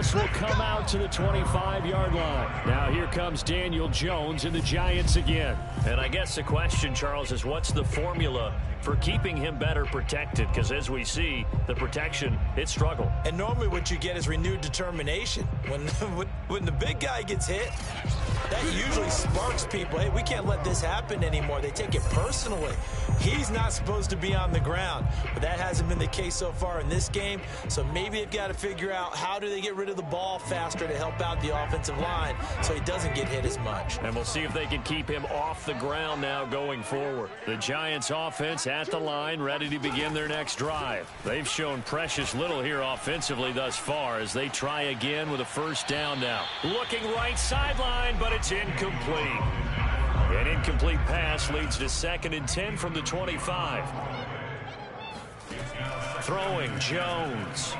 this will come out to the 25-yard line. Now here comes Daniel Jones and the Giants again. And I guess the question, Charles, is what's the formula for keeping him better protected? Because as we see, the protection, it struggled. And normally what you get is renewed determination. When the big guy gets hit, that usually sparks people. Hey, we can't let this happen anymore. They take it personally. He's not supposed to be on the ground, but that hasn't been the case so far in this game. So maybe they've got to figure out how do they get rid of the ball faster to help out the offensive line so he doesn't get hit as much. And we'll see if they can keep him off the ground now going forward. The Giants offense at the line, ready to begin their next drive. They've shown precious little here offensively thus far as they try again with a first down now. Looking right sideline, but it's incomplete. An incomplete pass leads to 2nd and 10 from the 25. Throwing Jones.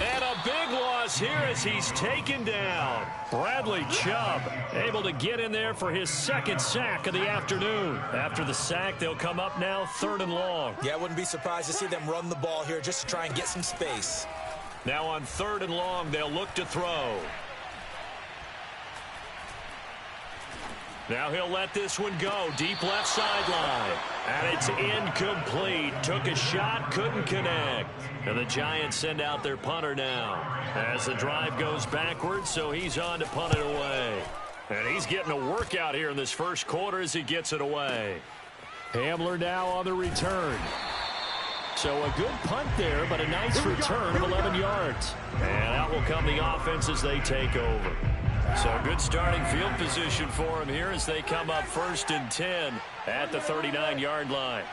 And a big loss here as he's taken down. Bradley Chubb able to get in there for his 2nd sack of the afternoon. After the sack, they'll come up now 3rd and long. Yeah, I wouldn't be surprised to see them run the ball here just to try and get some space. Now on 3rd and long, they'll look to throw. Now he'll let this one go. Deep left sideline. And it's incomplete. Took a shot, couldn't connect. And the Giants send out their punter now. As the drive goes backwards, so he's on to punt it away. And he's getting a workout here in this first quarter as he gets it away. Hamler now on the return. So a good punt there, but a nice return of 11 yards. And out will come the offense as they take over. So good starting field position for him here as they come up 1st and 10 at the 39-yard line.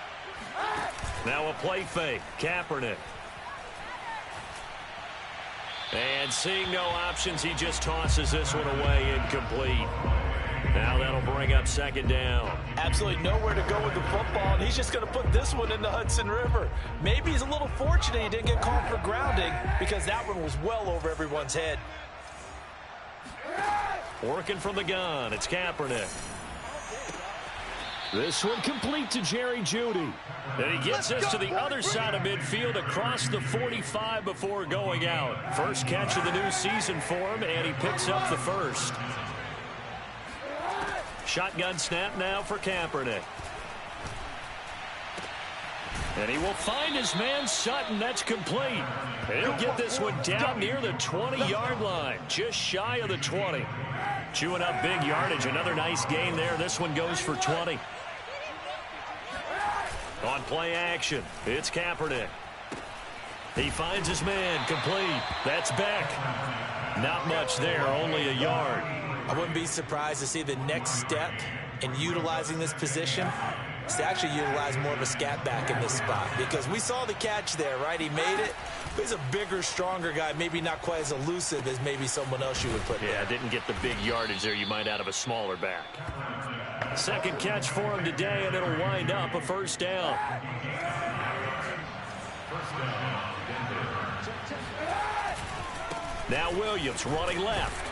Now a play fake. Kaepernick. And seeing no options, he just tosses this one away incomplete. Now that'll bring up 2nd down. Absolutely nowhere to go with the football, and he's just going to put this one in the Hudson River. Maybe he's a little fortunate he didn't get called for grounding because that one was well over everyone's head. Working from the gun, it's Kaepernick. This one complete to Jerry Jeudy. And he gets this to the other side of midfield across the 45 before going out. First catch of the new season for him, and he picks up the first. Shotgun snap now for Kaepernick. And he will find his man Sutton. That's complete. He'll get this one down near the 20-yard line, just shy of the 20. Chewing up big yardage. Another nice gain there. This one goes for 20. On play action, it's Kaepernick. He finds his man, complete. That's Beck. Not much there, only a yard. I wouldn't be surprised to see the next step in utilizing this position is to actually utilize more of a scat back in this spot, because we saw the catch there, right? He made it. But he's a bigger, stronger guy, maybe not quite as elusive as maybe someone else you would put there. Yeah, didn't get the big yardage there you might out of a smaller back. 2nd catch for him today, and it'll wind up a first down. Now Williams running left.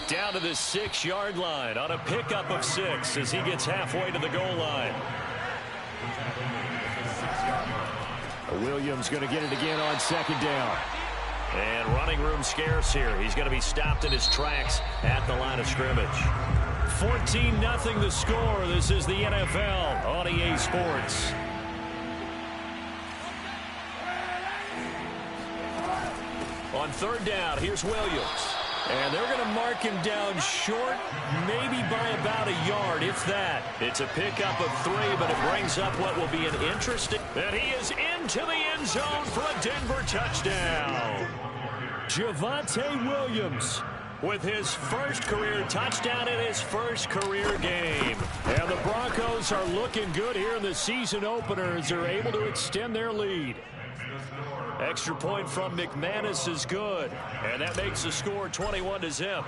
Down to the 6-yard line on a pickup of 6 as he gets halfway to the goal line. Williams going to get it again on 2nd down. And running room scarce here. He's going to be stopped in his tracks at the line of scrimmage. 14-0 the score. This is the NFL on EA Sports. On 3rd down, here's Williams. And they're going to mark him down short, maybe by about a yard, if that. It's a pickup of 3, but it brings up what will be an interesting... And he is into the end zone for a Denver touchdown. Javonte Williams with his first career touchdown in his first career game. And the Broncos are looking good here in the season opener as they're able to extend their lead. Extra point from McManus is good, and that makes the score 21-0.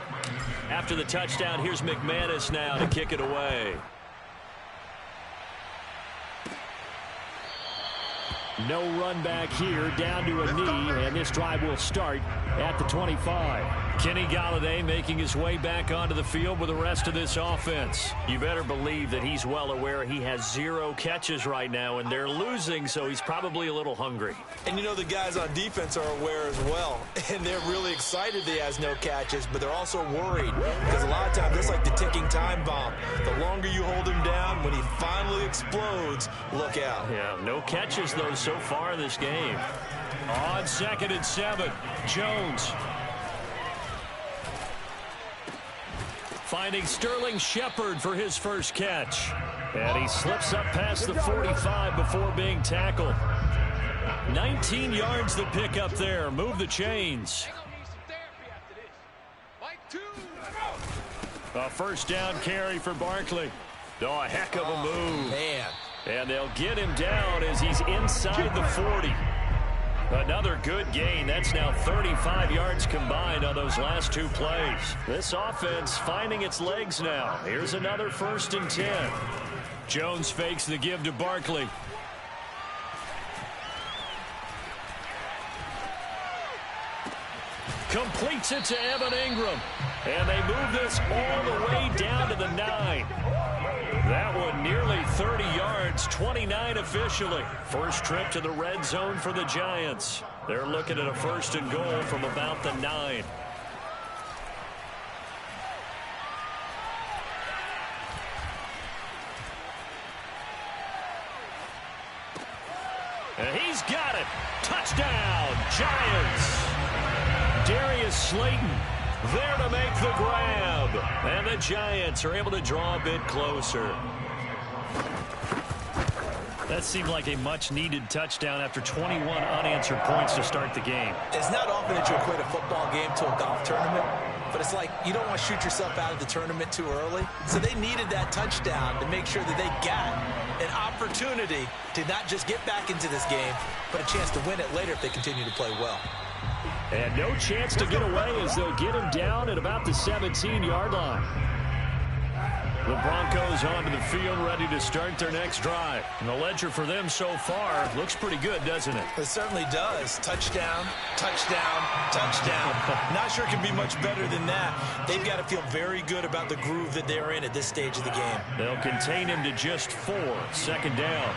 After the touchdown, here's McManus now to kick it away. No run back here, down to a knee, and this drive will start at the 25. Kenny Golladay making his way back onto the field with the rest of this offense. You better believe that he's well aware he has 0 catches right now, and they're losing, so he's probably a little hungry. And you know the guys on defense are aware as well, and they're really excited that he has no catches, but they're also worried because a lot of times it's like the ticking time bomb. The longer you hold him down, when he finally explodes, look out. Yeah, no catches, though, so far in this game. On 2nd and 7, Jones. Finding Sterling Shepard for his first catch. And he slips up past the 45 before being tackled. 19 yards to pick up there. Move the chains. A first down carry for Barkley. Oh, a heck of a move. Man. And they'll get him down as he's inside the 40. Another good gain. That's now 35 yards combined on those last 2 plays. This offense finding its legs now. Here's another 1st and 10. Jones fakes the give to Barkley. Completes it to Evan Ingram. And they move this all the way down to the 9. That one nearly 30 yards, 29 officially. First trip to the red zone for the Giants. They're looking at a 1st and goal from about the 9. And he's got it. Touchdown, Giants. Darius Slayton there to make the grab. And the Giants are able to draw a bit closer. That seemed like a much-needed touchdown after 21 unanswered points to start the game. It's not often that you equate a football game to a golf tournament, but it's like you don't want to shoot yourself out of the tournament too early. So they needed that touchdown to make sure that they got an opportunity to not just get back into this game, but a chance to win it later if they continue to play well. And no chance to get away as they'll get him down at about the 17-yard line. The Broncos onto the field ready to start their next drive. And the ledger for them so far looks pretty good, doesn't it? It certainly does. Touchdown, touchdown, touchdown. Not sure it can be much better than that. They've got to feel very good about the groove that they're in at this stage of the game. They'll contain him to just 4. 2nd down.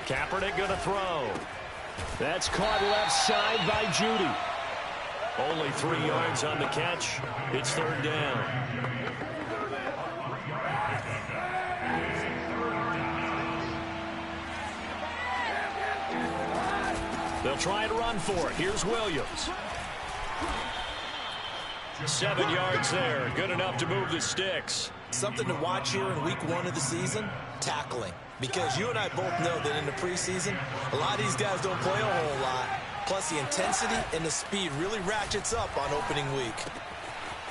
Kaepernick going to throw. That's caught left side by Judy. Only 3 yards on the catch. It's 3rd down. They'll try to run for it. Here's Williams. 7 yards there. Good enough to move the sticks. Something to watch here in week 1 of the season, tackling. Because you and I both know that in the preseason, a lot of these guys don't play a whole lot. Plus, the intensity and the speed really ratchets up on opening week.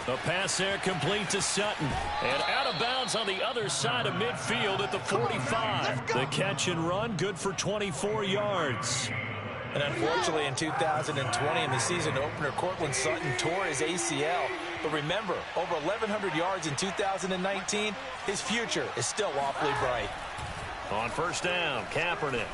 The pass there complete to Sutton. And out of bounds on the other side of midfield at the 45. The catch and run, good for 24 yards. And unfortunately, in 2020, in the season opener, Cortland Sutton tore his ACL. But remember, over 1,100 yards in 2019, his future is still awfully bright. On 1st down, Kaepernick.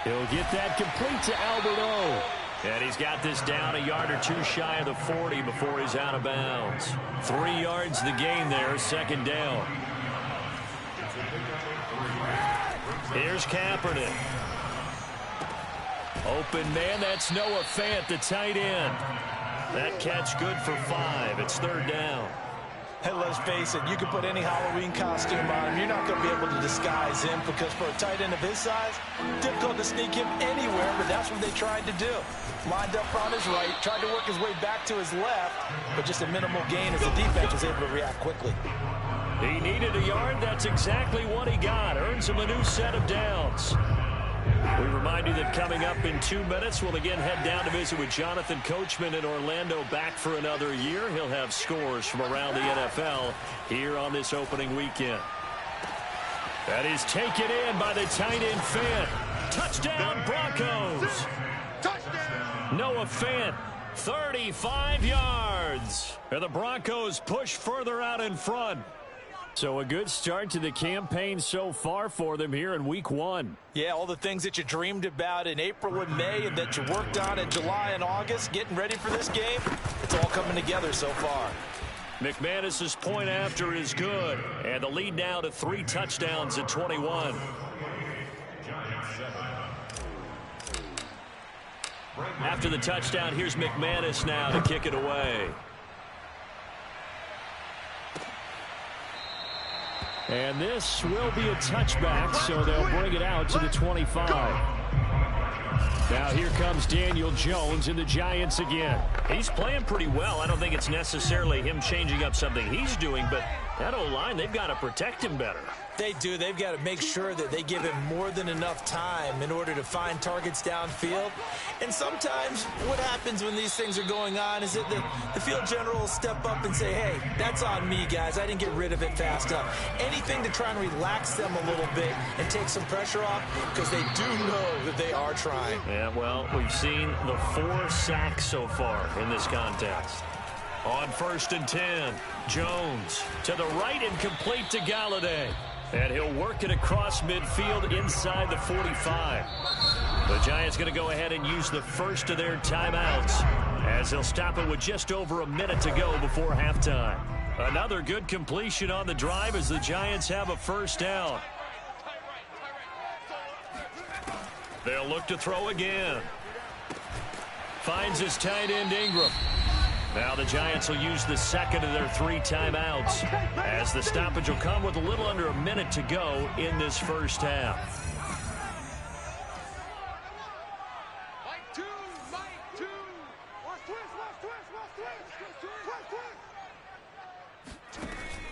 He'll get that complete to Albert O. And he's got this down a yard or 2 shy of the 40 before he's out of bounds. 3 yards the gain there, 2nd down. Here's Kaepernick. Open man, that's Noah Fant, the tight end. That catch good for 5. It's 3rd down. Hey, let's face it, you can put any Halloween costume on him. You're not going to be able to disguise him because for a tight end of his size, difficult to sneak him anywhere, but that's what they tried to do. Lined up on his right, tried to work his way back to his left, but just a minimal gain as the defense was able to react quickly. He needed a yard. That's exactly what he got. Earns him a new set of downs. We remind you that coming up in 2 minutes, we'll again head down to visit with Jonathan Coachman in Orlando, back for another year. He'll have scores from around the NFL here on this opening weekend. That is taken in by the tight end Fant. Touchdown Broncos. Touchdown. Noah Fant, 35 yards. And the Broncos push further out in front. So a good start to the campaign so far for them here in week 1. Yeah, all the things that you dreamed about in April and May and that you worked on in July and August, getting ready for this game, it's all coming together so far. McManus's point after is good, and the lead now to 3 touchdowns at 21. After the touchdown, here's McManus now to kick it away. And this will be a touchback, so they'll bring it out to the 25. Now here comes Daniel Jones and the Giants again. He's playing pretty well. I don't think it's necessarily him changing up something he's doing, but that O-line, they've got to protect him better. They do. They've got to make sure that they give him more than enough time in order to find targets downfield. And sometimes what happens when these things are going on is that the field general will step up and say, hey, that's on me, guys. I didn't get rid of it fast enough. Anything to try and relax them a little bit and take some pressure off, because they do know that they are trying. Yeah, well, we've seen the 4 sacks so far in this contest. On 1st and 10, Jones to the right and complete to Galladay. And he'll work it across midfield inside the 45. The Giants going to go ahead and use the first of their timeouts, as they'll stop it with just over a minute to go before halftime. Another good completion on the drive as the Giants have a first down. They'll look to throw again. Finds his tight end Ingram. Now the Giants will use the second of their 3 timeouts, as the stoppage will come with a little under a minute to go in this first half.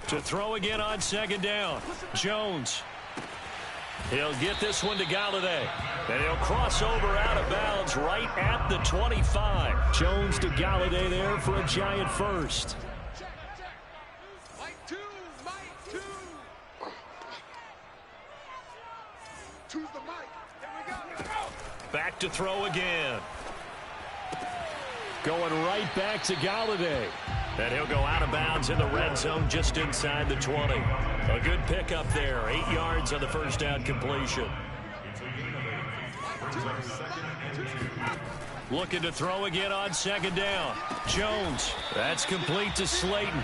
To throw again on 2nd down, Jones. He'll get this one to Galladay. And he'll cross over out of bounds right at the 25. Jones to Galladay there for a Giant first. Back to throw again. Going right back to Galladay. And he'll go out of bounds in the red zone just inside the 20. A good pickup there. 8 yards on the first down completion. Looking to throw again on 2nd down. Jones. That's complete to Slayton.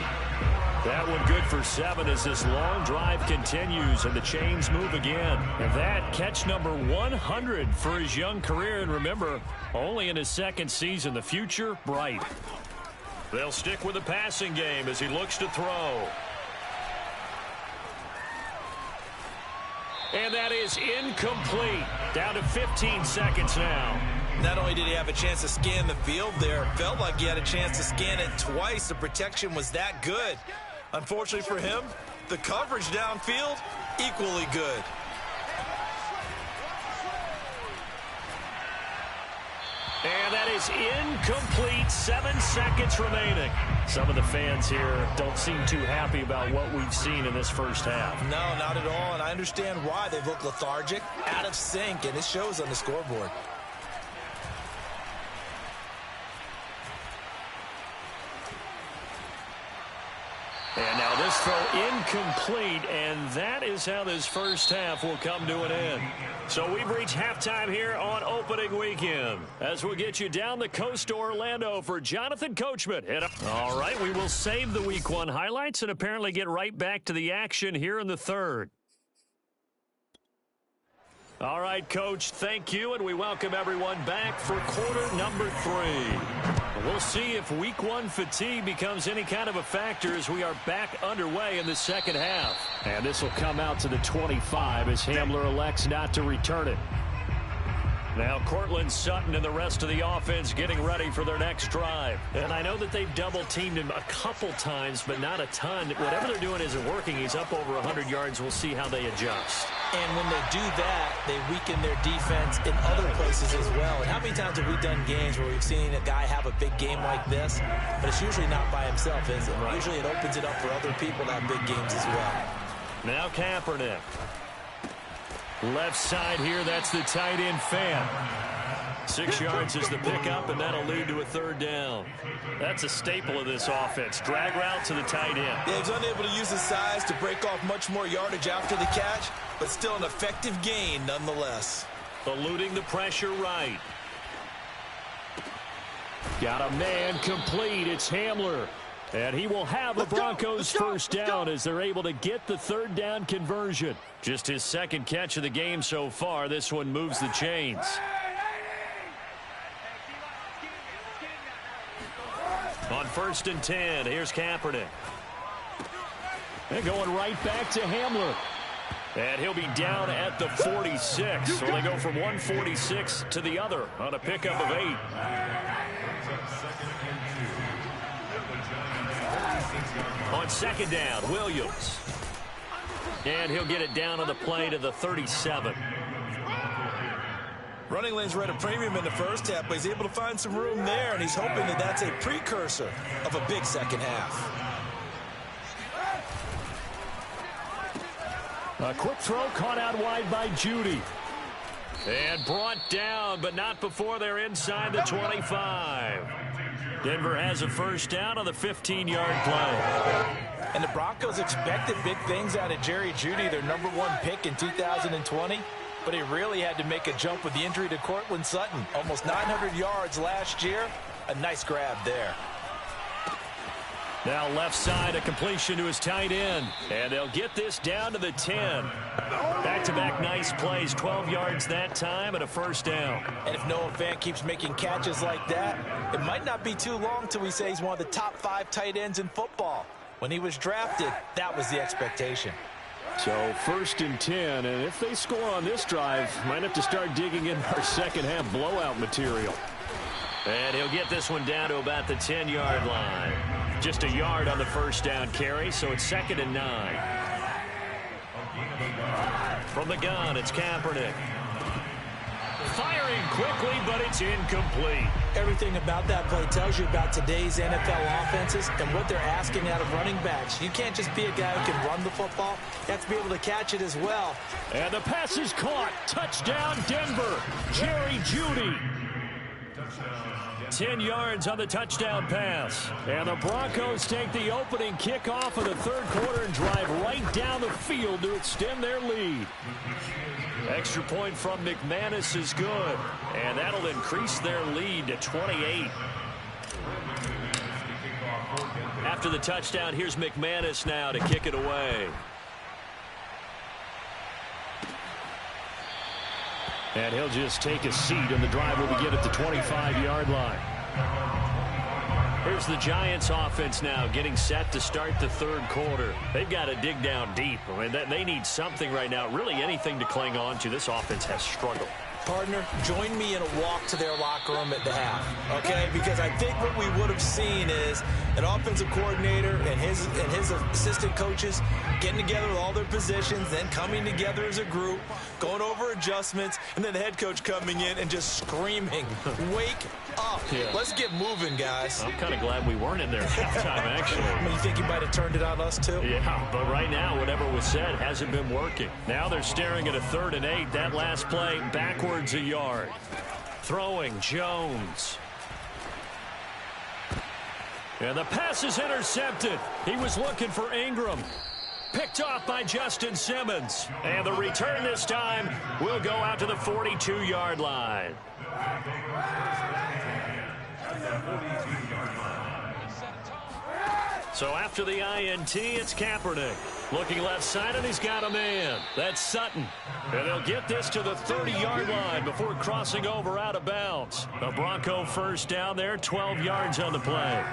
That one good for 7 as this long drive continues and the chains move again. And that catch number 100 for his young career. And remember, only in his 2nd season. The future bright. They'll stick with the passing game as he looks to throw. And that is incomplete. Down to 15 seconds now. Not only did he have a chance to scan the field there, felt like he had a chance to scan it twice. The protection was that good. Unfortunately for him, the coverage downfield, equally good. And that is incomplete. 7 seconds remaining. Some of the fans here don't seem too happy about what we've seen in this first half. No, not at all. And I understand why. They look lethargic, out of sync, and it shows on the scoreboard. And now this throw incomplete, and that is how this first half will come to an end. So we've reached halftime here on opening weekend, as we'll get you down the coast to Orlando for Jonathan Coachman. All right, we will save the Week 1 highlights and apparently get right back to the action here in the 3rd. All right, Coach, thank you, and we welcome everyone back for quarter number 3. We'll see if Week 1 fatigue becomes any kind of a factor as we are back underway in the second half. And this will come out to the 25 as Hamler elects not to return it. Now Cortland Sutton and the rest of the offense getting ready for their next drive. And I know that they've double-teamed him a couple times, but not a ton. Whatever they're doing isn't working. He's up over 100 yards. We'll see how they adjust. And when they do that, they weaken their defense in other places as well. And how many times have we done games where we've seen a guy have a big game like this, but it's usually not by himself, is it? Right. Usually it opens it up for other people to have big games as well. Now Kaepernick. Left side here, that's the tight end Fan. 6 yards is the pickup, and that'll lead to a third down. That's a staple of this offense. Drag route to the tight end. Yeah, he's unable to use his size to break off much more yardage after the catch, but still an effective gain nonetheless. Eluding the pressure right. Got a man complete. It's Hamler. And he will have the Broncos first down as they're able to get the third down conversion. Just his second catch of the game so far. This one moves the chains. On 1st and 10, here's Kaepernick. They're going right back to Hamler. And he'll be down at the 46. So they go from 146 to the other on a pickup of 8. On 2nd down, Williams. And he'll get it down on the play to the 37. Running lanes were at a premium in the first half, but he's able to find some room there, and he's hoping that that's a precursor of a big second half. A quick throw caught out wide by Judy. And brought down, but not before they're inside the 25. Denver has a first down on the 15-yard play. And the Broncos expected big things out of Jerry Jeudy, their #1 pick in 2020. But he really had to make a jump with the injury to Cortland Sutton. Almost 900 yards last year. A nice grab there. Now left side, a completion to his tight end. And they'll get this down to the 10. Back-to-back nice plays, 12 yards that time and a first down. And if Noah Fant keeps making catches like that, it might not be too long till we say he's one of the top 5 tight ends in football. When he was drafted, that was the expectation. So 1st and 10, and if they score on this drive, might have to start digging in our second half blowout material. And he'll get this one down to about the 10-yard line. Just a yard on the first down carry, so it's 2nd and 9. From the gun, it's Kaepernick. Firing quickly, but it's incomplete. Everything about that play tells you about today's NFL offenses and what they're asking out of running backs. You can't just be a guy who can run the football. You have to be able to catch it as well. And the pass is caught. Touchdown, Denver. Jerry Jeudy. 10 yards on the touchdown pass. And the Broncos take the opening kickoff of the third quarter and drive right down the field to extend their lead. Extra point from McManus is good. And that'll increase their lead to 28. After the touchdown, here's McManus now to kick it away. And he'll just take a seat, and the drive will begin at the 25-yard line. Here's the Giants offense now getting set to start the third quarter. They've got to dig down deep. I mean, they need something right now, really anything to cling on to. This offense has struggled. Partner, join me in a walk to their locker room at the half, okay? Because I think what we would have seen is an offensive coordinator and his assistant coaches getting together with all their positions, then coming together as a group, going over adjustments, and then the head coach coming in and just screaming, wake up. Yeah. Let's get moving, guys. I'm kind of glad we weren't in there at halftime, actually. I mean, you think he might have turned it on us, too? Yeah, but right now, whatever was said hasn't been working. Now they're staring at a 3rd and 8. That last play, backwards a yard. Throwing, Jones. And the pass is intercepted. He was looking for Ingram. Picked off by Justin Simmons. And the return this time will go out to the 42-yard line. So after the INT, it's Kaepernick. Looking left side, and he's got a man. That's Sutton. And they'll get this to the 30-yard line before crossing over out of bounds. A Bronco first down there, 12 yards on the play.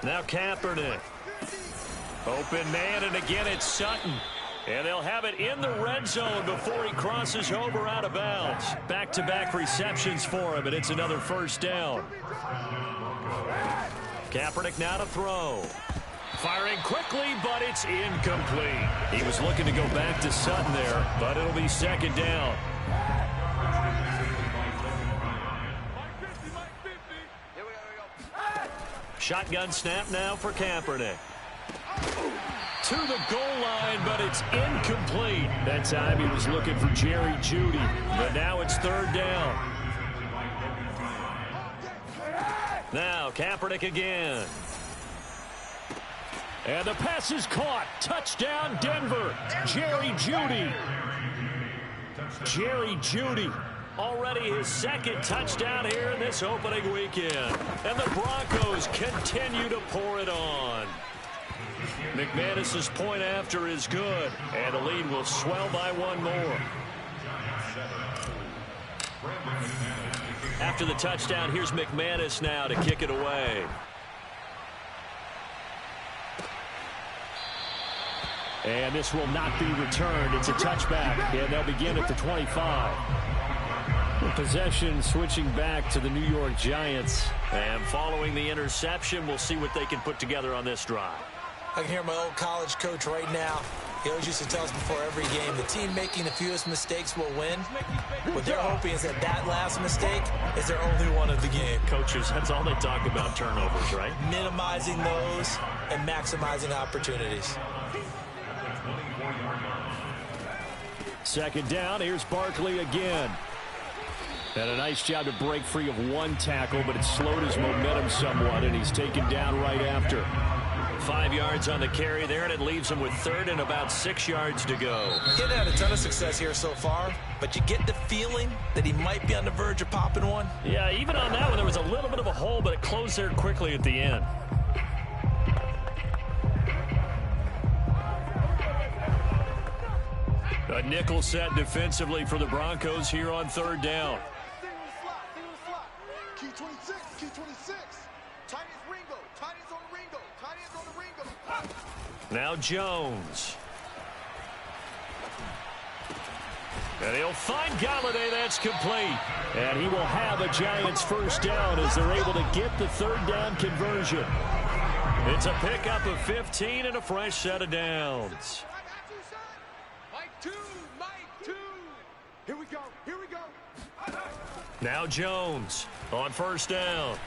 Now Kaepernick. Open man, and again it's Sutton. And they'll have it in the red zone before he crosses over out of bounds. Back-to-back receptions for him, and it's another first down. Kaepernick now to throw. Firing quickly, but it's incomplete. He was looking to go back to Sutton there, but it'll be 2nd down. Shotgun snap now for Kaepernick. to the goal line, but it's incomplete. That time he was looking for Jerry Jeudy, but now it's third down. Now Kaepernick again. And the pass is caught. Touchdown, Denver. Jerry Jeudy. Jerry Jeudy. Already his second touchdown here in this opening weekend. And the Broncos continue to pour it on. McManus's point after is good. And the lead will swell by one more. After the touchdown, here's McManus now to kick it away. And this will not be returned. It's a touchback, and they'll begin at the 25. Possession switching back to the New York Giants. And following the interception, we'll see what they can put together on this drive. I can hear my old college coach right now. He always used to tell us before every game, the team making the fewest mistakes will win. What they're hoping is that last mistake is their only one of the game. Coaches, that's all they talk about, turnovers, right? Minimizing those and maximizing opportunities. Second down, here's Barkley again. And a nice job to break free of one tackle, but it slowed his momentum somewhat, and he's taken down right after. 5 yards on the carry there, and it leaves him with third and about 6 yards to go. He hasn't had a ton of success here so far, but you get the feeling that he might be on the verge of popping one. Yeah, even on that one, there was a little bit of a hole, but it closed there quickly at the end. A nickel set defensively for the Broncos here on third down. Key 26, key 26. Tight ends Ringo, tight ends on the Ringo, tight ends on the Ringo. Now Jones. And he'll find Galladay. That's complete. And he will have a Giants first down as they're able to get the third down conversion. It's a pickup of 15 and a fresh set of downs. Mike 2. Here we go, here we go. Now Jones on first down.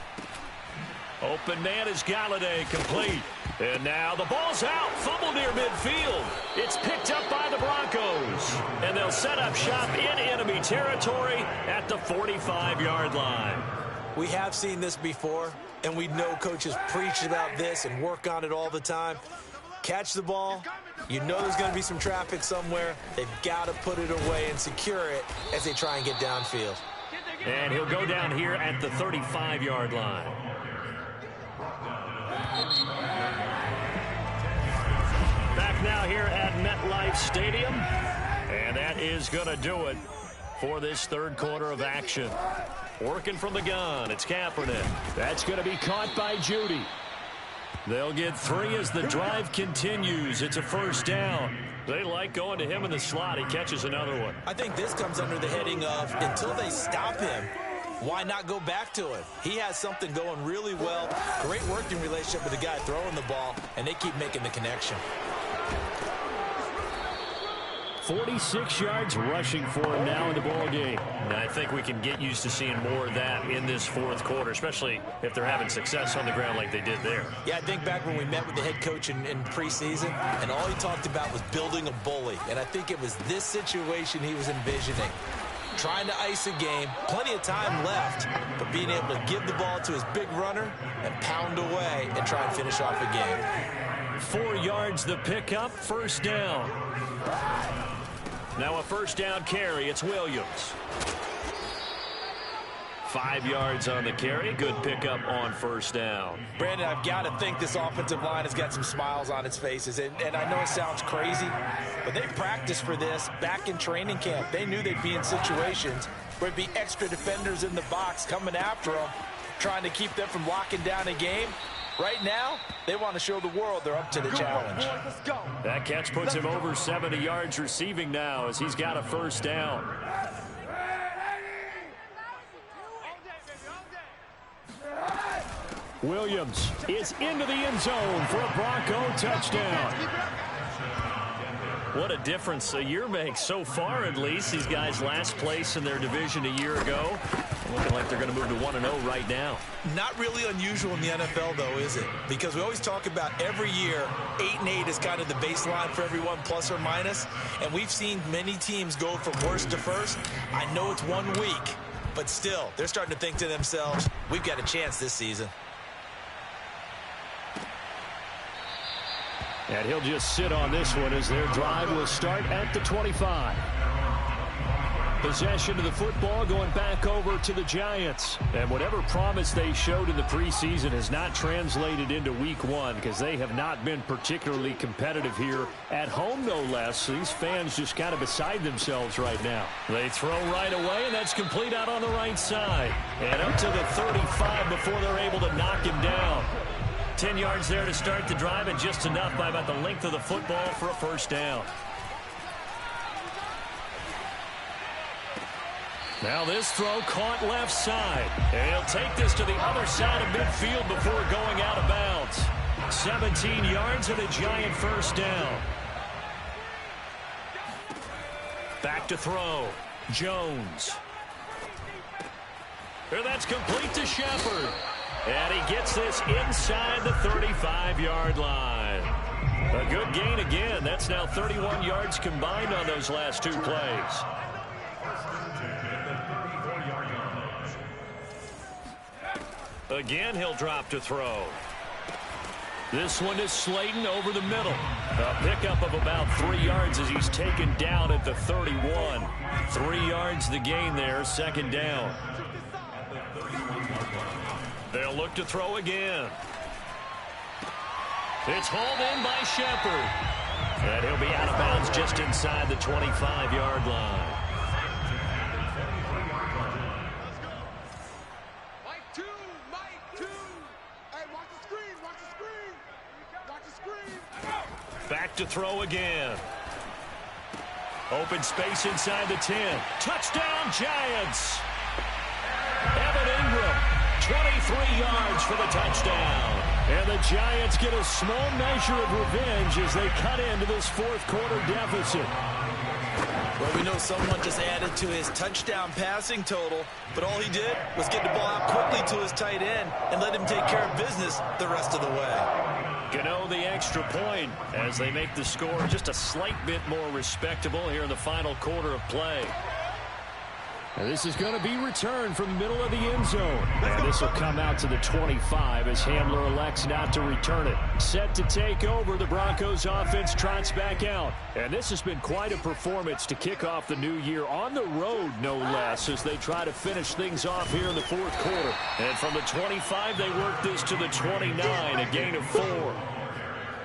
Open man is Galladay, complete. And now the ball's out. Fumble near midfield. It's picked up by the Broncos. And they'll set up shop in enemy territory at the 45-yard line. We have seen this before, and we know coaches preach about this and work on it all the time. Catch the ball. You know there's going to be some traffic somewhere. They've got to put it away and secure it as they try and get downfield. And he'll go down here at the 35-yard line. Back now here at MetLife Stadium. And that is going to do it for this third quarter of action. Working from the gun, it's Kaepernick. That's going to be caught by Jeudy. They'll get 3 as the drive continues. It's a first down. They like going to him in the slot. He catches another one. I think this comes under the heading of until they stop him, why not go back to it? He has something going really well. Great working relationship with the guy throwing the ball, and they keep making the connection. 46 yards rushing for him now in the ball game. And I think we can get used to seeing more of that in this fourth quarter, especially if they're having success on the ground like they did there. Yeah, I think back when we met with the head coach in preseason, and all he talked about was building a bully. And I think it was this situation he was envisioning. Trying to ice a game, plenty of time left, but being able to give the ball to his big runner and pound away and try and finish off a game. 4 yards the pickup, first down. Now a first down carry. It's Williams. 5 yards on the carry. Good pickup on first down. Brandon, I've got to think this offensive line has got some smiles on its faces. And I know it sounds crazy, but they practiced for this back in training camp. They knew they'd be in situations where it'd be extra defenders in the box coming after them, trying to keep them from locking down a game. Right now, they want to show the world they're up to the challenge. That catch puts him over 70 yards receiving now as he's got a first down. Williams is into the end zone for a Bronco touchdown. What a difference a year makes so far, at least. These guys last place in their division a year ago. looking like they're going to move to 1-0 right now. Not really unusual in the NFL, though, is it? Because we always talk about every year, 8-8 is kind of the baseline for everyone, plus or minus. And we've seen many teams go from worst to first. I know it's 1 week, but still, they're starting to think to themselves, we've got a chance this season. And he'll just sit on this one as their drive will start at the 25. Possession of the football going back over to the Giants. And whatever promise they showed in the preseason has not translated into week 1 because they have not been particularly competitive here at home, no less. These fans just kind of beside themselves right now. They throw right away, and that's complete out on the right side. And up to the 35 before they're able to knock him down. 10 yards there to start the drive, and just enough by about the length of the football for a first down. Now this throw caught left side. And he'll take this to the other side of midfield before going out of bounds. 17 yards and a Giant first down. Back to throw. Jones. And that's complete to Shepard. And he gets this inside the 35-yard line. A good gain again. That's now 31 yards combined on those last 2 plays. Again, he'll drop to throw. This one is Slayton over the middle. A pickup of about 3 yards as he's taken down at the 31. 3 yards the gain there, second down. They'll look to throw again. It's hauled in by Shepard. And he'll be out of bounds just inside the 25-yard line. Back to throw again. Open space inside the 10. Touchdown, Giants. Evan Ingram, 23 yards for the touchdown. And the Giants get a small measure of revenge as they cut into this fourth quarter deficit. Well, we know someone just added to his touchdown passing total, but all he did was get the ball out quickly to his tight end and let him take care of business the rest of the way. Gano the extra point as they make the score just a slight bit more respectable here in the final quarter of play. And this is going to be returned from the middle of the end zone. And this will come out to the 25 as Hamler elects not to return it. Set to take over, the Broncos offense trots back out. And this has been quite a performance to kick off the new year on the road, no less, as they try to finish things off here in the fourth quarter. And from the 25, they work this to the 29, a gain of 4.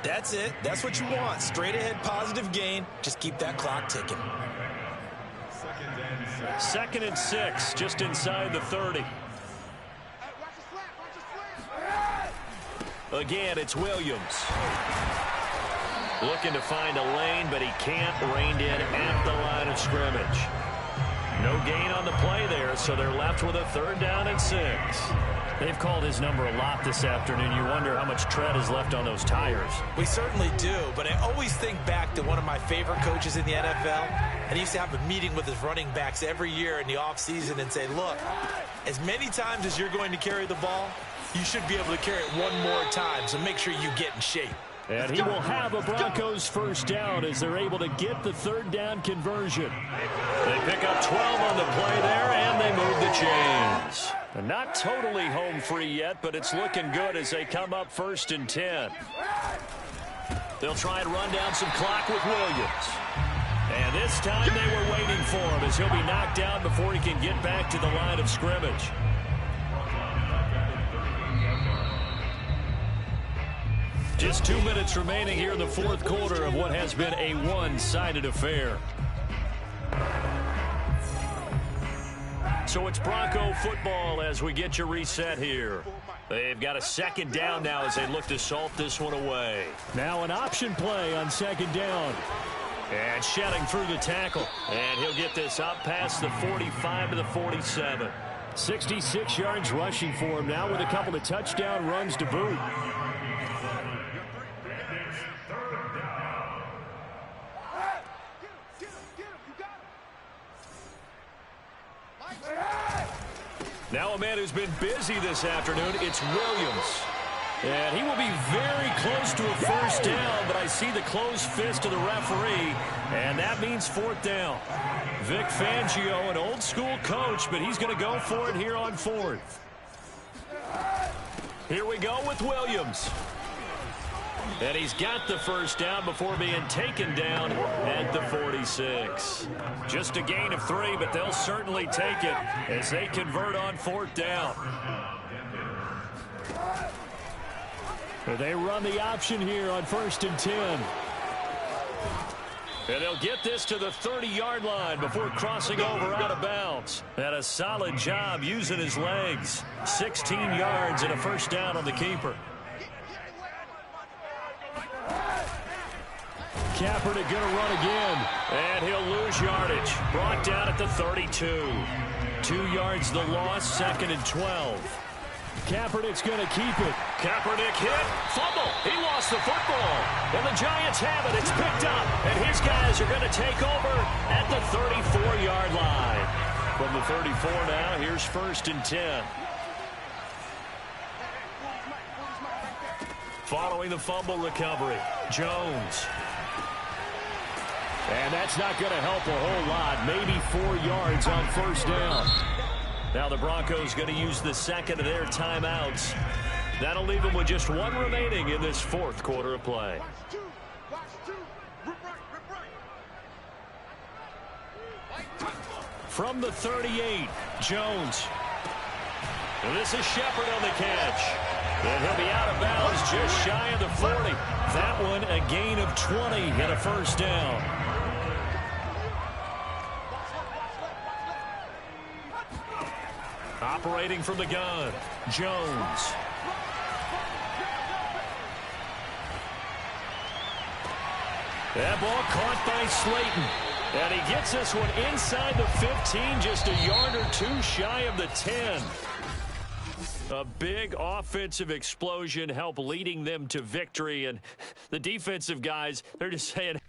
That's it. That's what you want. Straight ahead positive gain. Just keep that clock ticking. 2nd and 6, just inside the 30. Again, it's Williams. Looking to find a lane, but he can't. Reined in at the line of scrimmage. No gain on the play there, so they're left with a 3rd down and 6. They've called his number a lot this afternoon. You wonder how much tread is left on those tires. We certainly do, but I always think back to one of my favorite coaches in the NFL, and he used to have a meeting with his running backs every year in the offseason and say, look, as many times as you're going to carry the ball, you should be able to carry it one more time, so make sure you get in shape. And he will have a Broncos first down as they're able to get the 3rd down conversion. They pick up 12 on the play there, and they move the chains. And not totally home free yet, but it's looking good as they come up 1st and 10. They'll try and run down some clock with Williams. And this time they were waiting for him as he'll be knocked down before he can get back to the line of scrimmage. Just 2 minutes remaining here in the fourth quarter of what has been a one-sided affair. So it's Bronco football as we get you reset here. They've got a 2nd down now as they look to salt this one away. Now an option play on 2nd down. And shedding through the tackle. And he'll get this up past the 45 to the 47. 66 yards rushing for him now with a couple of touchdown runs to boot. Now a man who's been busy this afternoon, it's Williams. And he will be very close to a first down, but I see the closed fist of the referee, and that means fourth down. Vic Fangio, an old-school coach, but he's going to go for it here on fourth. Here we go with Williams. And he's got the first down before being taken down at the 46. Just a gain of 3, but they'll certainly take it as they convert on fourth down. They run the option here on 1st and 10. And they'll get this to the 30-yard line before crossing over out of bounds. And a solid job using his legs. 16 yards and a first down on the keeper. Kaepernick going to run again. And he'll lose yardage. Brought down at the 32. 2 yards the loss, 2nd and 12. Kaepernick's going to keep it. Kaepernick hit. Fumble. He lost the football. And the Giants have it. It's picked up. And his guys are going to take over at the 34-yard line. From the 34 now, here's 1st and 10. Following the fumble recovery, Jones. And that's not going to help a whole lot. Maybe 4 yards on first down. Now the Broncos going to use the second of their timeouts. That'll leave them with just 1 remaining in this 4th quarter of play. From the 38, Jones. And this is Shepard on the catch. And he'll be out of bounds just shy of the 40. That one a gain of 20 and a first down. Operating from the gun, Jones. That ball caught by Slayton. And he gets this one inside the 15, just a yard or 2 shy of the 10. A big offensive explosion helped leading them to victory. And the defensive guys, they're just saying,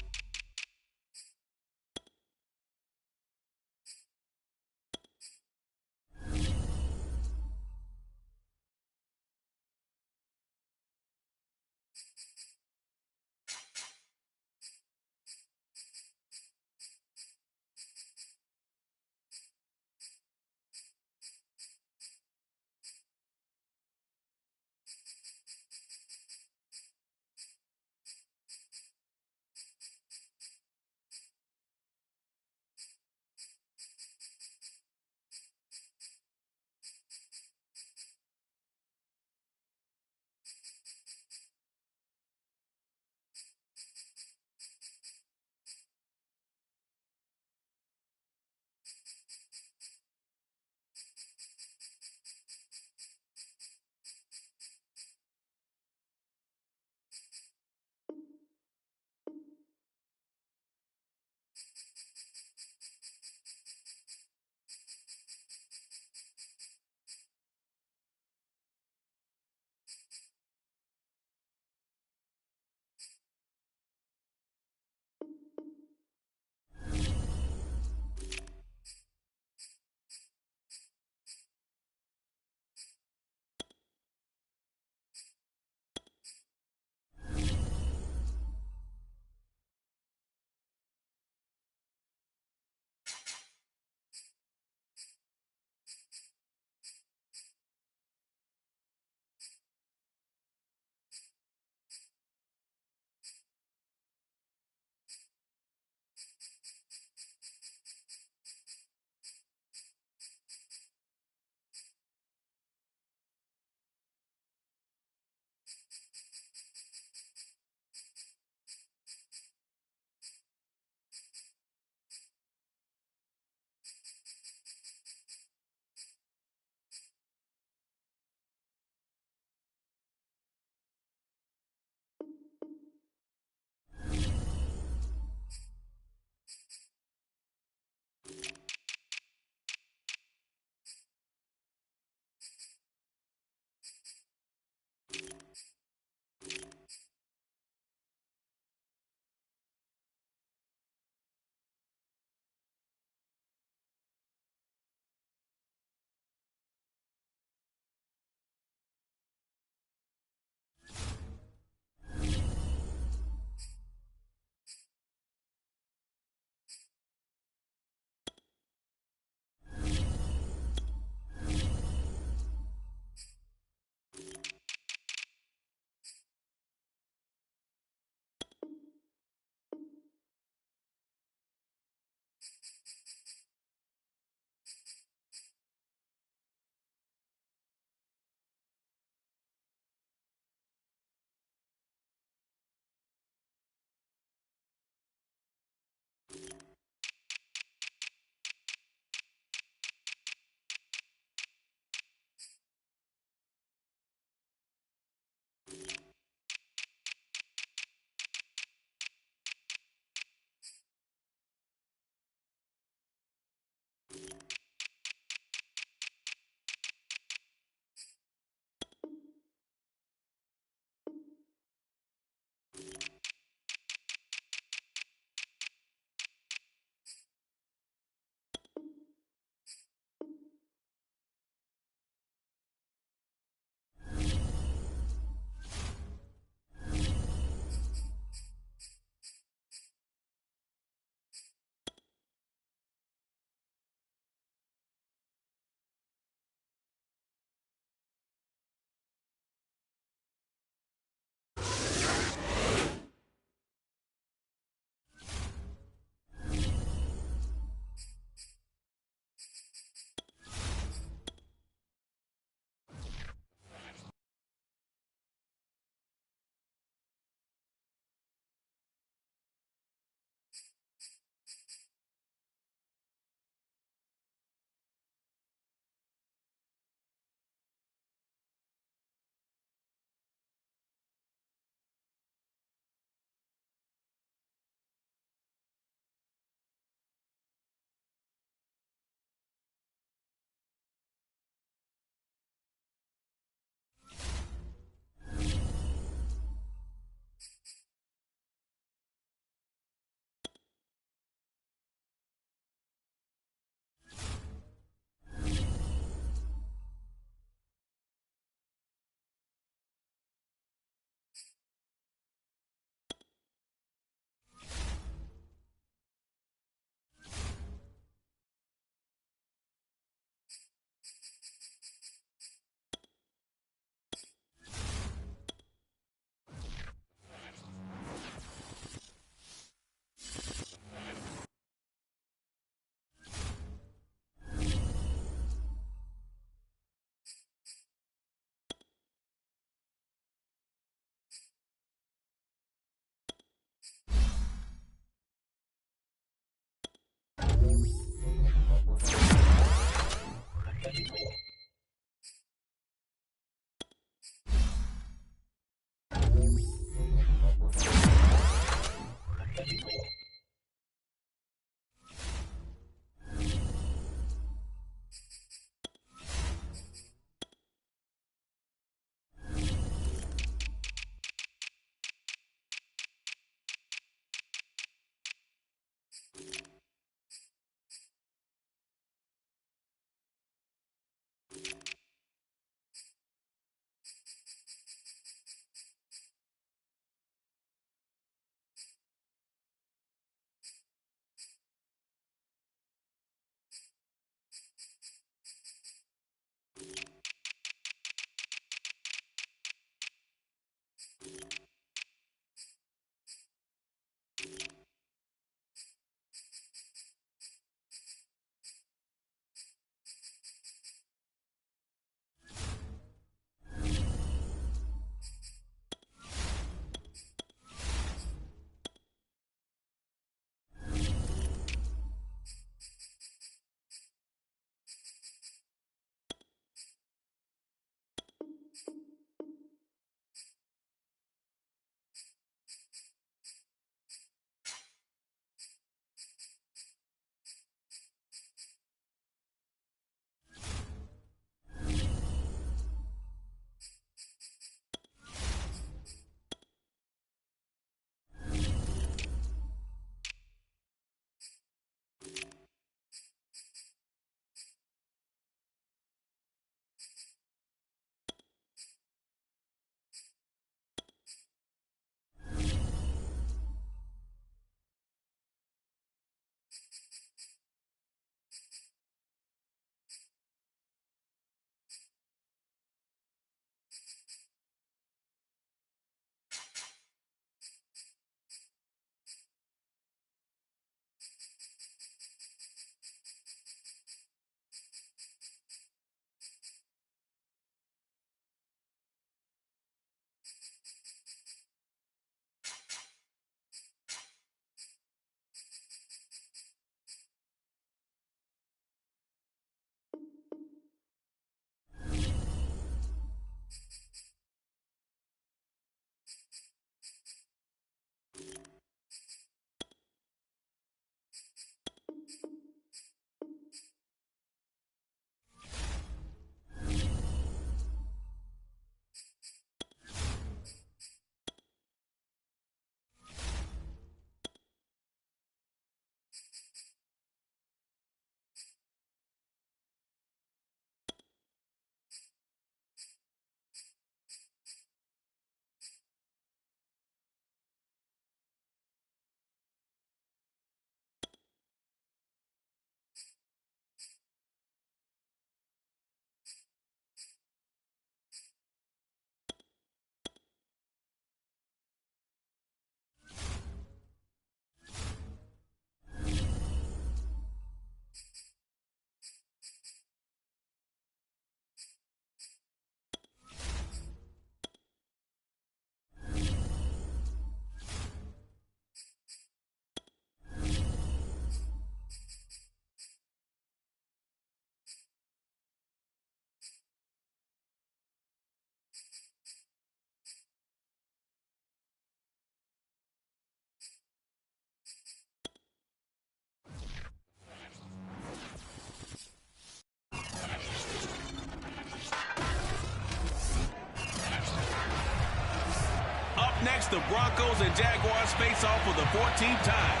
next, the Broncos and Jaguars face off for the 14th time.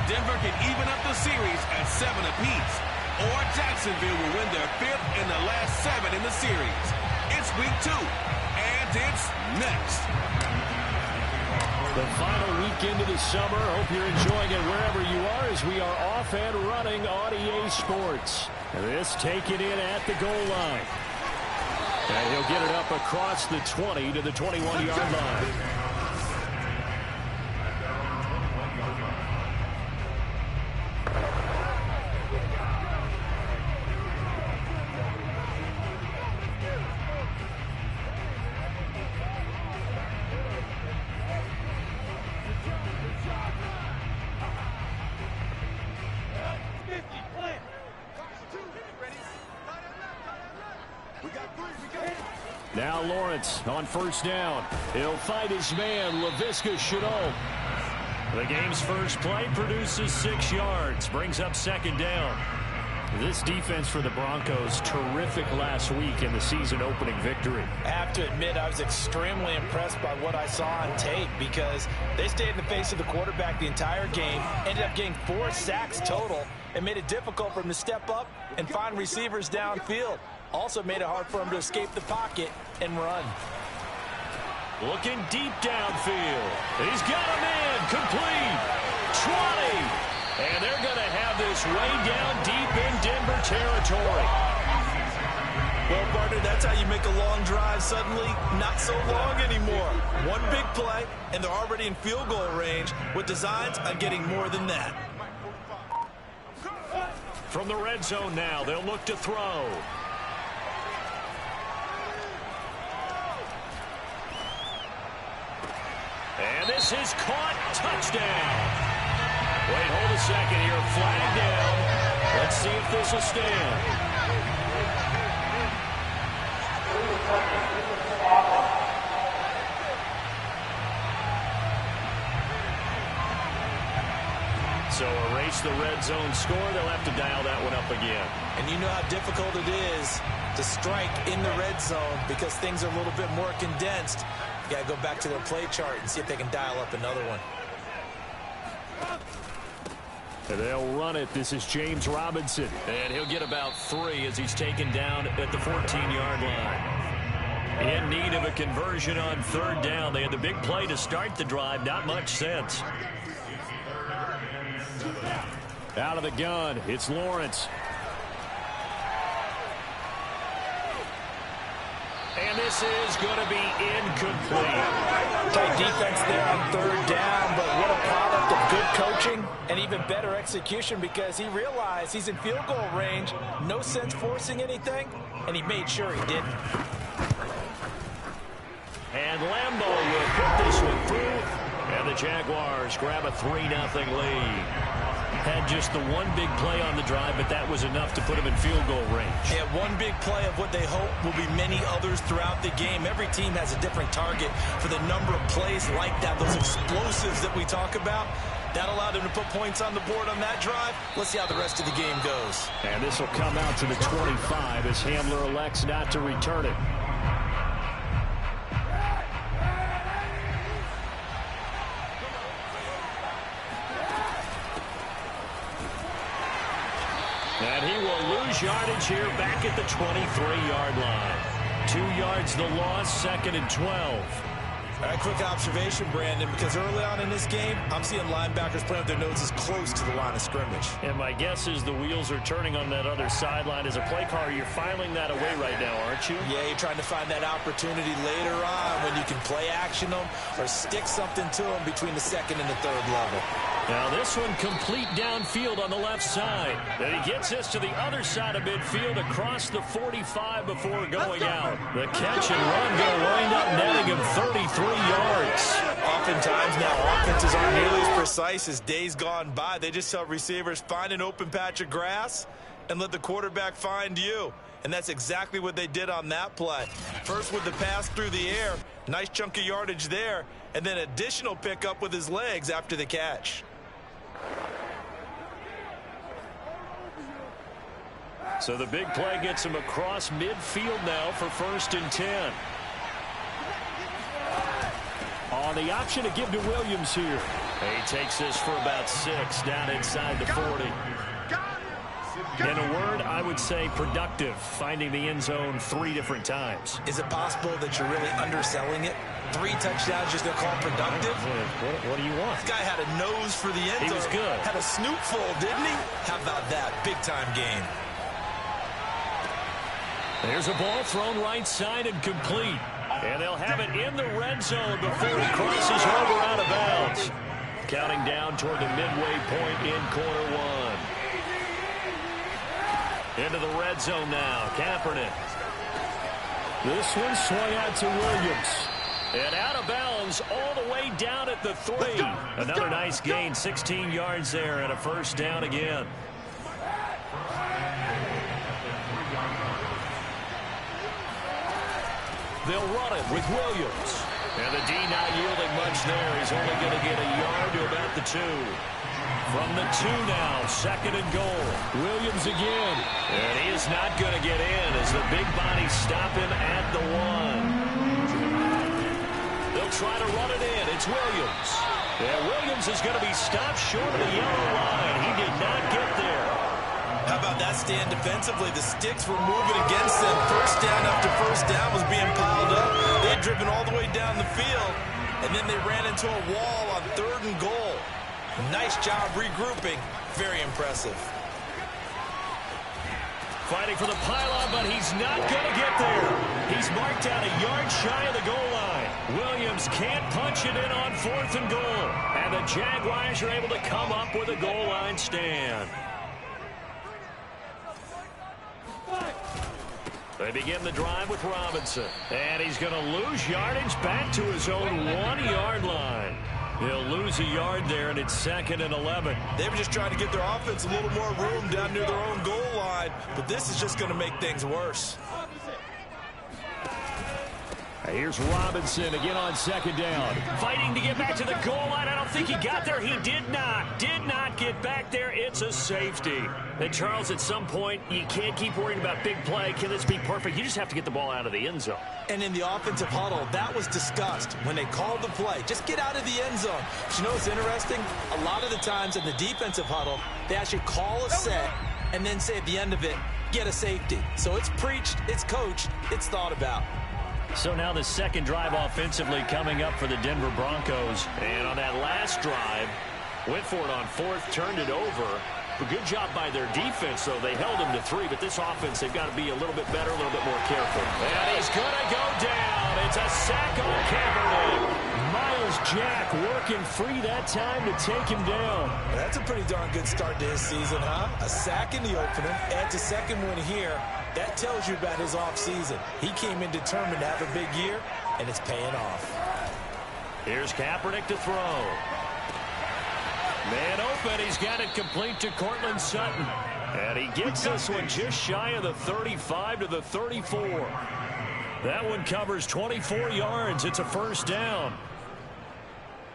Denver can even up the series at 7 apiece. Or Jacksonville will win their 5th in the last 7 in the series. It's week 2, and it's next. The final week into the summer. Hope you're enjoying it wherever you are as we are off and running on EA Sports. This taken in at the goal line. And he'll get it up across the 20 to the 21-yard line. Now Lawrence on first down. He'll find his man, Laviska Shenault. The game's first play produces 6 yards, brings up second down. This defense for the Broncos, terrific last week in the season-opening victory. I have to admit, I was extremely impressed by what I saw on tape because they stayed in the face of the quarterback the entire game, ended up getting 4 sacks total, and made it difficult for him to step up and find receivers downfield. Also made it hard for him to escape the pocket and run. Looking deep downfield. He's got a man complete. 20. And they're going to have this way down deep in Denver territory. Well, partner, that's how you make a long drive suddenly not so long anymore. One big play, and they're already in field goal range with designs on getting more than that. From the red zone now, they'll look to throw. And this is caught. Touchdown. Wait, hold a second here. Flag down. Let's see if this will stand. So erase the red zone score. They'll have to dial that one up again. And you know how difficult it is to strike in the red zone because things are a little bit more condensed. You got to go back to their play chart and see if they can dial up another one. And they'll run it. This is James Robinson. And he'll get about 3 as he's taken down at the 14-yard line. In need of a conversion on third down. They had the big play to start the drive. Not much sense. Out of the gun, it's Lawrence. And this is going to be incomplete. Tight defense there on third down, but what a product of good coaching and even better execution because he realized he's in field goal range. No sense forcing anything, and he made sure he didn't. And Lambeau will put this one through. And the Jaguars grab a 3-0 lead. Had just the one big play on the drive, but that was enough to put him in field goal range. Yeah, one big play of what they hope will be many others throughout the game. Every team has a different target for the number of plays like that, those explosives that we talk about. That allowed him to put points on the board on that drive. Let's see how the rest of the game goes. And this will come out to the 25 as Hamler elects not to return it. And he will lose yardage here back at the 23-yard line. 2 yards the loss, 2nd and 12. All right, quick observation, Brandon, because early on in this game, I'm seeing linebackers playing with their noses close to the line of scrimmage. And my guess is the wheels are turning on that other sideline. As a play caller, you're filing that away right now, aren't you? Yeah, you're trying to find that opportunity later on when you can play action them or stick something to them between the 2nd and the 3rd level. Now this one complete downfield on the left side. And he gets this to the other side of midfield across the 45 before going out. The catch and run going to wind up netting him 33 yards. Oftentimes now offenses aren't nearly as precise as days gone by. They just tell receivers, find an open patch of grass and let the quarterback find you. And that's exactly what they did on that play. First with the pass through the air, nice chunk of yardage there, and then additional pickup with his legs after the catch. So the big play gets him across midfield now for 1st and 10. On Now the option to give to Williams here. He takes this for about 6 down inside the 40. In a word, I would say productive, finding the end zone 3 different times. Is it possible that you're really underselling it? 3 touchdowns just going to call productive? What do you want? This guy had a nose for the end zone. He was good. Had a snoop full, didn't he? How about that? Big-time game. There's a ball thrown right side and complete. And they'll have it in the red zone before he crosses over out of bounds. Counting down toward the midway point in quarter 1. Into the red zone now. Kaepernick. This one swung out to Williams. And out of bounds all the way down at the 3. Another nice gain, 16 yards there and a first down again. They'll run it with Williams. And the D not yielding much there. He's only going to get a yard to about the 2. From the 2 now, 2nd and goal. Williams again. And he is not going to get in as the big bodies stop him at the 1. They'll try to run it in. It's Williams. And Williams is going to be stopped short of the yellow line. He did not get there. How about that stand defensively? The sticks were moving against them. First down after first down was being piled up. They had driven all the way down the field, and then they ran into a wall on 3rd and goal. Nice job regrouping. Very impressive. Fighting for the pylon, but he's not going to get there. He's marked out a yard shy of the goal line. Williams can't punch it in on 4th and goal. And the Jaguars are able to come up with a goal line stand. They begin the drive with Robinson. And he's going to lose yardage back to his own 1-yard line. He'll lose a yard there, and it's 2nd and 11. They were just trying to get their offense a little more room down near their own goal line, but this is just going to make things worse. Here's Robinson again on 2nd down. Fighting to get back to the goal line. I don't think he got there. He did not get back there. It's a safety. And Charles, at some point, you can't keep worrying about big play. Can this be perfect? You just have to get the ball out of the end zone. And in the offensive huddle, that was discussed when they called the play. Just get out of the end zone. But you know what's interesting? A lot of the times in the defensive huddle, they actually call a set and then say at the end of it, get a safety. So it's preached, it's coached, it's thought about. So now the 2nd drive offensively coming up for the Denver Broncos. And on that last drive, went for it on 4th, turned it over. A good job by their defense, though. They held him to 3, but this offense, they've got to be a little bit better, a little bit more careful. And he's going to go down. It's a sack on Kaepernick. Miles Jack working free that time to take him down. That's a pretty darn good start to his season, huh? A sack in the opener, adds a 2nd one here. That tells you about his offseason. He came in determined to have a big year, and it's paying off. Here's Kaepernick to throw. Man open, he's got it complete to Cortland Sutton. And he gets this one just shy of the 35 to the 34. That one covers 24 yards. It's a first down.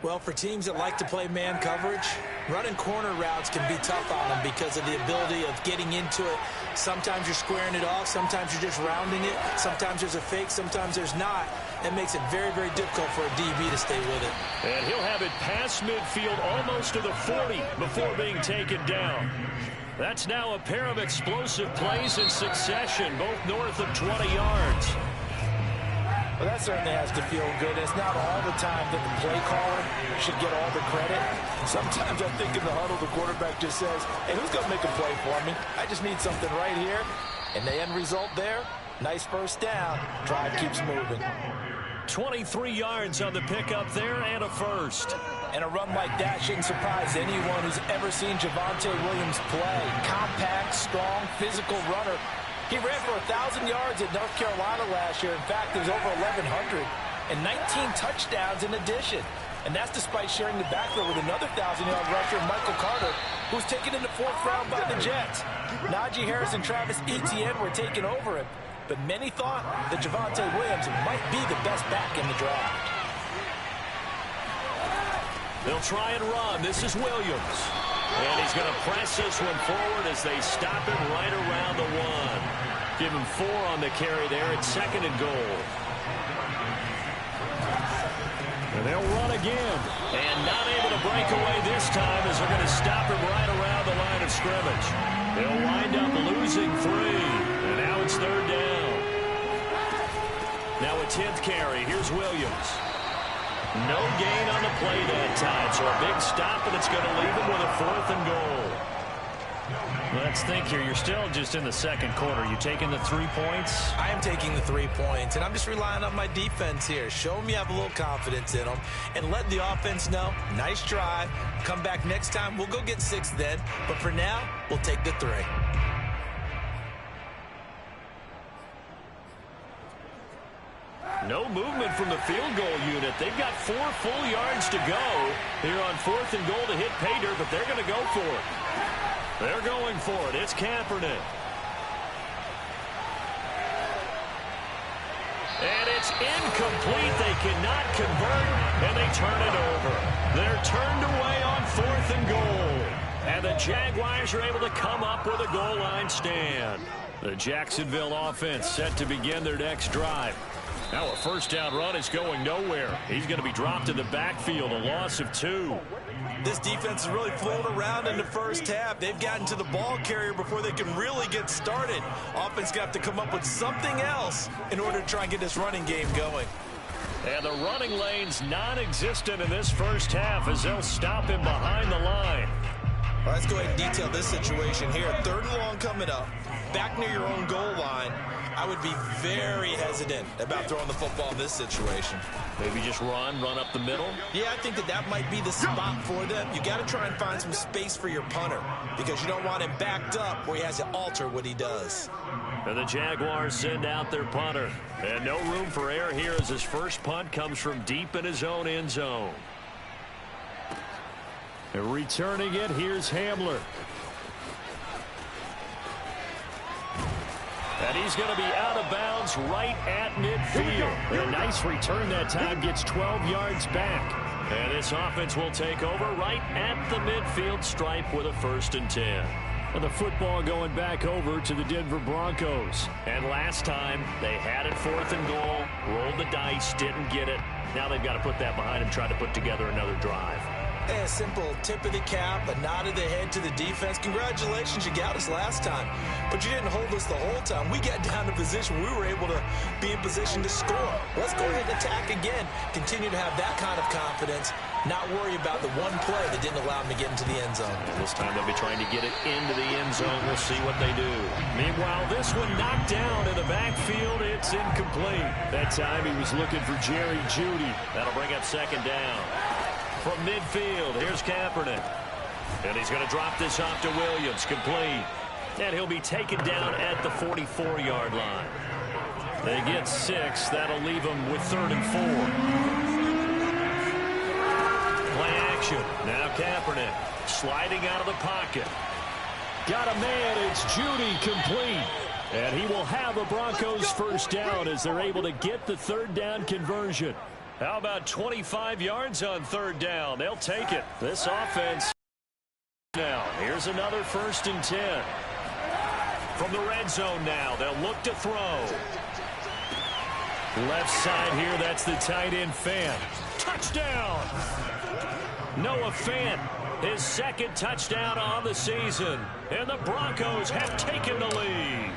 Well, for teams that like to play man coverage, running corner routes can be tough on them because of the ability of getting into it. Sometimes you're squaring it off. Sometimes you're just rounding it. Sometimes there's a fake. Sometimes there's not. That makes it very, very difficult for a DB to stay with it. And he'll have it past midfield almost to the 40 before being taken down. That's now a pair of explosive plays in succession, both north of 20 yards. Well, that certainly has to feel good. It's not all the time that the play caller should get all the credit. Sometimes I think in the huddle, the quarterback just says, hey, who's going to make a play for me? I just need something right here. And the end result there, nice first down. Drive keeps moving. 23 yards on the pickup there and a first. And a run like that shouldn't surprise anyone who's ever seen Javonte Williams play. Compact, strong, physical runner. He ran for 1,000 yards at North Carolina last year. In fact, there's over 1,100 and 19 touchdowns in addition. And that's despite sharing the backfield with another 1,000-yard rusher, Michael Carter, who's taken in the 4th round by the Jets. Najee Harris and Travis Etienne were taking over him. But many thought that Javonte Williams might be the best back in the draft. They'll try and run. This is Williams. And he's going to press this one forward as they stop him right around the 1. Give him 4 on the carry there at 2nd and goal. And they'll run again. And not able to break away this time as they're going to stop him right around the line of scrimmage. They'll wind up losing 3. And now it's 3rd down. Now a 10th carry. Here's Williams. No gain on the play that time. So a big stop, and it's going to leave him with a 4th and goal. Let's think here. You're still just in the second quarter. You taking the 3 points? I am taking the 3 points, and I'm just relying on my defense here. Show them you have a little confidence in them, and let the offense know, nice try. Come back next time. We'll go get 6 then, but for now, we'll take the 3. No movement from the field goal unit. They've got 4 full yards to go here on 4th and goal to hit pay dirt, but they're going to go for it. They're going for it. It's Kaepernick. And it's incomplete. They cannot convert, and they turn it over. They're turned away on 4th and goal. And the Jaguars are able to come up with a goal line stand. The Jacksonville offense set to begin their next drive. Now a first down run is going nowhere. He's going to be dropped in the backfield, a loss of 2. This defense is really flown around in the first half. They've gotten to the ball carrier before they can really get started. Offense got to come up with something else in order to try and get this running game going. And the running lane's non-existent in this first half as they'll stop him behind the line. All right, let's go ahead and detail this situation here. 3rd and long coming up, back near your own goal line. I would be very hesitant about throwing the football in this situation. Maybe just run up the middle? Yeah, I think that might be the spot for them. You got to try and find some space for your punter because you don't want him backed up where he has to alter what he does. And the Jaguars send out their punter. And no room for error here as his first punt comes from deep in his own end zone. And returning it, here's Hamler. And he's going to be out of bounds right at midfield. A nice return that time, gets 12 yards back. And this offense will take over right at the midfield stripe with a 1st and 10. And the football going back over to the Denver Broncos. And last time, they had it 4th and goal, rolled the dice, didn't get it. Now they've got to put that behind them, try to put together another drive. A simple tip of the cap, a nod of the head to the defense. Congratulations, you got us last time, but you didn't hold us the whole time. We got down to position. We were able to be in position to score. Let's go ahead and attack again. Continue to have that kind of confidence. Not worry about the one play that didn't allow them to get into the end zone. And this time they'll be trying to get it into the end zone. We'll see what they do. Meanwhile, this one knocked down in the backfield. It's incomplete. That time he was looking for Jerry Jeudy. That'll bring up 2nd down. From midfield, here's Kaepernick. And he's going to drop this off to Williams, complete. And he'll be taken down at the 44-yard line. They get 6. That'll leave them with 3rd and 4. Play action. Now Kaepernick sliding out of the pocket. Got a man. It's Jeudy, complete. And he will have a Broncos first down as they're able to get the 3rd down conversion. How about 25 yards on 3rd down? They'll take it. This offense now. Here's another 1st and 10. From the red zone now, they'll look to throw. Left side here, that's the tight end Fant. Touchdown! Noah Fant, his 2nd touchdown on the season. And the Broncos have taken the lead.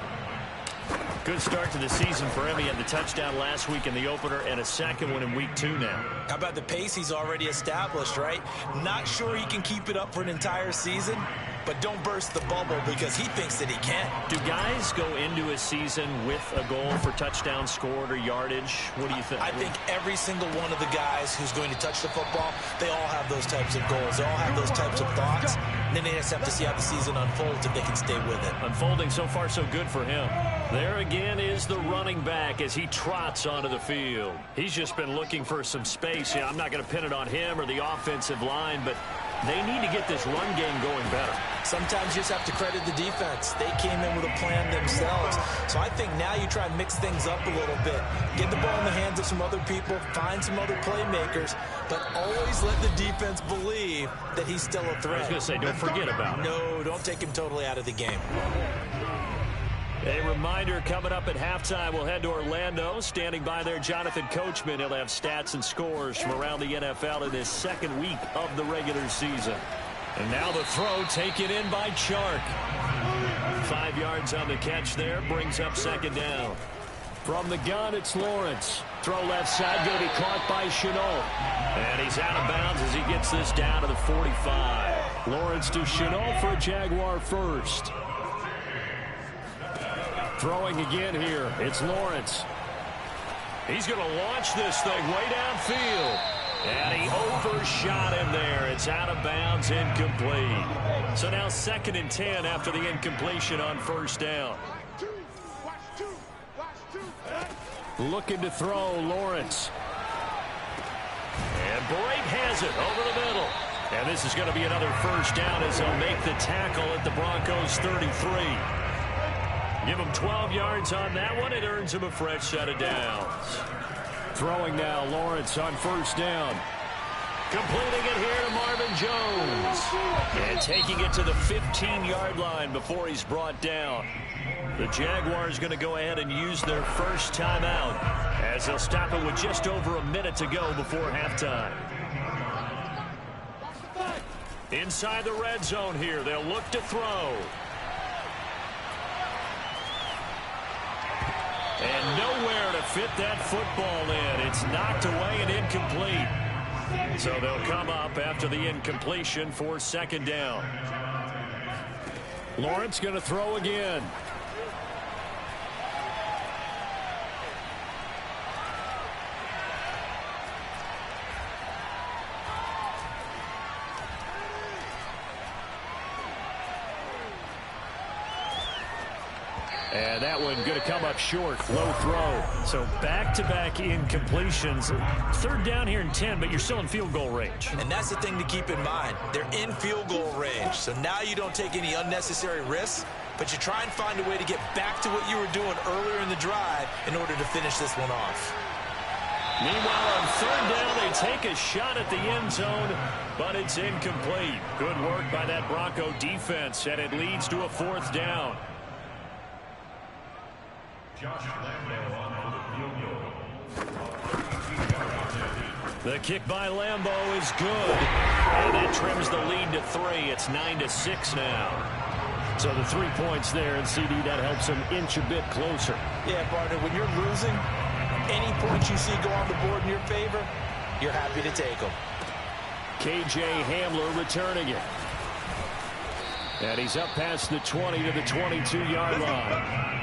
Good start to the season for him. He had the touchdown last week in the opener and a 2nd one in week 2 now. How about the pace he's already established, right? Not sure he can keep it up for an entire season, but don't burst the bubble because he thinks that he can. Do guys go into a season with a goal for touchdown scored or yardage? What do you think? I think every single one of the guys who's going to touch the football, they all have those types of goals. They all have those types of thoughts. And then they just have to see how the season unfolds if they can stay with it. Unfolding so far so good for him. There again is the running back as he trots onto the field. He's just been looking for some space. Yeah, I'm not going to pin it on him or the offensive line, but they need to get this run game going better. Sometimes you just have to credit the defense. They came in with a plan themselves. So I think now you try and mix things up a little bit. Get the ball in the hands of some other people, find some other playmakers, but always let the defense believe that he's still a threat. I was going to say, don't forget about it. No, don't take him totally out of the game. A reminder coming up at halftime, we'll head to Orlando. Standing by there, Jonathan Coachman. He'll have stats and scores from around the NFL in this second week of the regular season. And now the throw taken in by Chark. 5 yards on the catch there, brings up second down. From the gun, it's Lawrence. Throw left side, going to be caught by Chenault. And he's out of bounds as he gets this down to the 45. Lawrence to Chenault for a Jaguar first. Throwing again here, it's Lawrence. He's going to launch this thing way downfield. And he overshot him there. It's out of bounds, incomplete. So now 2nd and 10 after the incompletion on first down. Looking to throw, Lawrence. And Brake has it over the middle. And this is going to be another first down as they'll make the tackle at the Broncos' 33. Give him 12 yards on that one. It earns him a fresh set of downs. Throwing now, Lawrence on first down. Completing it here to Marvin Jones. And taking it to the 15-yard line before he's brought down. The Jaguars going to go ahead and use their first timeout as they'll stop it with just over a minute to go before halftime. Inside the red zone here, they'll look to throw. And nowhere to fit that football in. It's knocked away and incomplete. So they'll come up after the incompletion for second down. Lawrence going to throw again. And that one going to come up short. Low throw. So back-to-back incompletions. Third down here in 10, but you're still in field goal range. And that's the thing to keep in mind. They're in field goal range. So now you don't take any unnecessary risks, but you try and find a way to get back to what you were doing earlier in the drive in order to finish this one off. Meanwhile, on third down, they take a shot at the end zone, but it's incomplete. Good work by that Bronco defense, and it leads to a fourth down. The kick by Lambo is good, and that trims the lead to 3. It's 9-6 now. So the 3 points there, and CD, that helps them inch a bit closer. Yeah, partner, when you're losing, any points you see go on the board in your favor, you're happy to take them. KJ Hamler returning it. And he's up past the 20 to the 22-yard line.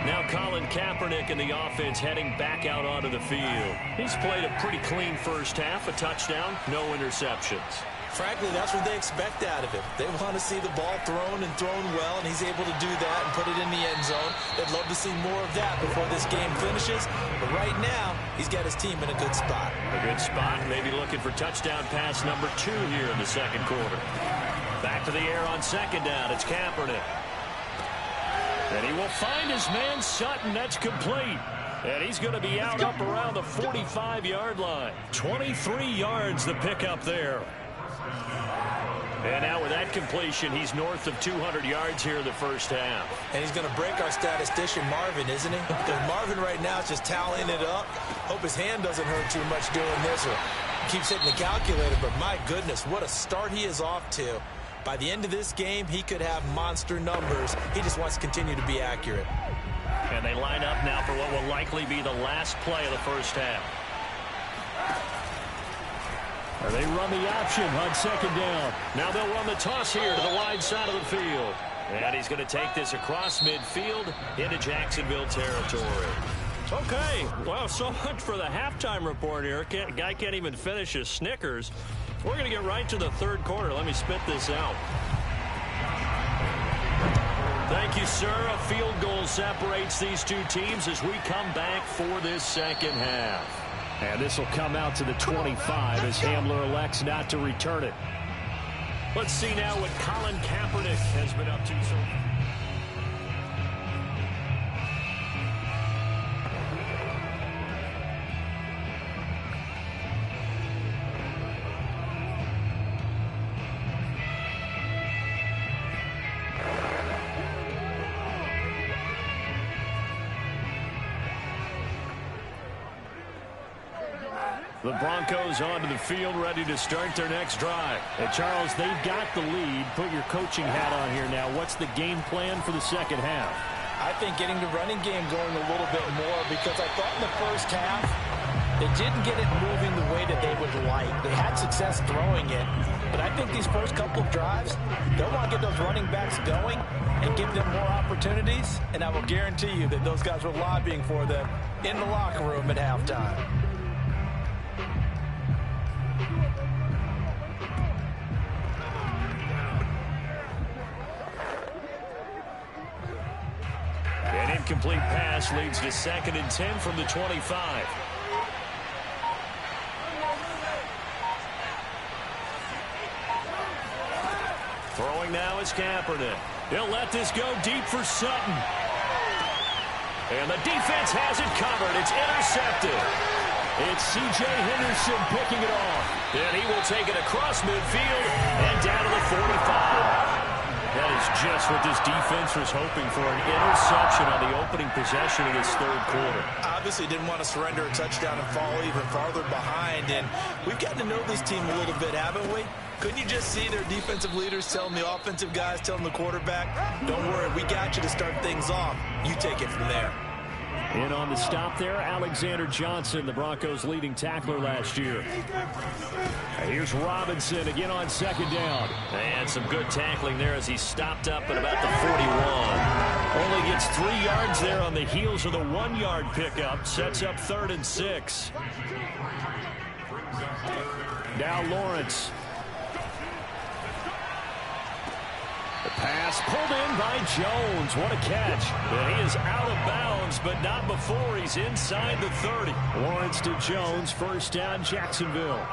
Now Colin Kaepernick in the offense heading back out onto the field. He's played a pretty clean first half, a touchdown, no interceptions. Frankly, that's what they expect out of him. They want to see the ball thrown and thrown well, and he's able to do that and put it in the end zone. They'd love to see more of that before this game finishes. But right now, he's got his team in a good spot. A good spot, maybe looking for touchdown pass number 2 here in the second quarter. Back to the air on second down. It's Kaepernick. And he will find his man Sutton. That's complete. And he's going to be out up around the 45-yard line. 23 yards the pickup there. And now with that completion, he's north of 200 yards here in the first half. And he's going to break our statistician Marvin, isn't he? Because Marvin right now is just tallying it up. Hope his hand doesn't hurt too much doing this or keeps hitting the calculator. But my goodness, what a start he is off to. By the end of this game, he could have monster numbers. He just wants to continue to be accurate. And they line up now for what will likely be the last play of the first half. And they run the option on second down. Now they'll run the toss here to the wide side of the field. And he's going to take this across midfield into Jacksonville territory. Okay, well, so much for the halftime report here. Guy can't even finish his Snickers. We're going to get right to the third quarter. Let me spit this out. Thank you, sir. A field goal separates these two teams as we come back for this second half. And this will come out to the 25 as Hamler elects not to return it. Let's see now what Colin Kaepernick has been up to so far. The Broncos onto the field, ready to start their next drive. And Charles, they've got the lead. Put your coaching hat on here now. What's the game plan for the second half? I think getting the running game going a little bit more, because I thought in the first half they didn't get it moving the way that they would like. They had success throwing it, but I think these first couple of drives, they'll want to get those running backs going and give them more opportunities, and I will guarantee you that those guys were lobbying for them in the locker room at halftime. An incomplete pass leads to 2nd and 10 from the 25. Throwing now is Kaepernick. He'll let this go deep for Sutton. And the defense has it covered. It's intercepted. It's C.J. Henderson picking it off. And he will take it across midfield and down to the 45. That is just what this defense was hoping for, an interception on the opening possession of this third quarter. Obviously didn't want to surrender a touchdown and fall even farther behind, and we've gotten to know this team a little bit, haven't we? Couldn't you just see their defensive leaders telling the offensive guys, telling the quarterback, don't worry, we got you to start things off. You take it from there. In on the stop there, Alexander Johnson, the Broncos' leading tackler last year. Here's Robinson again on 2nd down. And some good tackling there as he stopped up at about the 41. Only gets 3 yards there on the heels of the 1-yard pickup. Sets up 3rd and 6. Now Lawrence. The pass pulled in by Jones. What a catch. And he is out of bounds, but not before he's inside the 30. Lawrence to Jones, 1st down, Jacksonville.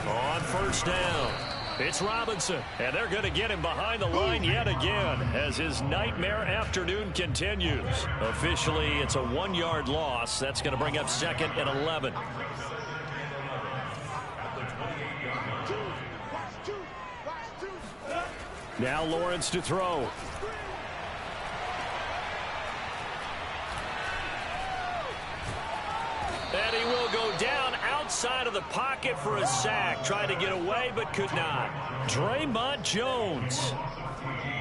On 1st down, it's Robinson. And they're going to get him behind the line yet again as his nightmare afternoon continues. Officially, it's a 1-yard loss. That's going to bring up 2nd and 11. Now Lawrence to throw. And he will go down outside of the pocket for a sack. Tried to get away, but could not. Draymond Jones.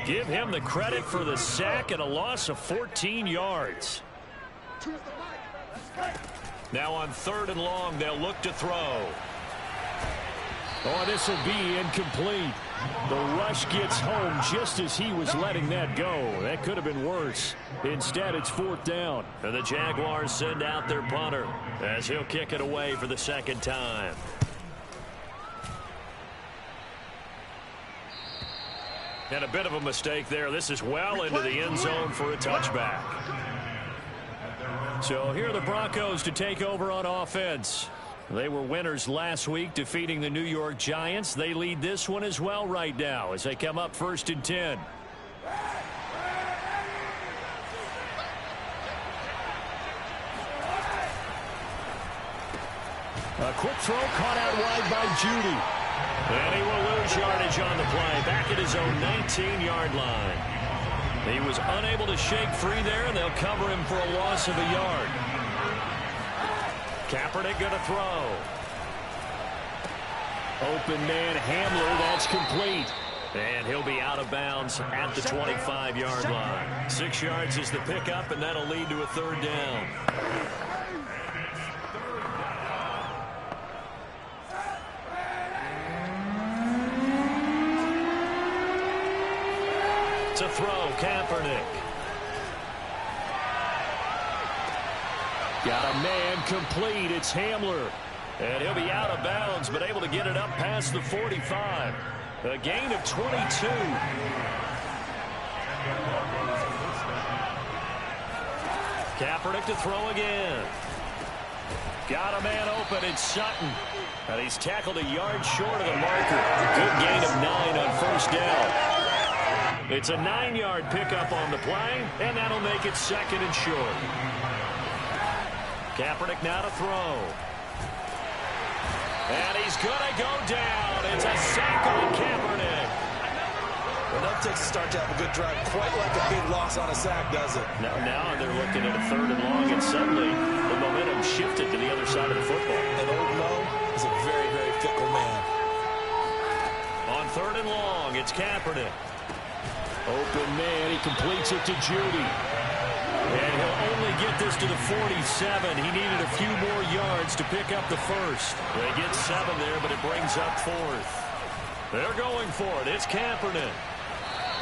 Give him the credit for the sack and a loss of 14 yards. Now on 3rd and long, they'll look to throw. Oh, this will be incomplete. The rush gets home just as he was letting that go. That could have been worse. Instead, it's 4th down. And the Jaguars send out their punter as he'll kick it away for the 2nd time. And a bit of a mistake there. This is well into the end zone for a touchback. So here are the Broncos to take over on offense. They were winners last week, defeating the New York Giants. They lead this one as well right now as they come up 1st and 10. A quick throw caught out wide by Judy. And he will lose yardage on the play, back at his own 19-yard line. He was unable to shake free there, and they'll cover him for a loss of a yard. Kaepernick going to throw. Open man Hamler, that's complete. And he'll be out of bounds at the 25-yard line. 6 yards is the pickup, and that'll lead to a 3rd down. To throw, Kaepernick. Got a man complete. It's Hamler. And he'll be out of bounds, but able to get it up past the 45. A gain of 22. Kaepernick to throw again. Got a man open. It's Sutton. And he's tackled a yard short of the marker. Good gain of 9 on 1st down. It's a 9-yard pickup on the play, and that'll make it 2nd and short. Kaepernick now to throw. And he's going to go down. It's a sack on Kaepernick. And they'll takes to start to have a good drive. Quite like a big loss on a sack, does it? Now they're looking at a 3rd and long, and suddenly the momentum shifted to the other side of the football. And old Mo is a very, very fickle man. On 3rd and long, it's Kaepernick. Open man, he completes it to Judy. And he'll only get this to the 47. He needed a few more yards to pick up the first. They get 7 there, but it brings up 4th. They're going for it. It's Kaepernick.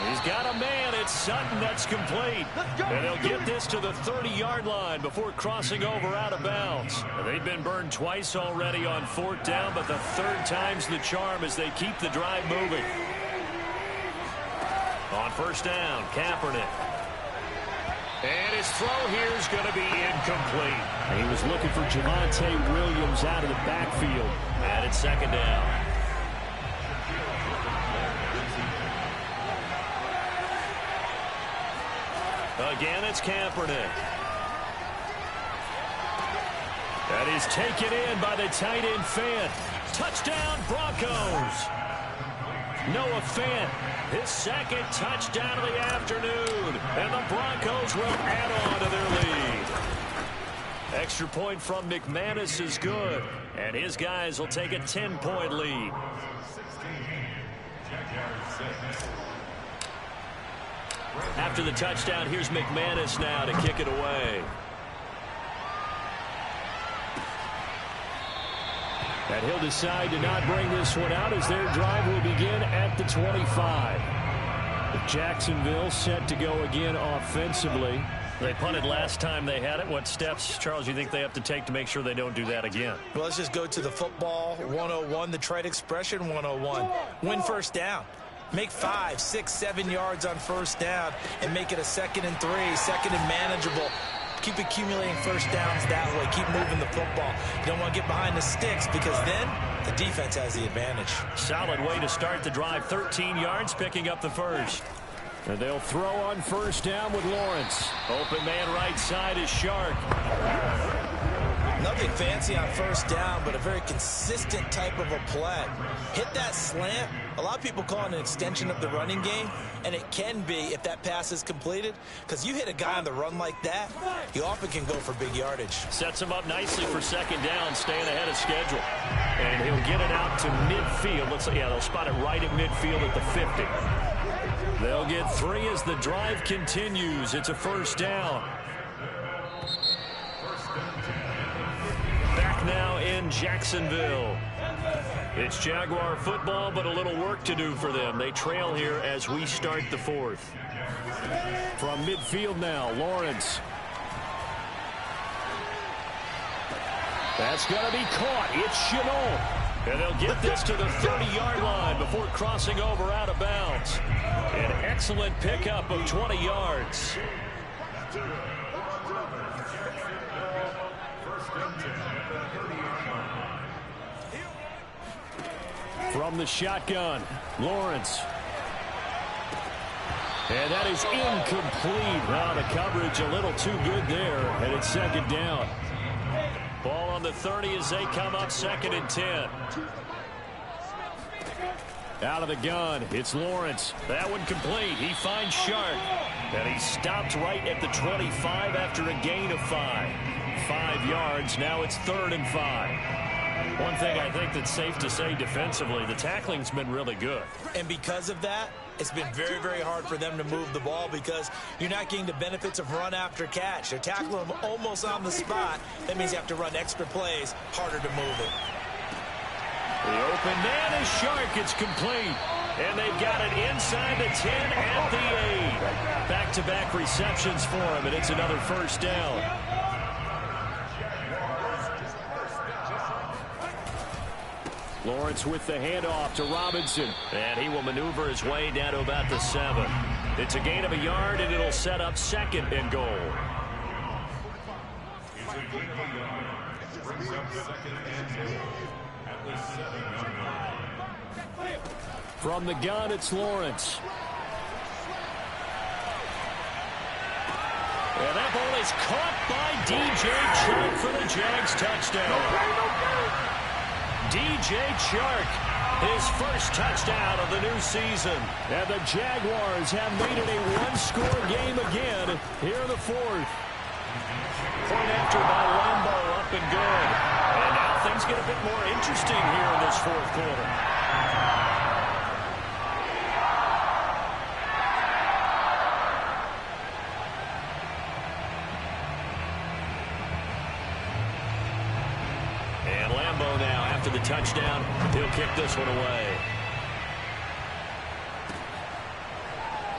He's got a man. It's Sutton. That's complete. And they'll get this to the 30-yard line before crossing over out of bounds. They've been burned twice already on 4th down, but the 3rd time's the charm as they keep the drive moving. On 1st down, Kaepernick. And his throw here is going to be incomplete. And he was looking for Javonte Williams out of the backfield. And it's 2nd down. Again, it's Kaepernick. That is taken in by the tight end Fant. Touchdown, Broncos. Noah Fant, his 2nd touchdown of the afternoon. And the Broncos will add on to their lead. Extra point from McManus is good. And his guys will take a 10-point lead. After the touchdown, here's McManus now to kick it away. And he'll decide to not bring this one out as their drive will begin at the 25. Jacksonville set to go again offensively. They punted last time they had it. What steps, Charles, you think they have to take to make sure they don't do that again? Well, let's just go to the football 101, the trite expression 101. Win 1st down. Make 5, 6, 7 yards on 1st down and make it a 2nd and 3, 2nd and manageable. Keep accumulating 1st downs that way. Keep moving the football. You don't want to get behind the sticks because then the defense has the advantage. Solid way to start the drive. 13 yards, picking up the first. And they'll throw on 1st down with Lawrence. Open man right side is Shark. Nothing fancy on 1st down, but a very consistent type of a play. Hit that slant. A lot of people call it an extension of the running game, and it can be if that pass is completed, because you hit a guy on the run like that, you often can go for big yardage. Sets him up nicely for 2nd down, staying ahead of schedule. And he'll get it out to midfield. Looks like, yeah, they'll spot it right at midfield at the 50. They'll get 3 as the drive continues. It's a 1st down. Back now in Jacksonville. It's Jaguar football, but a little work to do for them. They trail here as we start the 4th. From midfield now, Lawrence. That's going to be caught. It's Chenault. And they'll get this to the 30-yard line before crossing over out of bounds. An excellent pickup of 20 yards. From the shotgun, Lawrence. And that is incomplete. Now the coverage a little too good there, and it's 2nd down. Ball on the 30 as they come up 2nd and 10. Out of the gun, it's Lawrence. That one complete. He finds Shark. And he stopped right at the 25 after a gain of 5. 5 yards. Now it's 3rd and 5. One thing I think that's safe to say defensively, the tackling's been really good. And because of that, it's been very, very hard for them to move the ball because you're not getting the benefits of run after catch. They're tackling them almost on the spot. That means you have to run extra plays, harder to move it. The open man is Shark. It's complete. And they've got it inside the 10 at the 8. Back-to-back receptions for him, and it's another 1st down. Lawrence with the handoff to Robinson. And he will maneuver his way down to about the 7. It's a gain of a yard, and it'll set up 2nd and goal. From the gun, it's Lawrence. And that ball is caught by DJ Chark for the Jags touchdown. DJ Chark His first touchdown of the new season. And the Jaguars have made it a one-score game again here in the fourth. Point after by Lambo, up and good. And now things get a bit more interesting here in this fourth quarter. And Lambo now, after the touchdown, he'll kick this one away.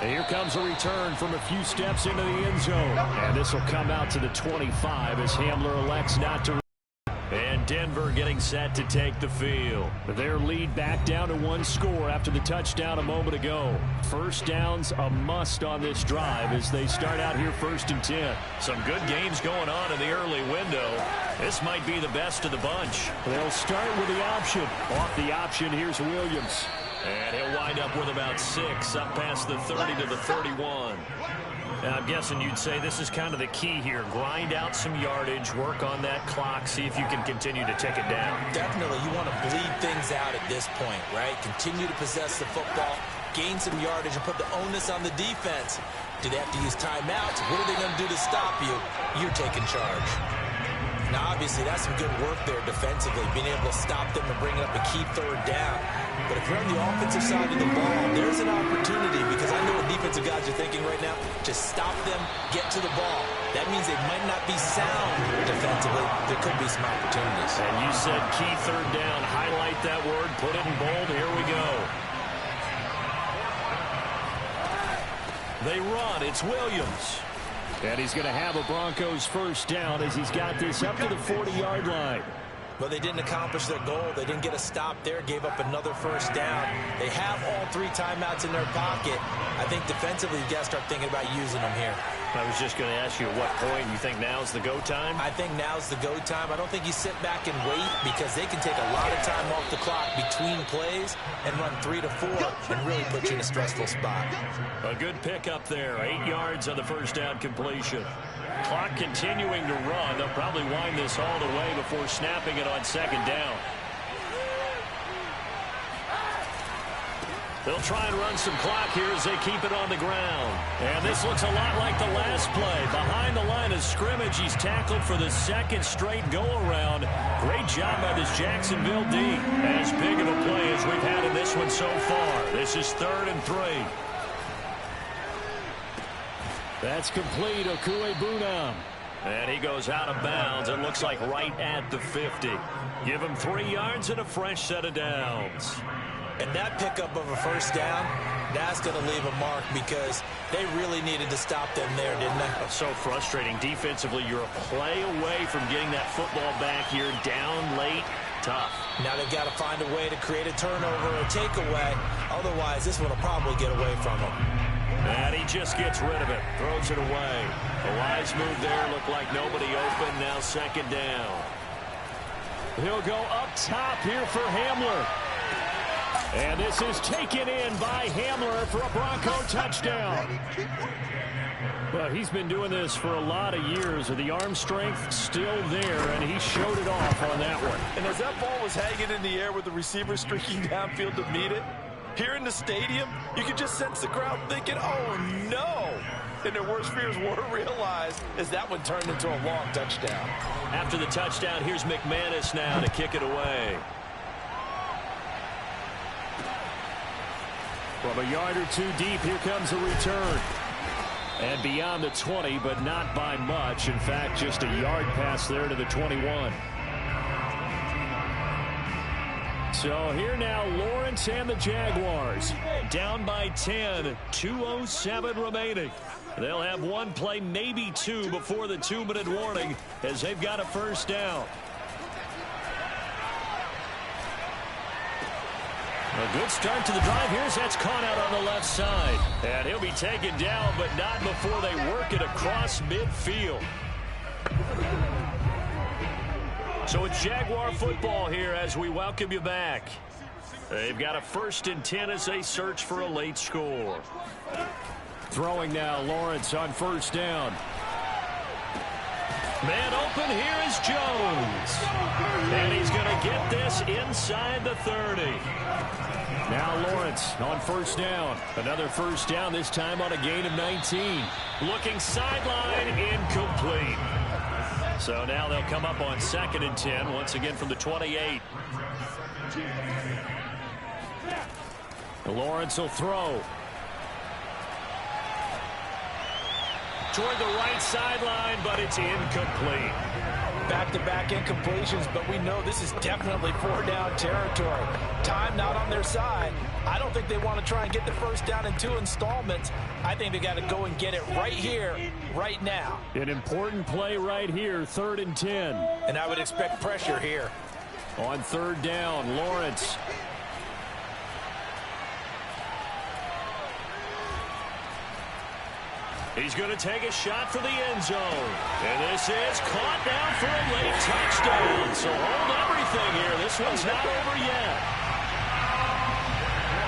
And here comes a return from a few steps into the end zone. And this will come out to the 25 as Hamler elects not to. And Denver getting set to take the field. Their lead back down to one score after the touchdown a moment ago. First down's a must on this drive as they start out here 1st and 10. Some good games going on in the early window. This might be the best of the bunch. They'll start with the option. Off the option, here's Williams. And he'll wind up with about 6, up past the 30 to the 31. Now, I'm guessing you'd say this is kind of the key here. Grind out some yardage, work on that clock, see if you can continue to take it down. Definitely, you want to bleed things out at this point, right? Continue to possess the football, gain some yardage, and put the onus on the defense. Do they have to use timeouts? What are they going to do to stop you? You're taking charge. Now, obviously, that's some good work there defensively, being able to stop them and bring up a key 3rd down. But if you're on the offensive side of the ball, there's an opportunity, because I know what defensive guys are thinking right now. Just stop them, get to the ball. That means they might not be sound defensively. There could be some opportunities. And you said key 3rd down. Highlight that word, put it in bold. Here we go. They run. It's Williams. And he's going to have a Broncos first down as he's got this up to the 40-yard line. But they didn't accomplish their goal. They didn't get a stop there, gave up another first down. They have all 3 timeouts in their pocket. I think defensively, you got to start thinking about using them here. I was just going to ask you at what point you think now's the go time? I think now's the go time. I don't think you sit back and wait, because they can take a lot of time off the clock between plays and run 3 to 4 and really put you in a stressful spot. A good pickup there. 8 yards on the first down completion. Clock continuing to run. They'll probably wind this all the way before snapping it on 2nd down. They'll try and run some clock here as they keep it on the ground. And this looks a lot like the last play. Behind the line of scrimmage, he's tackled for the 2nd straight go-around. Great job by this Jacksonville D. As big of a play as we've had in this one so far. This is 3rd and 3. That's complete, Okuebunam. And he goes out of bounds. It looks like right at the 50. Give him 3 yards and a fresh set of downs. And that pickup of a first down, that's going to leave a mark, because they really needed to stop them there, didn't they? That's so frustrating. Defensively, you're a play away from getting that football back here. Down late, tough. Now they've got to find a way to create a turnover or takeaway. Otherwise, this one will probably get away from them. And he just gets rid of it. Throws it away. A wise move there. Looked like nobody open. Now 2nd down. He'll go up top here for Hamler. And this is taken in by Hamler for a Bronco touchdown. Well, he's been doing this for a lot of years. The arm strength still there, and he showed it off on that one. And as that ball was hanging in the air with the receiver streaking downfield to meet it, here in the stadium, you could just sense the crowd thinking, oh, no. And their worst fears were realized as that one turned into a long touchdown. After the touchdown, here's McManus now to kick it away. From a yard or 2 deep, here comes a return. And beyond the 20, but not by much. In fact, just a yard pass there to the 21. So here now, Lawrence and the Jaguars. Down by 10, 2:07 remaining. They'll have 1 play, maybe 2, before the 2-minute warning as they've got a first down. A good start to the drive. Here's that's caught out on the left side. And he'll be taken down, but not before they work it across midfield. So it's Jaguar football here as we welcome you back. They've got a 1st and 10 as they search for a late score. Throwing now, Lawrence on 1st down. Man open, here is Jones. And he's going to get this inside the 30. Now Lawrence on first down. Another first down, this time on a gain of 19. Looking sideline, incomplete. So now they'll come up on 2nd and 10, once again from the 28. Lawrence will throw. Toward the right sideline, but it's incomplete. Back-to-back incompletions, but we know this is definitely 4-down territory. Time not on their side. I don't think they want to try and get the first down in 2 installments. I think they got to go and get it right here, right now. An important play right here, 3rd and 10. And I would expect pressure here. On 3rd down, Lawrence. He's going to take a shot for the end zone. And this is caught down for a late touchdown. So hold everything here. This one's not over yet.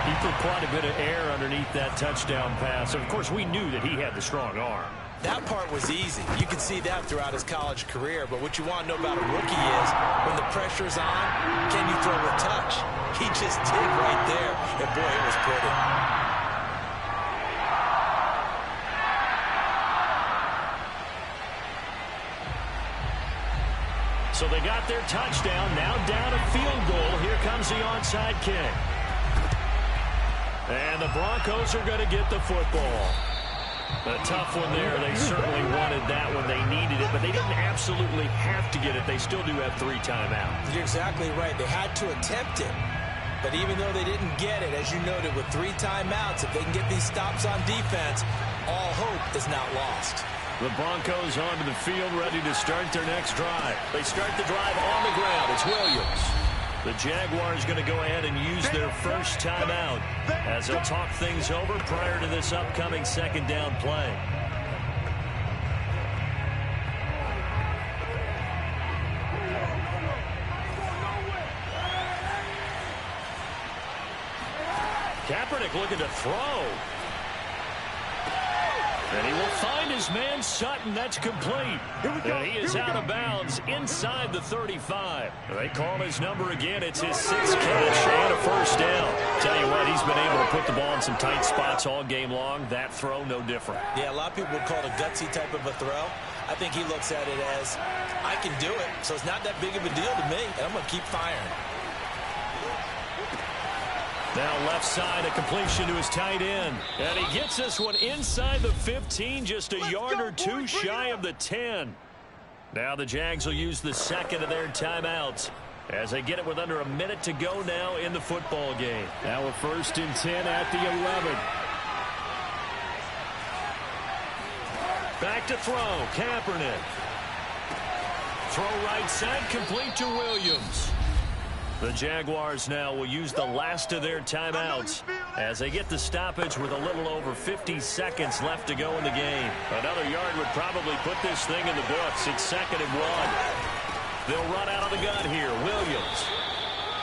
He put quite a bit of air underneath that touchdown pass. Of course, we knew that he had the strong arm. That part was easy. You could see that throughout his college career. But what you want to know about a rookie is when the pressure's on, can you throw with touch? He just did right there. And boy, it was pretty. So they got their touchdown, now down a field goal. Here comes the onside kick. And the Broncos are going to get the football. A tough one there. They certainly wanted that when they needed it, but they didn't absolutely have to get it. They still do have 3 timeouts. You're exactly right. They had to attempt it. But even though they didn't get it, as you noted, with 3 timeouts, if they can get these stops on defense, all hope is not lost. The Broncos onto the field, ready to start their next drive. They start the drive on the ground. It's Williams. The Jaguars going to go ahead and use their first timeout as they'll talk things over prior to this upcoming 2nd down play. Kaepernick looking to throw. And he will find his man Sutton. That's complete. And he is out of bounds inside the 35. They call his number again. It's his 6th catch and a first down. Tell you what, he's been able to put the ball in some tight spots all game long. That throw, no different. Yeah, a lot of people would call it a gutsy type of a throw. I think he looks at it as, I can do it, so it's not that big of a deal to me, and I'm going to keep firing. Now left side, a completion to his tight end. And he gets this one inside the 15, just a yard or 2 shy of the 10. Now the Jags will use the 2nd of their timeouts as they get it with under a minute to go now in the football game. Now a 1st and 10 at the 11. Back to throw, Kaepernick. Throw right side, complete to Williams. The Jaguars now will use the last of their timeouts as they get the stoppage with a little over 50 seconds left to go in the game. Another yard would probably put this thing in the books. It's 2nd and 1. They'll run out of the gun here. Williams.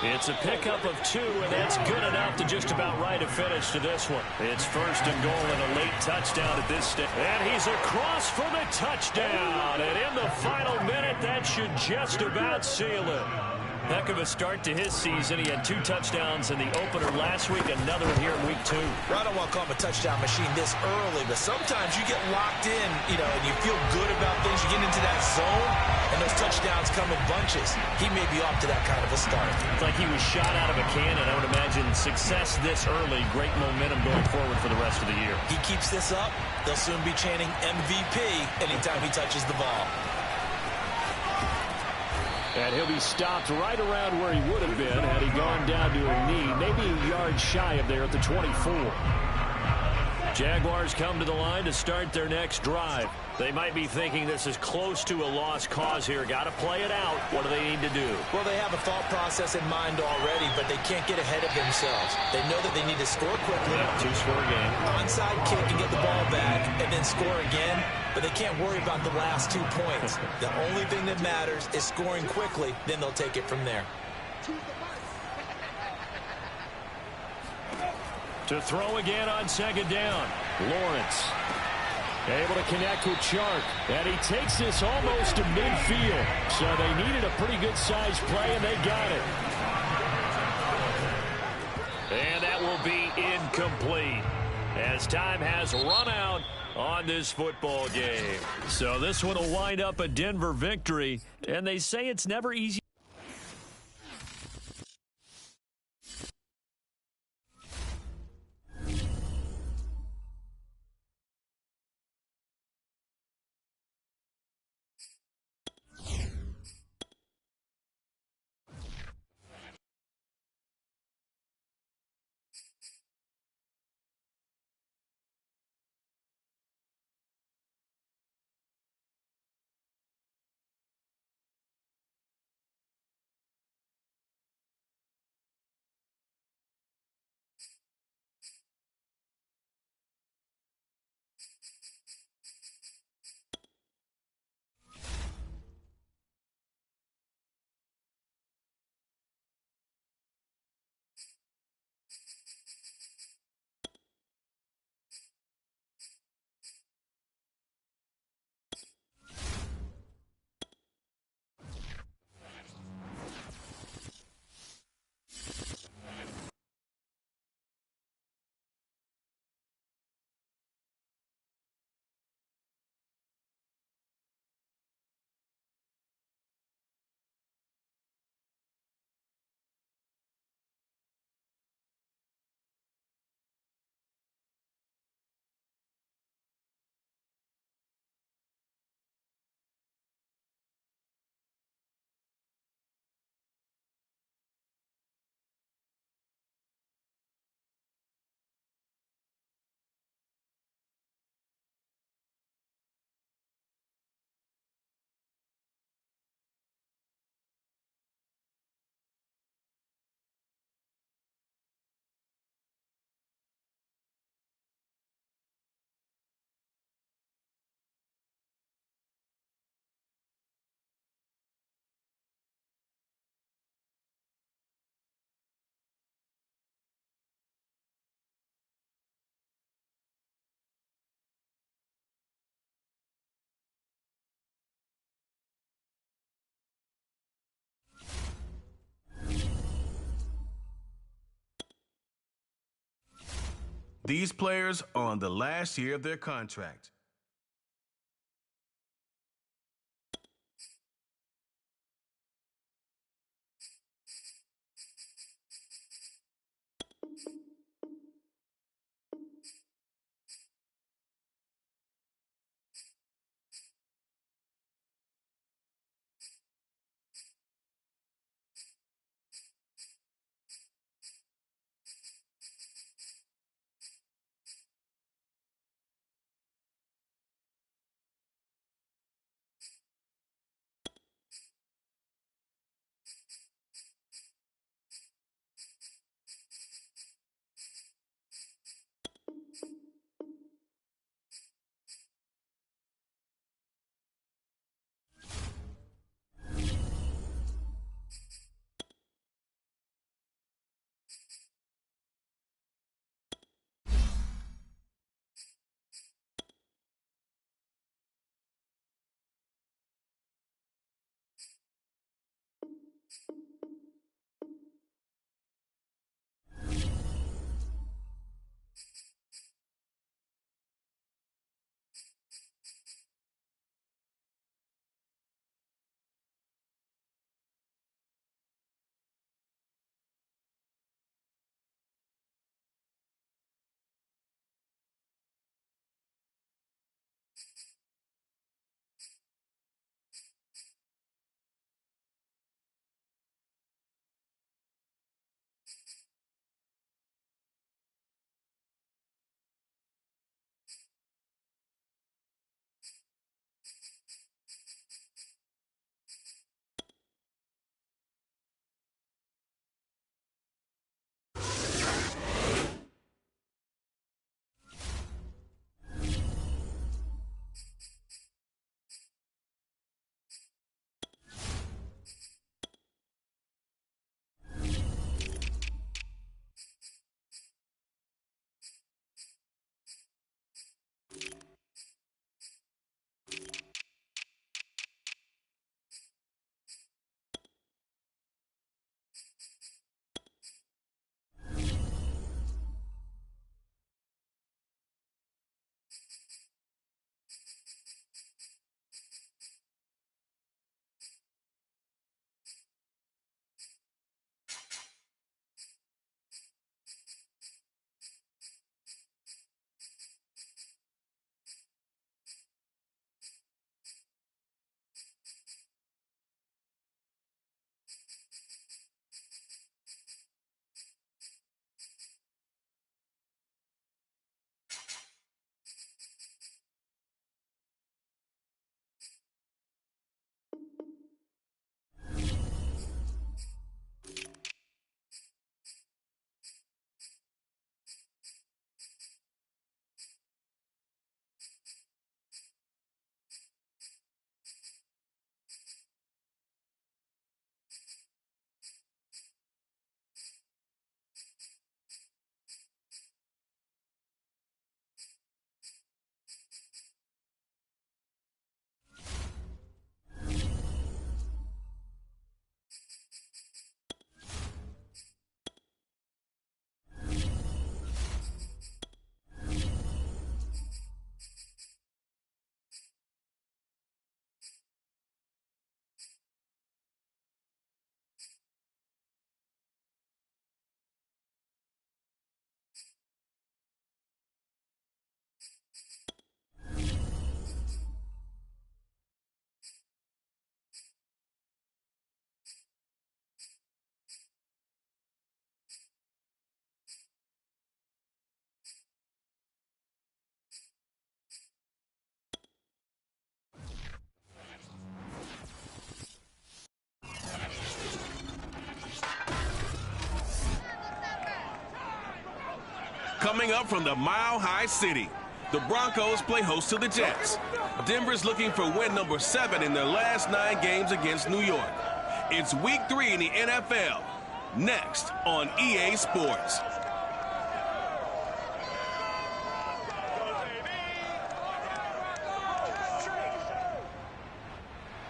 It's a pickup of 2, and that's good enough to just about write a finish to this one. It's 1st and goal and a late touchdown at this stage. And he's across for the touchdown. And in the final minute, that should just about seal it. Heck of a start to his season. He had 2 touchdowns in the opener last week, another one here in week 2. Well, I don't want to call him a touchdown machine this early, but sometimes you get locked in, and you feel good about things. You get into that zone, and those touchdowns come in bunches. He may be off to that kind of a start. It's like he was shot out of a cannon. I would imagine success this early, great momentum going forward for the rest of the year. He keeps this up, they'll soon be chanting MVP anytime he touches the ball. And he'll be stopped right around where he would have been had he gone down to a knee, maybe a yard shy of there at the 24. Jaguars come to the line to start their next drive. They might be thinking this is close to a lost cause here. Got to play it out. What do they need to do? Well, they have a thought process in mind already, but they can't get ahead of themselves. They know that they need to score quickly. Yeah, 2-score game. Onside kick and get the ball back and then score again. But they can't worry about the last 2 points. The only thing that matters is scoring quickly. Then they'll take it from there. To throw again on 2nd down. Lawrence. Able to connect with Chark. And he takes this almost to midfield. So they needed a pretty good-sized play, and they got it. And that will be incomplete, as time has run out on this football game. So this one will wind up a Denver victory, and they say it's never easy. These players are on the last year of their contract. Coming up from the Mile High City, the Broncos play host to the Jets. Denver's looking for win number 7 in their last 9 games against New York. It's week 3 in the NFL. Next on EA Sports.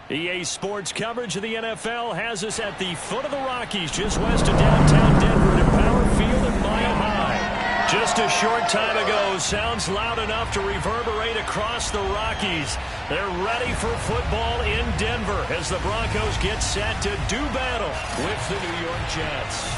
EA Sports coverage of the NFL has us at the foot of the Rockies, just west of downtown Denver at Power Field at Mile High. Just a short time ago, sounds loud enough to reverberate across the Rockies. They're ready for football in Denver as the Broncos get set to do battle with the New York Jets.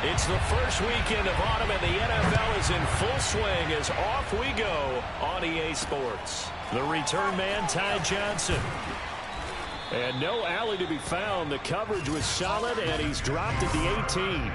It's the first weekend of autumn, and the NFL is in full swing as off we go on EA Sports. The return man, Ty Johnson. And no alley to be found. The coverage was solid, and he's dropped at the 18.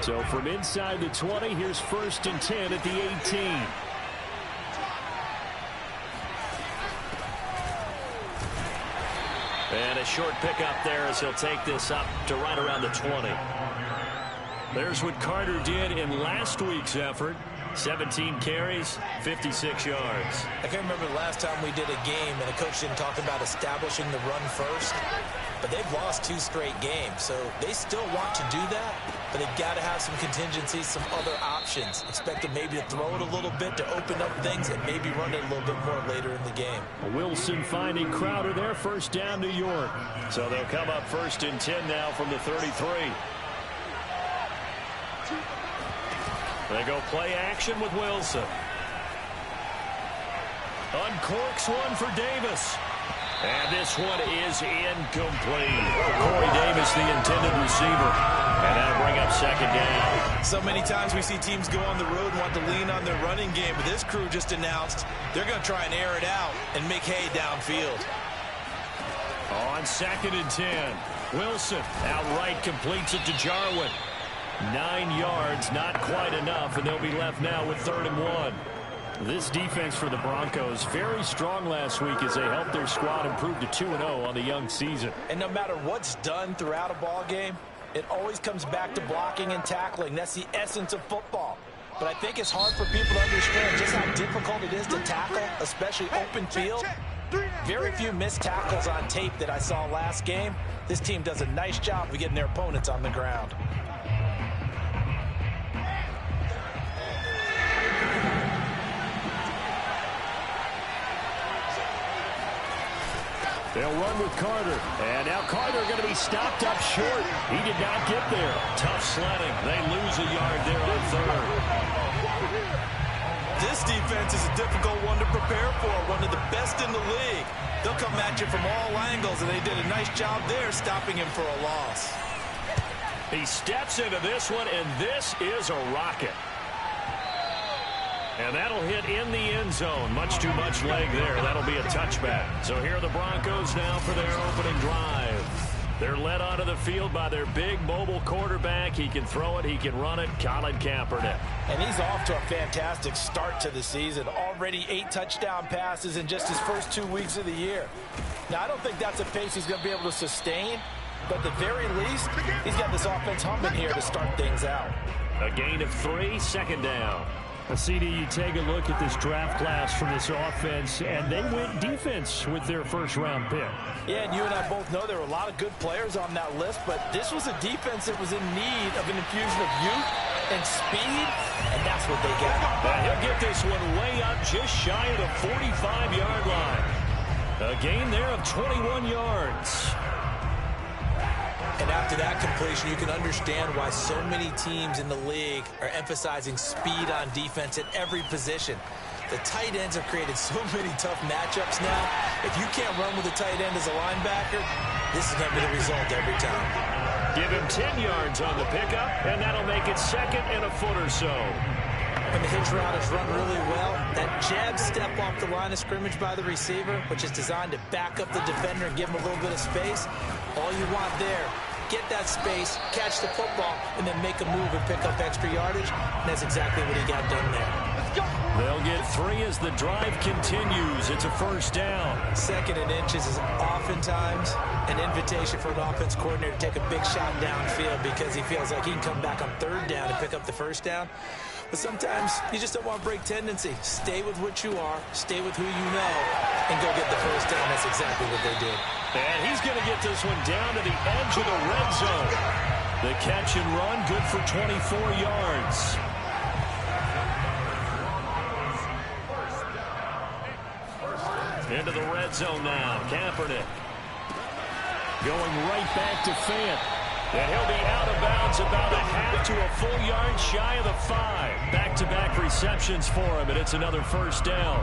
So from inside the 20, here's 1st and 10 at the 18. And a short pickup there as he'll take this up to right around the 20. There's what Carter did in last week's effort. 17 carries, 56 yards. I can't remember the last time we did a game and a coach didn't talk about establishing the run first. But they've lost 2 straight games, so they still want to do that, but they've got to have some contingencies, some other options. Expect them maybe to throw it a little bit to open up things and maybe run it a little bit more later in the game. Wilson finding Crowder there, 1st down New York. So they'll come up 1st and 10 now from the 33. They go play action with Wilson. Uncorks one for Davis. And this one is incomplete. Corey Davis, the intended receiver. And that'll bring up 2nd down. So many times we see teams go on the road and want to lean on their running game, but this crew just announced they're going to try and air it out and make hay downfield. On 2nd and 10, Wilson outright completes it to Jarwin. 9 yards, not quite enough, and they'll be left now with 3rd and 1. This defense for the Broncos, very strong last week as they helped their squad improve to 2-0 on the young season. And no matter what's done throughout a ball game, it always comes back to blocking and tackling. That's the essence of football. But I think it's hard for people to understand just how difficult it is to tackle, especially open field. Very few missed tackles on tape that I saw last game. This team does a nice job of getting their opponents on the ground. They'll run with Carter. And now Carter going to be stopped up short. He did not get there. Tough sledding. They lose a yard there on 3rd. This defense is a difficult one to prepare for. One of the best in the league. They'll come at you from all angles, and they did a nice job there stopping him for a loss. He steps into this one, and this is a rocket. And that'll hit in the end zone. Much too much leg there. That'll be a touchback. So here are the Broncos now for their opening drive. They're led onto the field by their big mobile quarterback. He can throw it. He can run it. Colin Kaepernick. And he's off to a fantastic start to the season. Already 8 touchdown passes in just his first 2 weeks of the year. Now, I don't think that's a pace he's going to be able to sustain. But at the very least, he's got this offense humming here to start things out. A gain of 3, 2nd down. CD, you take a look at this draft class from this offense, and they went defense with their 1st-round pick. Yeah, and you and I both know there were a lot of good players on that list, but this was a defense that was in need of an infusion of youth and speed, and that's what they got. Now he'll get this one way up just shy of the 45-yard line. A gain there of 21 yards. And after that completion, you can understand why so many teams in the league are emphasizing speed on defense at every position. The tight ends have created so many tough matchups now. If you can't run with a tight end as a linebacker, this is going to be the result every time. Give him 10 yards on the pickup, and that'll make it second and a foot or so. When the hitch route is run really well, that jab step off the line of scrimmage by the receiver, which is designed to back up the defender and give him a little bit of space, all you want there, get that space, catch the football, and then make a move and pick up extra yardage, and that's exactly what he got done there. They'll get 3 as the drive continues. It's a first down. Second and inches is oftentimes an invitation for an offense coordinator to take a big shot downfield because he feels like he can come back on third down and pick up the first down. But sometimes you just don't want to break tendency. Stay with what you are, stay with who you know, and go get the first down. That's exactly what they did. And he's going to get this one down to the edge of the red zone. The catch and run, good for 24 yards. Into the red zone now. Kaepernick going right back to Fant. And he'll be out of bounds about a half to a full yard shy of the 5. Back-to-back receptions for him, and it's another first down.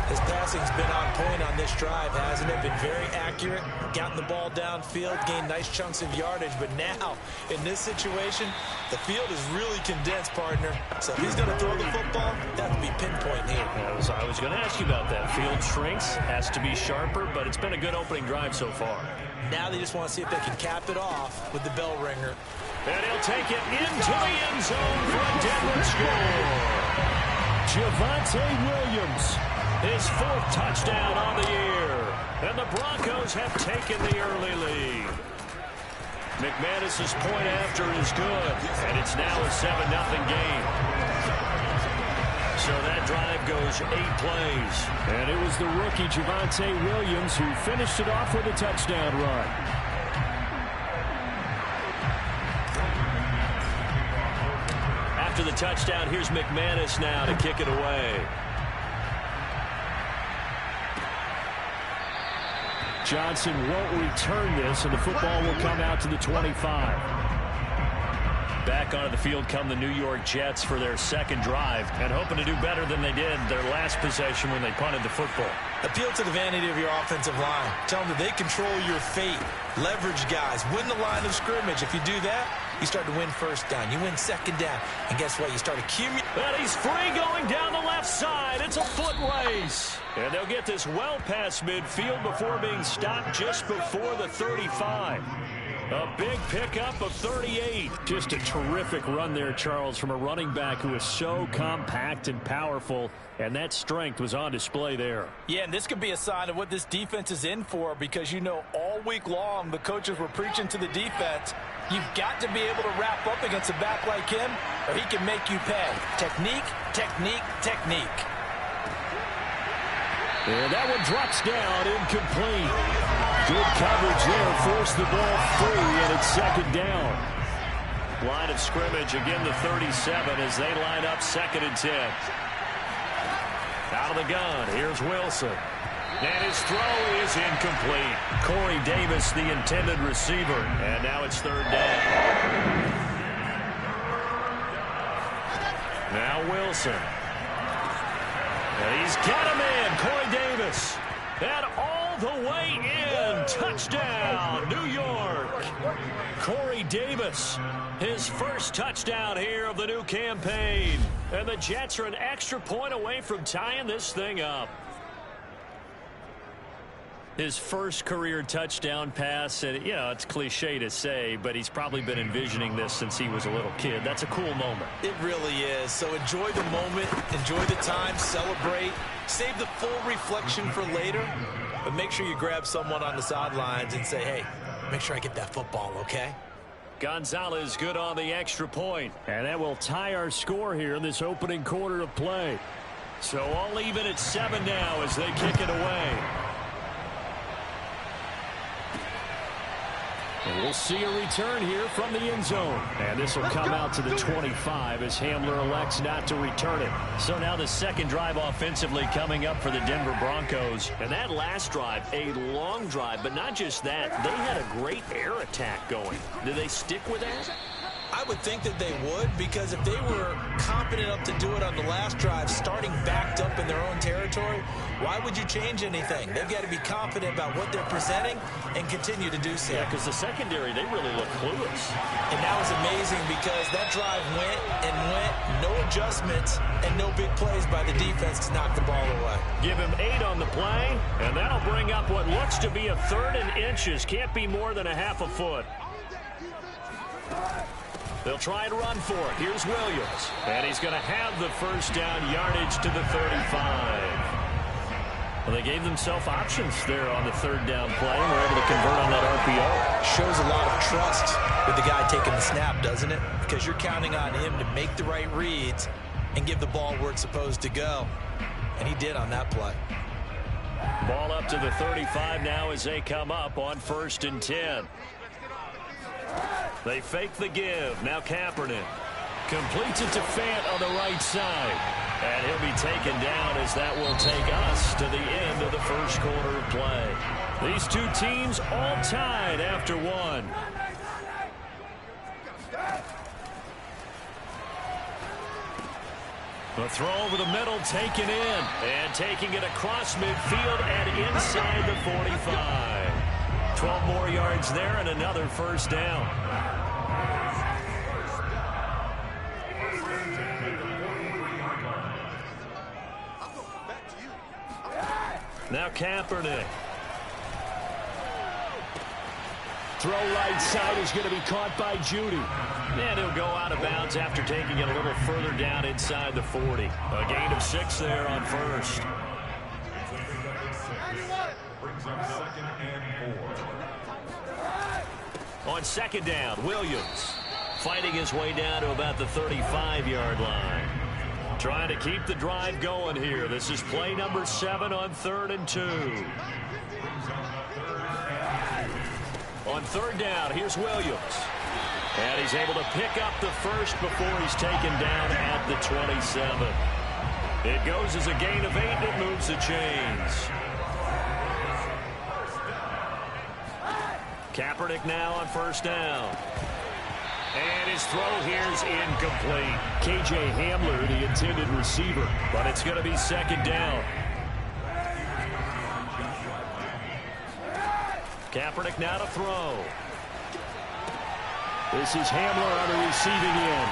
His passing's been on point on this drive, hasn't it? Been very accurate, gotten the ball downfield, gained nice chunks of yardage. But now, in this situation, the field is really condensed, partner. So if he's going to throw the football, that would be pinpoint here. I was going to ask you about that. Field shrinks, has to be sharper, but it's been a good opening drive so far. Now they just want to see if they can cap it off with the bell ringer. And he'll take it into the end zone for a Denver score. Javonte Williams, his 4th touchdown on the year. And the Broncos have taken the early lead. McManus's point after is good, and it's now a 7-0 game. So that drive goes 8 plays. And it was the rookie Javonte Williams who finished it off with a touchdown run. After the touchdown, here's McManus now to kick it away. Johnson won't return this, and the football will come out to the 25. Back onto the field come the New York Jets for their second drive, and hoping to do better than they did their last possession when they punted the football. Appeal to the vanity of your offensive line. Tell them that they control your fate. Leverage guys. Win the line of scrimmage. If you do that, you start to win first down. You win second down. And guess what? You start accumulating. And he's free going down the left side. It's a foot race. And they'll get this well past midfield before being stopped just before the 35. A big pickup of 38. Just a terrific run there, Charles, from a running back who is so compact and powerful, and that strength was on display there. Yeah, and this could be a sign of what this defense is in for, because you know all week long the coaches were preaching to the defense, you've got to be able to wrap up against a back like him or he can make you pay. Technique, technique, technique. And that one drops down, incomplete. Good coverage there, forced the ball free, and it's second down. Line of scrimmage, again the 37 as they line up 2nd and 10. Out of the gun, here's Wilson. And his throw is incomplete. Corey Davis, the intended receiver. And now it's 3rd down. Now Wilson. And he's got him in, Corey Davis. And all the way in. Touchdown, New York. Corey Davis, his first touchdown here of the new campaign. And the Jets are an extra point away from tying this thing up. His first career touchdown pass, and you know, it's cliche to say, but he's probably been envisioning this since he was a little kid. That's a cool moment. It really is. So enjoy the moment, enjoy the time, celebrate, save the full reflection for later, but make sure you grab someone on the sidelines and say, hey, make sure I get that football, okay? Gonzalez good on the extra point. And that will tie our score here in this opening quarter of play. So all even at 7 now as they kick it away. And we'll see a return here from the end zone. And this will come out to the 25 as Hamler elects not to return it. So now the second drive offensively coming up for the Denver Broncos. And that last drive, a long drive, but not just that. They had a great air attack going. Do they stick with that? I would think that they would, because if they were confident enough to do it on the last drive, starting backed up in their own territory, why would you change anything? They've got to be confident about what they're presenting and continue to do so. Yeah, because the secondary, they really look clueless. And that was amazing because that drive went and went, no adjustments, and no big plays by the defense to knock the ball away. Give him 8 on the play, and that'll bring up what looks to be a 3rd and inches. Can't be more than a half a foot. They'll try and run for it. Here's Williams. And he's going to have the first down, yardage to the 35. Well, they gave themselves options there on the 3rd down play and were able to convert on that RPO. Shows a lot of trust with the guy taking the snap, doesn't it? Because you're counting on him to make the right reads and give the ball where it's supposed to go. And he did on that play. Ball up to the 35 now as they come up on 1st and 10. They fake the give. Now Kaepernick completes it to Fant on the right side. And he'll be taken down as that will take us to the end of the first quarter of play. These two teams all tied after one. The throw over the middle taken in. And taking it across midfield and inside the 45. 12 more yards there and another first down. Now Kaepernick. Throw right side is going to be caught by Judy. And he'll go out of bounds after taking it a little further down inside the 40. A gain of 6 there on first. On 2nd down, Williams fighting his way down to about the 35-yard line. Trying to keep the drive going here. This is play number 7 on 3rd and 2. On 3rd down, here's Williams. And he's able to pick up the first before he's taken down at the 27. It goes as a gain of 8, and it moves the chains. Kaepernick now on 1st down. And his throw here is incomplete. K.J. Hamler, the intended receiver, but it's going to be 2nd down. Kaepernick now to throw. This is Hamler on the receiving end.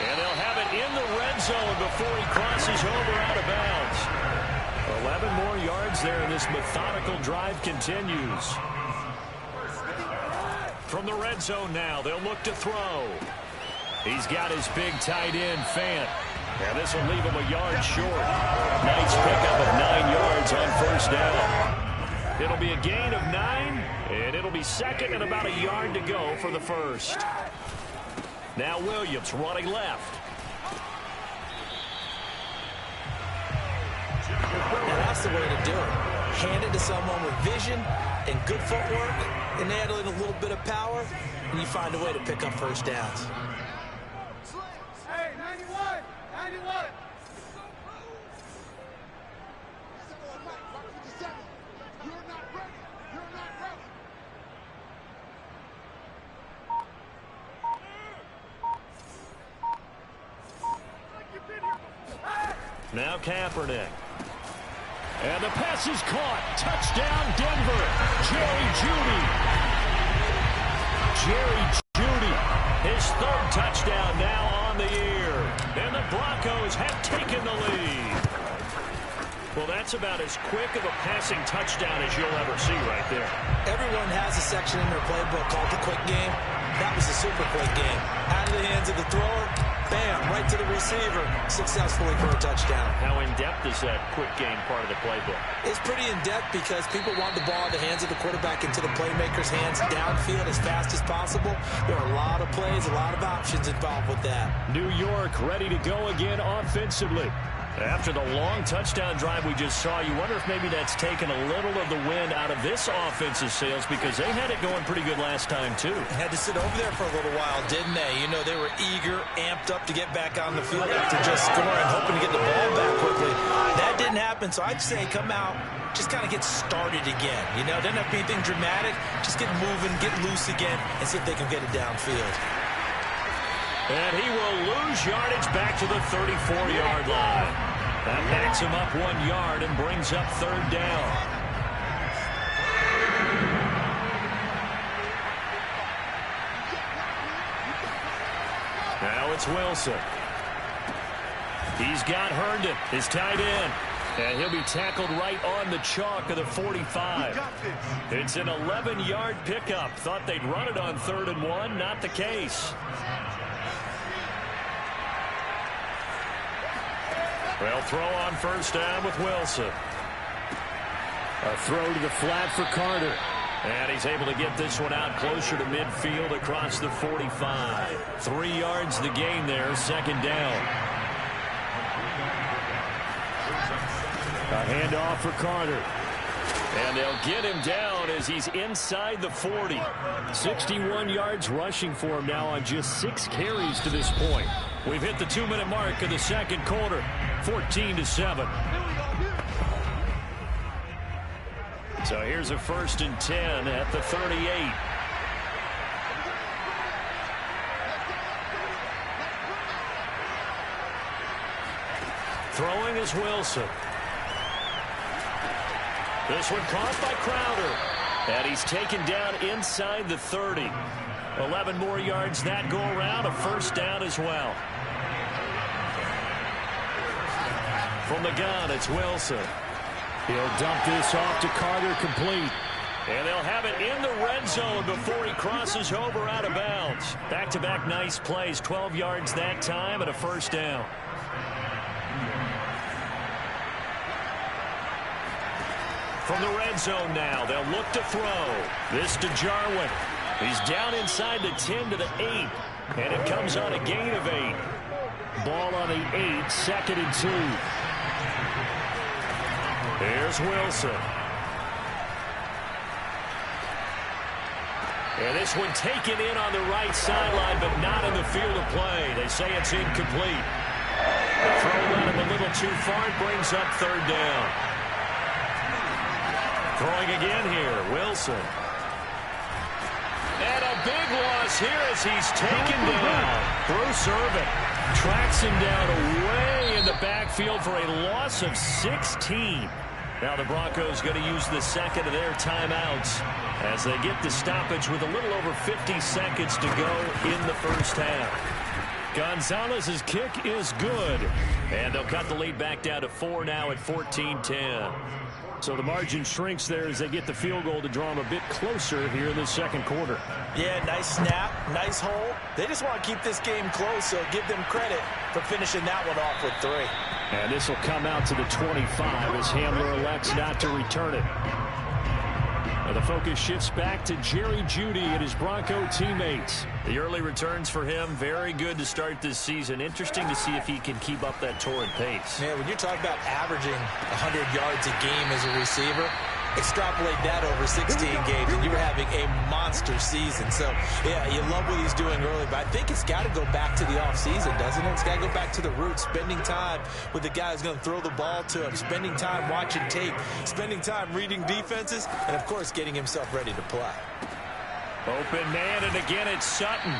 And they'll have it in the red zone before he crosses over out of bounds. 11 more yards there, and this methodical drive continues. From the red zone now, they'll look to throw. He's got his big tight end, Fant. And this will leave him a yard short. Nice pickup of 9 yards on 1st down. It'll be a gain of 9, and it'll be 2nd and about a yard to go for the first. Now Williams running left. Now that's the way to do it. Hand it to someone with vision and good footwork, and add in a little bit of power, and you find a way to pick up first downs. Hey, 91! 91! You're not ready! You're not ready! Now Kaepernick. And the pass is caught. Touchdown, Denver. Jerry Jeudy. Jerry Jeudy. His 3rd touchdown now on the year. And the Broncos have taken the lead. Well, that's about as quick of a passing touchdown as you'll ever see right there. Everyone has a section in their playbook called the quick game. That was a super quick game. Out of the hands of the thrower, bam, right to the receiver, successfully for a touchdown. How in-depth is that quick game part of the playbook? It's pretty in-depth because people want the ball in the hands of the quarterback into the playmaker's hands downfield as fast as possible. There are a lot of plays, a lot of options involved with that. New York ready to go again offensively. After the long touchdown drive we just saw, you wonder if maybe that's taken a little of the wind out of this offense's sails because they had it going pretty good last time, too. Had to sit over there for a little while, didn't they? You know, they were eager, amped up to get back on the field after just scoring, hoping to get the ball back quickly. That didn't happen, so I'd say come out, just kind of get started again. You know, doesn't have to be anything dramatic. Just get moving, get loose again, and see if they can get it downfield. And he will lose yardage back to the 34-yard line. That backs him up 1 yard and brings up third down. Now it's Wilson. He's got Herndon, his tight end. And he'll be tackled right on the chalk of the 45. It's an 11-yard pickup. Thought they'd run it on 3rd and 1. Not the case. They'll throw on first down with Wilson. A throw to the flat for Carter. And he's able to get this one out closer to midfield across the 45. 3 yards the gain there, 2nd down. A handoff for Carter. And they'll get him down as he's inside the 40. 61 yards rushing for him now on just 6 carries to this point. We've hit the 2-minute mark of the 2nd quarter. 14-7. So here's a 1st and 10 at the 38. Throwing is Wilson. This one caught by Crowder. And he's taken down inside the 30. 11 more yards that go around. A 1st down as well. From the gun, it's Wilson. He'll dump this off to Carter, complete. And they'll have it in the red zone before he crosses over out of bounds. Back-to-back nice plays. 12 yards that time and a 1st down. From the red zone now, they'll look to throw. This to Jarwin. He's down inside the 10 to the 8. And it comes on a gain of 8. Ball on the 8, 2nd and 2. Here's Wilson. And this one taken in on the right sideline, but not in the field of play. They say it's incomplete. The throw led him a little too far. It brings up 3rd down. Throwing again here, Wilson. And a big loss here as he's taken down. Bruce Irvin tracks him down away in the backfield for a loss of 16. Now the Broncos going to use the 2nd of their timeouts as they get the stoppage with a little over 50 seconds to go in the 1st half. Gonzalez's kick is good. And they'll cut the lead back down to 4 now at 14-10. So the margin shrinks there as they get the field goal to draw them a bit closer here in the 2nd quarter. Yeah, nice snap, nice hole. They just want to keep this game close, so give them credit for finishing that one off with 3. And this will come out to the 25 as Hamler elects not to return it. Now the focus shifts back to Jerry Jeudy and his Bronco teammates. The early returns for him, very good to start this season. Interesting to see if he can keep up that torrid pace. Man, when you're talking about averaging 100 yards a game as a receiver, extrapolate that over 16 games, and you're having a monster season. So, yeah, you love what he's doing early, but I think it's got to go back to the offseason, doesn't it? It's got to go back to the roots, spending time with the guy who's going to throw the ball to him, spending time watching tape, spending time reading defenses, and, of course, getting himself ready to play. Open man, and again it's Sutton.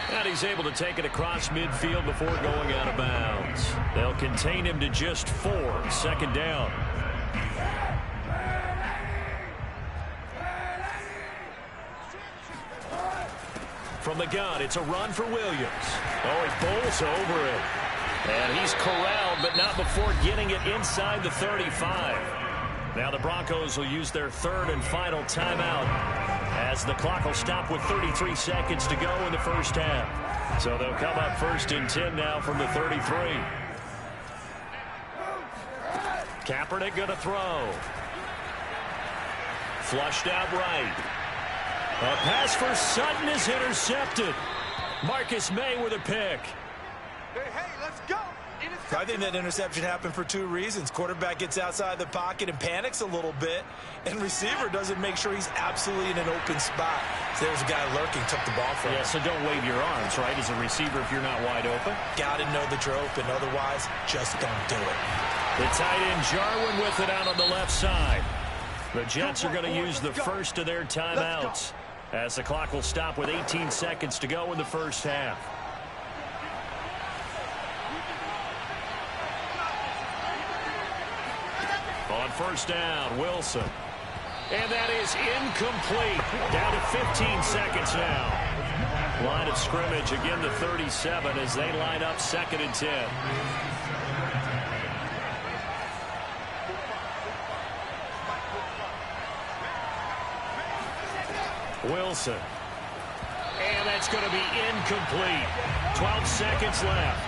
And he's able to take it across midfield before going out of bounds. They'll contain him to just 4, 2nd down. From the gun, it's a run for Williams. Oh, he bowls over it. And he's corralled, but not before getting it inside the 35. Now the Broncos will use their 3rd and final timeout as the clock will stop with 33 seconds to go in the 1st half. So they'll come up 1st and 10 now from the 33. Kaepernick going to throw. Flushed out right. A pass for Sutton is intercepted. Marcus May with a pick. Hey, let's go. I think that interception happened for 2 reasons. Quarterback gets outside the pocket and panics a little bit, and receiver doesn't make sure he's absolutely in an open spot. So there's a guy lurking, took the ball from him. Yeah, so don't wave your arms, right, as a receiver if you're not wide open. Got to know that you're open. Otherwise, just don't do it. The tight end Jarwin with it out on the left side. The Jets are going to use the 1st of their timeouts as the clock will stop with 18 seconds to go in the 1st half. first down. Wilson. And that is incomplete. Down to 15 seconds now. Line of scrimmage again to 37 as they line up 2nd and 10. Wilson. And that's going to be incomplete. 12 seconds left.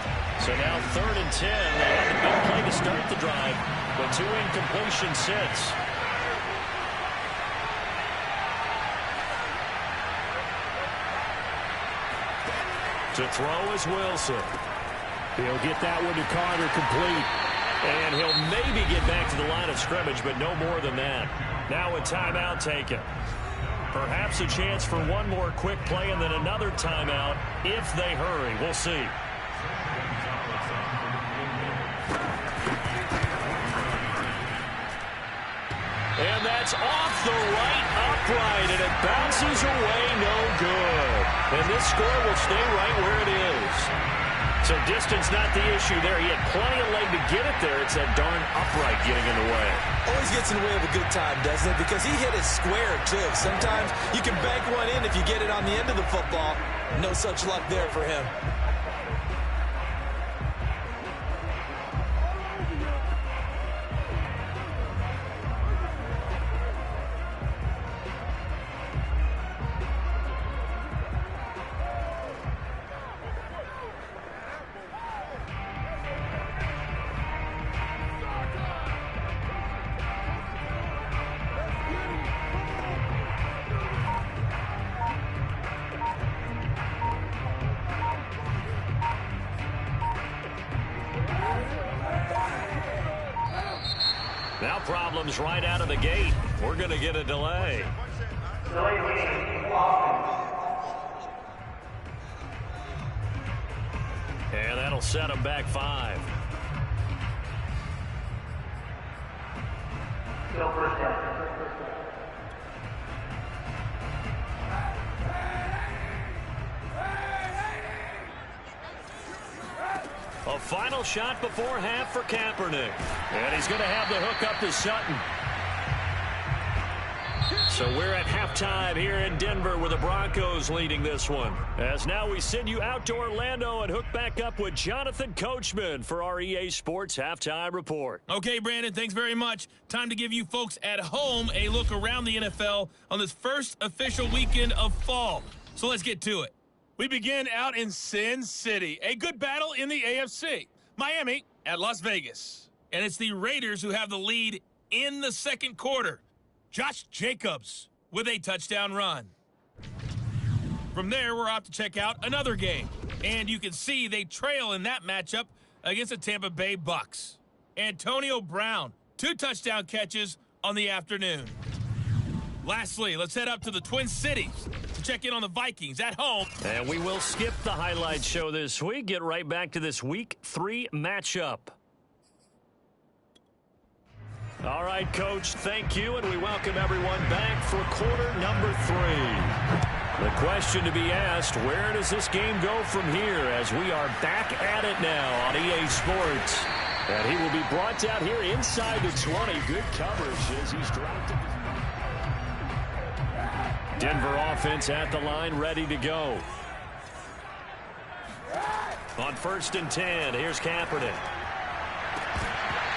So now 3rd and 10. They had the big play to start the drive, but 2 incompletions since. To throw is Wilson. He'll get that one to Carter complete. And he'll maybe get back to the line of scrimmage, but no more than that. Now a timeout taken. Perhaps a chance for one more quick play and then another timeout if they hurry. We'll see. And that's off the right upright, and it bounces away no good. And this score will stay right where it is. So distance not the issue there. He had plenty of leg to get it there. It's that darn upright getting in the way. Always gets in the way of a good time, doesn't it? Because he hit it square, too. Sometimes you can bank one in if you get it on the end of the football. No such luck there for him. Now problems right out of the gate. We're going to get a delay. And that'll set them back 5. Still first down. A final shot before half for Kaepernick. And he's going to have the hook up to Sutton. So we're at halftime here in Denver with the Broncos leading this one. As now we send you out to Orlando and hook back up with Jonathan Coachman for our EA Sports Halftime Report. Okay, Brandon, thanks very much. Time to give you folks at home a look around the NFL on this first official weekend of fall. So let's get to it. We begin out in Sin City. A good battle in the AFC. Miami at Las Vegas. And it's the Raiders who have the lead in the second quarter. Josh Jacobs with a touchdown run. From there, we're off to check out another game. And you can see they trail in that matchup against the Tampa Bay Bucks. Antonio Brown, 2 touchdown catches on the afternoon. Lastly, let's head up to the Twin Cities to check in on the Vikings at home. And we will skip the highlight show this week. Get right back to this Week 3 matchup. All right, Coach, thank you, and we welcome everyone back for quarter number 3. The question to be asked, where does this game go from here as we are back at it now on EA Sports? And he will be brought out here inside the 20. Good coverage as he's dropped it. Denver offense at the line, ready to go. On 1st and 10, here's Kaepernick.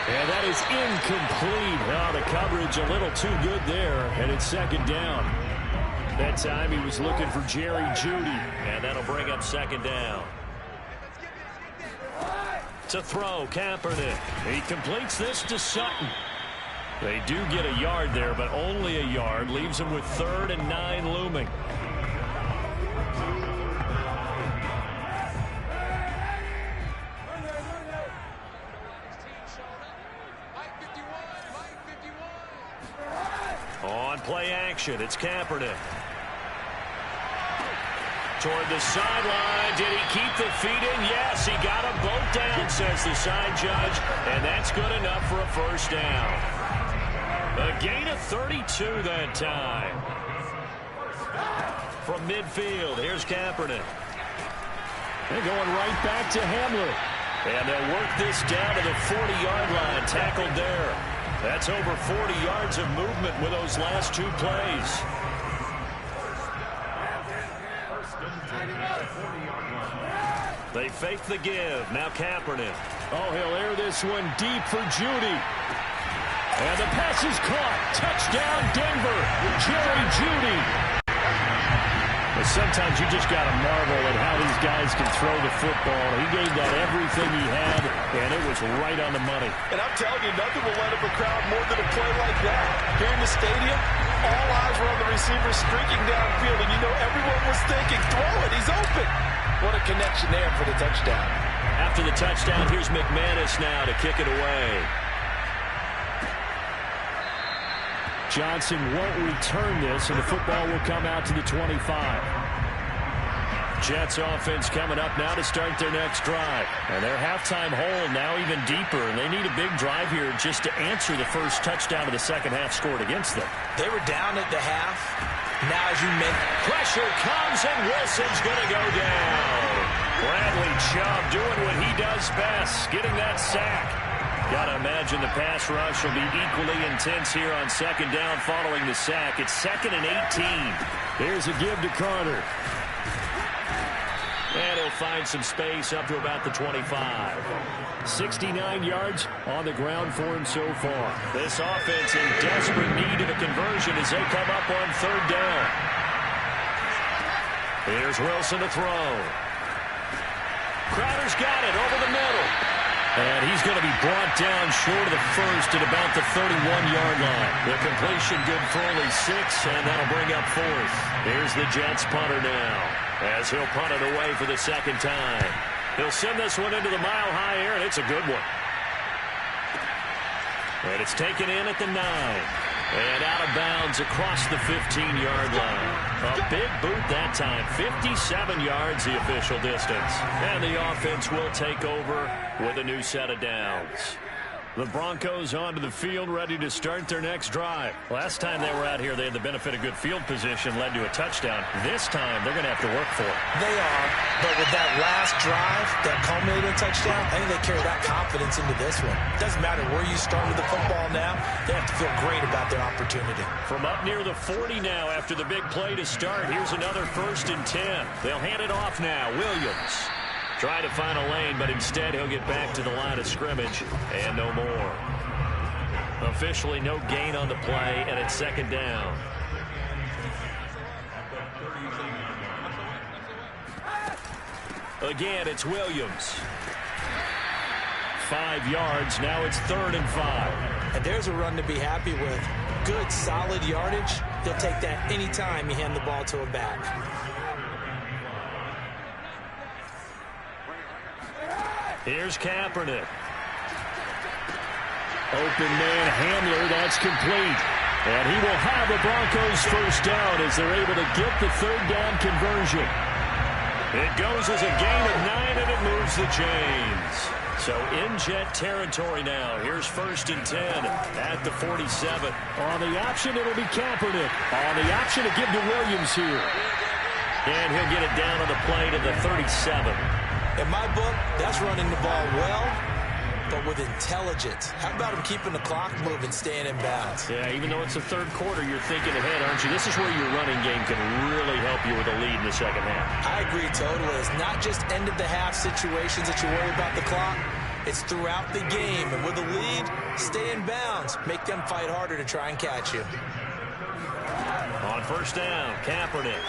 And that is incomplete. Oh, the coverage a little too good there, and it's 2nd down. That time he was looking for Jerry Jeudy, and that'll bring up 2nd down. To throw, Kaepernick. He completes this to Sutton. They do get a yard there, but only a yard. Leaves them with 3rd and 9 looming. On play action, it's Kaepernick. Toward the sideline. Did he keep the feet in? Yes, he got them both down, says the side judge. And that's good enough for a 1st down. A gain of 32 that time. From midfield, here's Kaepernick. They're going right back to Hamler. And they'll work this down to the 40-yard line. Tackled there. That's over 40 yards of movement with those last 2 plays. They fake the give. Now Kaepernick. Oh, he'll air this one deep for Judy. And the pass is caught. Touchdown, Denver. Jerry Judy. But sometimes you just got to marvel at how these guys can throw the football. He gave that everything he had, and it was right on the money. And I'm telling you, nothing will let up a crowd more than a play like that. Here in the stadium, all eyes were on the receiver streaking downfield, and you know everyone was thinking, throw it, he's open. What a connection there for the touchdown. After the touchdown, here's McManus now to kick it away. Johnson won't return this, and the football will come out to the 25. Jets offense coming up now to start their next drive. And their halftime hole now even deeper, and they need a big drive here just to answer the first touchdown of the second half scored against them. They were down at the half. Now, as you mentioned, pressure comes, and Wilson's going to go down. Bradley Chubb doing what he does best, getting that sack. Got to imagine the pass rush will be equally intense here on second down following the sack. It's 2nd and 18. Here's a give to Carter. And he'll find some space up to about the 25. 69 yards on the ground for him so far. This offense in desperate need of a conversion as they come up on 3rd down. Here's Wilson to throw. Crowder's got it over the middle. And he's going to be brought down short of the first at about the 31-yard line. The completion good for only 6, and that'll bring up 4th. Here's the Jets punter now, as he'll punt it away for the second time. He'll send this one into the mile-high air, and it's a good one. And it's taken in at the 9. And out of bounds across the 15-yard line. A big boot that time. 57 yards the official distance. And the offense will take over with a new set of downs. The Broncos onto the field, ready to start their next drive. Last time they were out here, they had the benefit of good field position, led to a touchdown. This time, they're going to have to work for it. They are, but with that last drive that culminated in a touchdown, I think they carry that confidence into this one. It doesn't matter where you start with the football now. They have to feel great about their opportunity. From up near the 40 now after the big play to start, here's another 1st and 10. They'll hand it off now. Williams. Try to find a lane, but instead he'll get back to the line of scrimmage and no more. Officially no gain on the play, and it's 2nd down. Again, it's Williams. 5 yards. Now it's 3rd and 5. And there's a run to be happy with. Good, solid yardage. They'll take that anytime you hand the ball to a back. Here's Kaepernick. Open man Hamler, that's complete. And he will have the Broncos first down as they're able to get the 3rd down conversion. It goes as a gain of 9, and it moves the chains. So in Jet territory now. Here's 1st and 10 at the 47. On the option, it'll be Kaepernick. On the option to give to Williams here. And he'll get it down on the play to the 37. In my book, that's running the ball well, but with intelligence. How about him keeping the clock moving, staying in bounds? Yeah, even though it's the 3rd quarter, you're thinking ahead, aren't you? This is where your running game can really help you with a lead in the second half. I agree totally. It's not just end-of-the-half situations that you worry about the clock. It's throughout the game. And with a lead, stay in bounds. Make them fight harder to try and catch you. On 1st down, Kaepernick.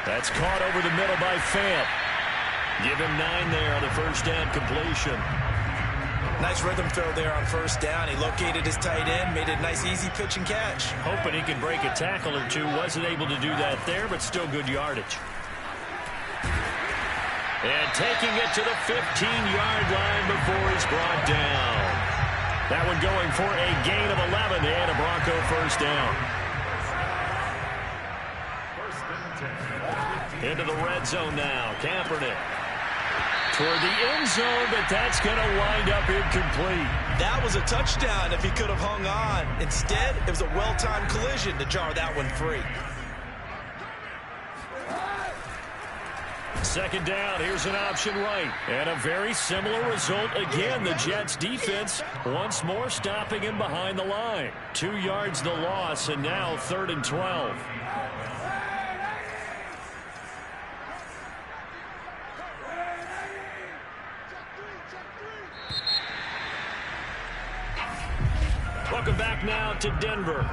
That's caught over the middle by Fant. Give him 9 there on the 1st down completion. Nice rhythm throw there on 1st down. He located his tight end, made a nice easy pitch and catch. Hoping he could break a tackle or two. Wasn't able to do that there, but still good yardage. And taking it to the 15-yard line before he's brought down. That one going for a gain of 11 and a Bronco 1st down. Into the red zone now. Kaepernick. Toward the end zone, but that's going to wind up incomplete. That was a touchdown if he could have hung on. Instead, it was a well-timed collision to jar that one free. second down, here's an option right. And a very similar result again. The Jets defense once more stopping him behind the line. 2 yards the loss, and now 3rd and 12. Welcome back now to Denver.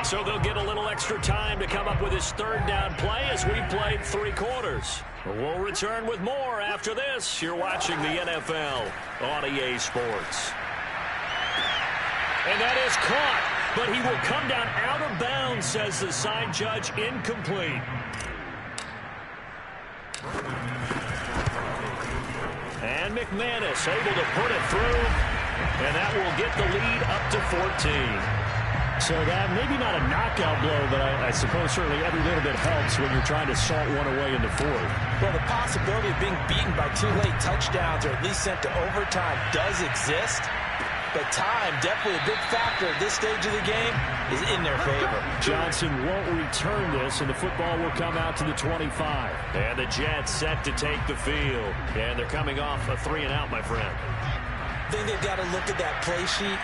So they'll get a little extra time to come up with his 3rd down play as we played 3 quarters. We'll return with more after this. You're watching the NFL on EA Sports. And that is caught, but he will come down out of bounds, says the side judge, incomplete. And McManus able to put it through, and that will get the lead up to 14. So that maybe not a knockout blow, but I suppose certainly every little bit helps when you're trying to salt one away into 4th. Well, the possibility of being beaten by 2 late touchdowns or at least sent to overtime does exist. But time, definitely a big factor at this stage of the game, is in their favor. Johnson won't return this, and the football will come out to the 25. And the Jets set to take the field. And they're coming off a 3-and-out, my friend. I think they've got to look at that play sheet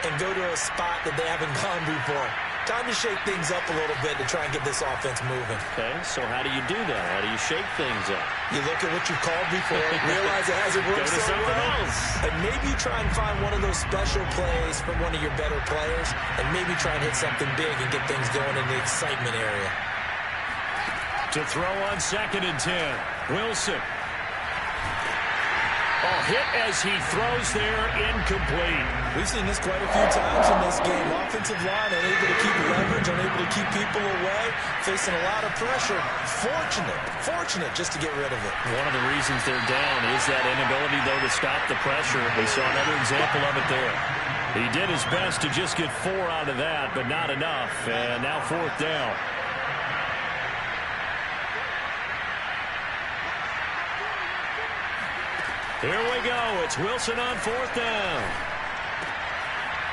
and go to a spot that they haven't gone before. Time to shake things up a little bit to try and get this offense moving. Okay, so how do you do that? How do you shake things up? You look at what you called before, realize it hasn't worked so well, and maybe you try and find one of those special plays from one of your better players, and maybe try and hit something big and get things going in the excitement area. To throw on 2nd and 10, Wilson. Oh, hit as he throws there, incomplete. We've seen this quite a few times in this game. Offensive line unable to keep leverage, unable to keep people away, facing a lot of pressure. Fortunate just to get rid of it. One of the reasons they're down is that inability, though, to stop the pressure. We saw another example of it there. He did his best to just get 4 out of that, but not enough. And now 4th down. Here we go. It's Wilson on 4th down.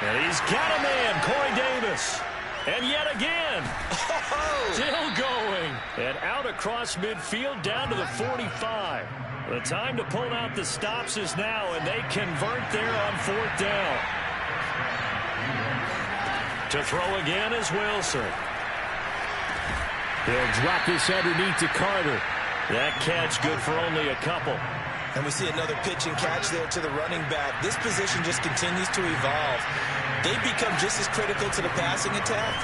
And he's got a man, Corey Davis. And yet again, still going. And out across midfield down to the 45. The time to pull out the stops is now, and they convert there on 4th down. To throw again is Wilson. They'll drop this underneath to Carter. That catch good for only a couple. And we see another pitch and catch there to the running back. This position just continues to evolve. They become just as critical to the passing attack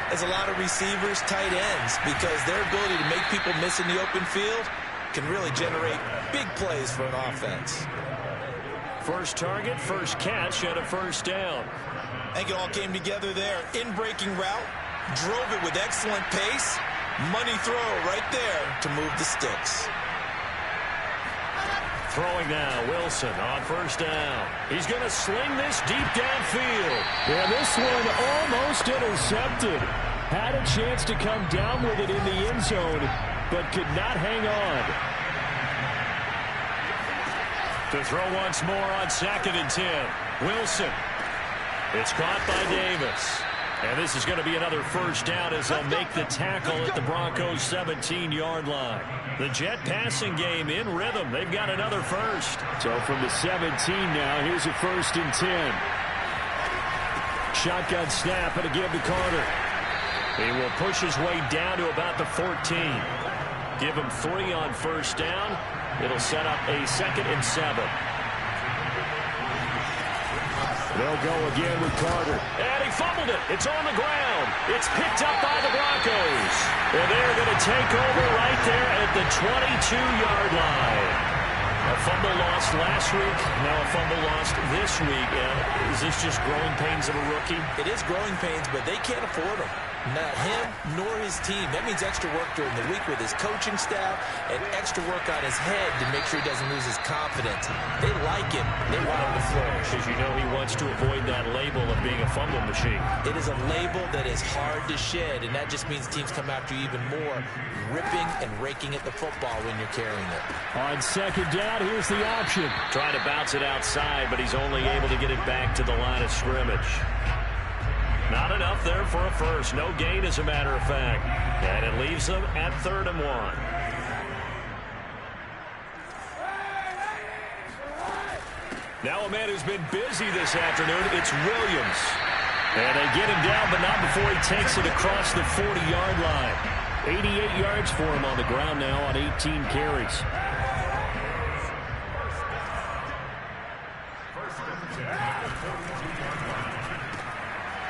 as a lot of receivers, tight ends, because their ability to make people miss in the open field can really generate big plays for an offense. First target, first catch, and a 1st down. I think it all came together there. In-breaking route, drove it with excellent pace. Money throw right there to move the sticks. Throwing now, Wilson on 1st down. He's going to sling this deep downfield. Yeah, this one almost intercepted. Had a chance to come down with it in the end zone, but could not hang on. To throw once more on 2nd and 10. Wilson. It's caught by Davis. And this is going to be another 1st down as they'll make the tackle at the Broncos' 17-yard line. The Jet passing game in rhythm. They've got another 1st. So from the 17 now, here's a 1st and 10. Shotgun snap and a give to Carter. He will push his way down to about the 14. Give him 3 on 1st down. It'll set up a 2nd and 7. They'll go again with Carter. And he fumbled it. It's on the ground. It's picked up by the Broncos. And they're going to take over right there at the 22-yard line. A fumble lost last week. Now a fumble lost this week. Is this just growing pains of a rookie? It is growing pains, but they can't afford them. Not him nor his team. That means extra work during the week with his coaching staff and extra work on his head to make sure he doesn't lose his confidence. They like him. They want him to flourish. Because you know he wants to avoid that label of being a fumble machine. It is a label that is hard to shed, and that just means teams come after you even more, ripping and raking at the football when you're carrying it. On 2nd down, here's the option. Trying to bounce it outside, but he's only able to get it back to the line of scrimmage. Not enough there for a 1st. No gain, as a matter of fact. And it leaves them at 3rd and 1. Now a man who's been busy this afternoon, it's Williams. And they get him down, but not before he takes it across the 40-yard line. 88 yards for him on the ground now on 18 carries.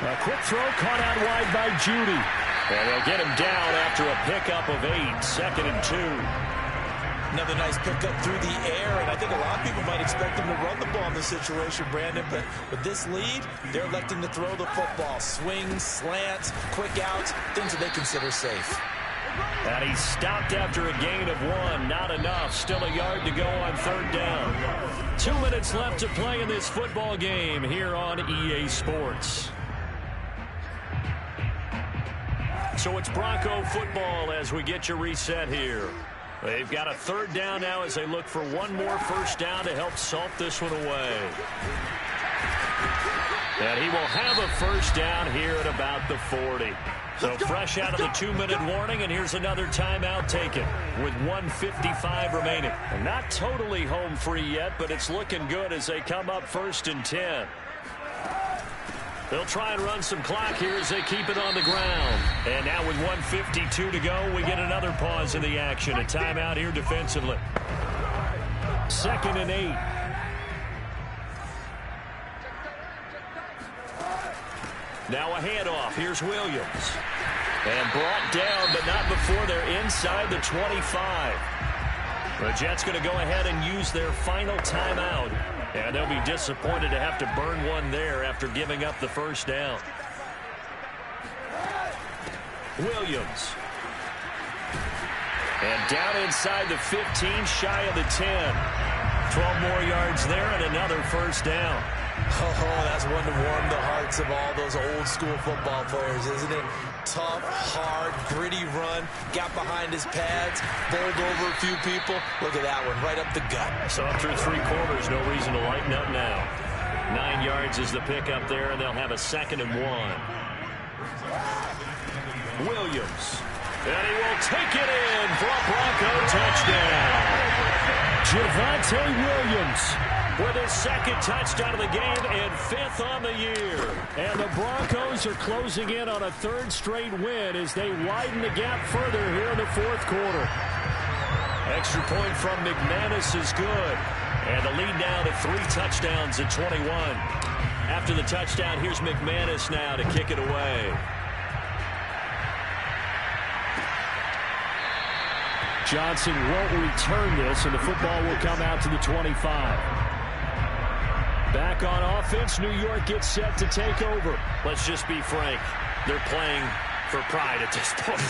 A quick throw caught out wide by Judy. And they'll get him down after a pickup of 8, 2nd and 2. Another nice pickup through the air, and I think a lot of people might expect them to run the ball in this situation, Brandon, but with this lead, they're electing to throw the football. Swings, slants, quick outs, things that they consider safe. And he stopped after a gain of 1. Not enough. Still a yard to go on 3rd down. 2 minutes left to play in this football game here on EA Sports. So it's Bronco football as we get you reset here. They've got a 3rd down now as they look for one more first down to help salt this one away. And he will have a first down here at about the 40. So fresh out of the 2-minute warning, and here's another timeout taken with 1:55 remaining. And not totally home free yet, but it's looking good as they come up 1st and 10. They'll try and run some clock here as they keep it on the ground. And now with 1:52 to go, we get another pause in the action. A timeout here defensively. 2nd and 8. Now a handoff. Here's Williams. And brought down, but not before they're inside the 25. The Jets going to go ahead and use their final timeout. And they'll be disappointed to have to burn one there after giving up the first down. Williams. And down inside the 15, shy of the 10. 12 more yards there and another first down. Oh, that's one to warm the hearts of all those old school football players, isn't it? Tough, hard, gritty run. Got behind his pads, bowled over a few people. Look at that one, right up the gut. So through 3 quarters, no reason to lighten up now. 9 yards is the pickup there, and they'll have a 2nd and 1. Williams. And he will take it in for a Bronco touchdown. Javonte Williams with his 2nd touchdown of the game and 5th on the year. And the Broncos are closing in on a 3rd straight win as they widen the gap further here in the 4th quarter. Extra point from McManus is good. And the lead now to 3 touchdowns at 21. After the touchdown, here's McManus now to kick it away. Johnson won't return this, and the football will come out to the 25. Back on offense, New York gets set to take over. Let's just be frank. They're playing for pride at this point.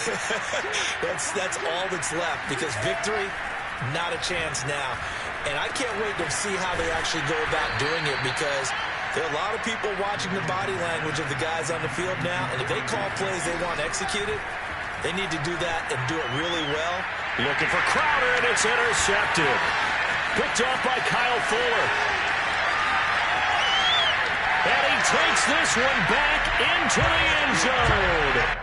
That's all that's left, because victory, not a chance now. And I can't wait to see how they actually go about doing it, because there are a lot of people watching the body language of the guys on the field now, and if they call plays they want executed, they need to do that and do it really well. Looking for Crowder, and it's intercepted. Picked off by Kyle Fuller. And he takes this one back into the end zone.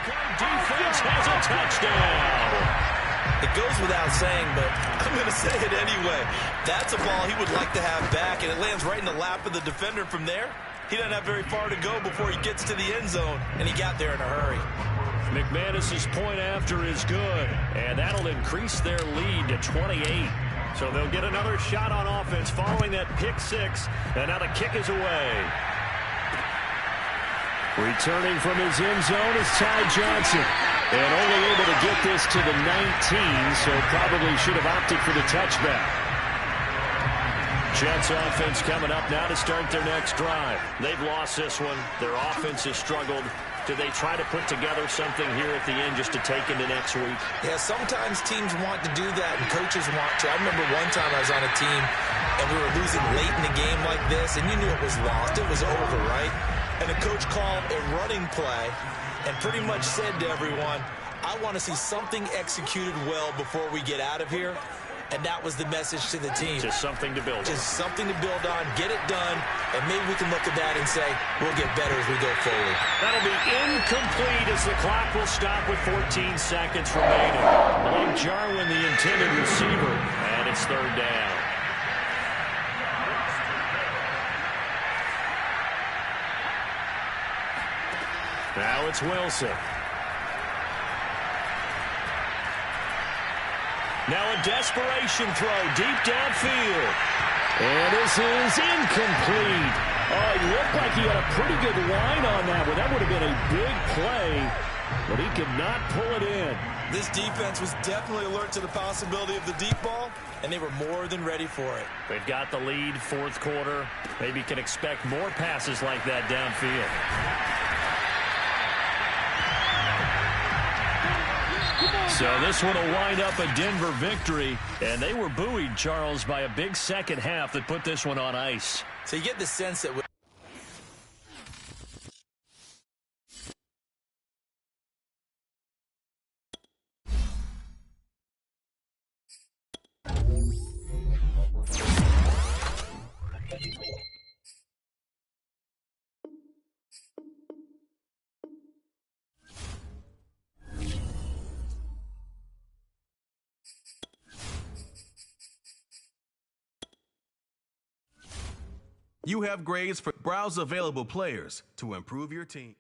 Defense has a touchdown. It goes without saying, but I'm going to say it anyway. That's a ball he would like to have back, and it lands right in the lap of the defender from there. He doesn't have very far to go before he gets to the end zone, and he got there in a hurry. McManus's point after is good, and that'll increase their lead to 28. So they'll get another shot on offense following that pick six, and now the kick is away. Returning from his end zone is Ty Johnson. And only able to get this to the 19, so probably should have opted for the touchback. Jets offense coming up now to start their next drive. They've lost this one. Their offense has struggled. Do they try to put together something here at the end just to take into next week? Yeah, sometimes teams want to do that, and coaches want to. I remember one time I was on a team, and we were losing late in the game like this, and you knew it was lost. It was over, right? And the coach called a running play and pretty much said to everyone, I want to see something executed well before we get out of here. And that was the message to the team. Just something to build on. Just something to build on, get it done, and maybe we can look at that and say, we'll get better as we go forward. That'll be incomplete as the clock will stop with 14 seconds remaining. Blake Jarwin, the intended receiver, and it's third down. Now it's Wilson. Now a desperation throw deep downfield. And this is incomplete. Oh, it looked like he had a pretty good line on that one. That would have been a big play, but he could not pull it in. This defense was definitely alert to the possibility of the deep ball, and they were more than ready for it. They've got the lead, fourth quarter. Maybe can expect more passes like that downfield. So this one will wind up a Denver victory, and they were buoyed, Charles, by a big second half that put this one on ice. So you get the sense that You have grades for browse available players to improve your team.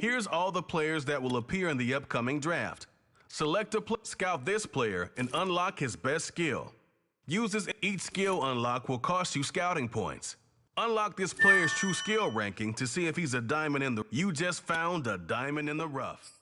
Here's all the players that will appear in the upcoming draft. Select a scout this player and unlock his best skill. Each skill unlock will cost you scouting points. Unlock this player's true skill ranking to see if he's a diamond in the... You just found a diamond in the rough.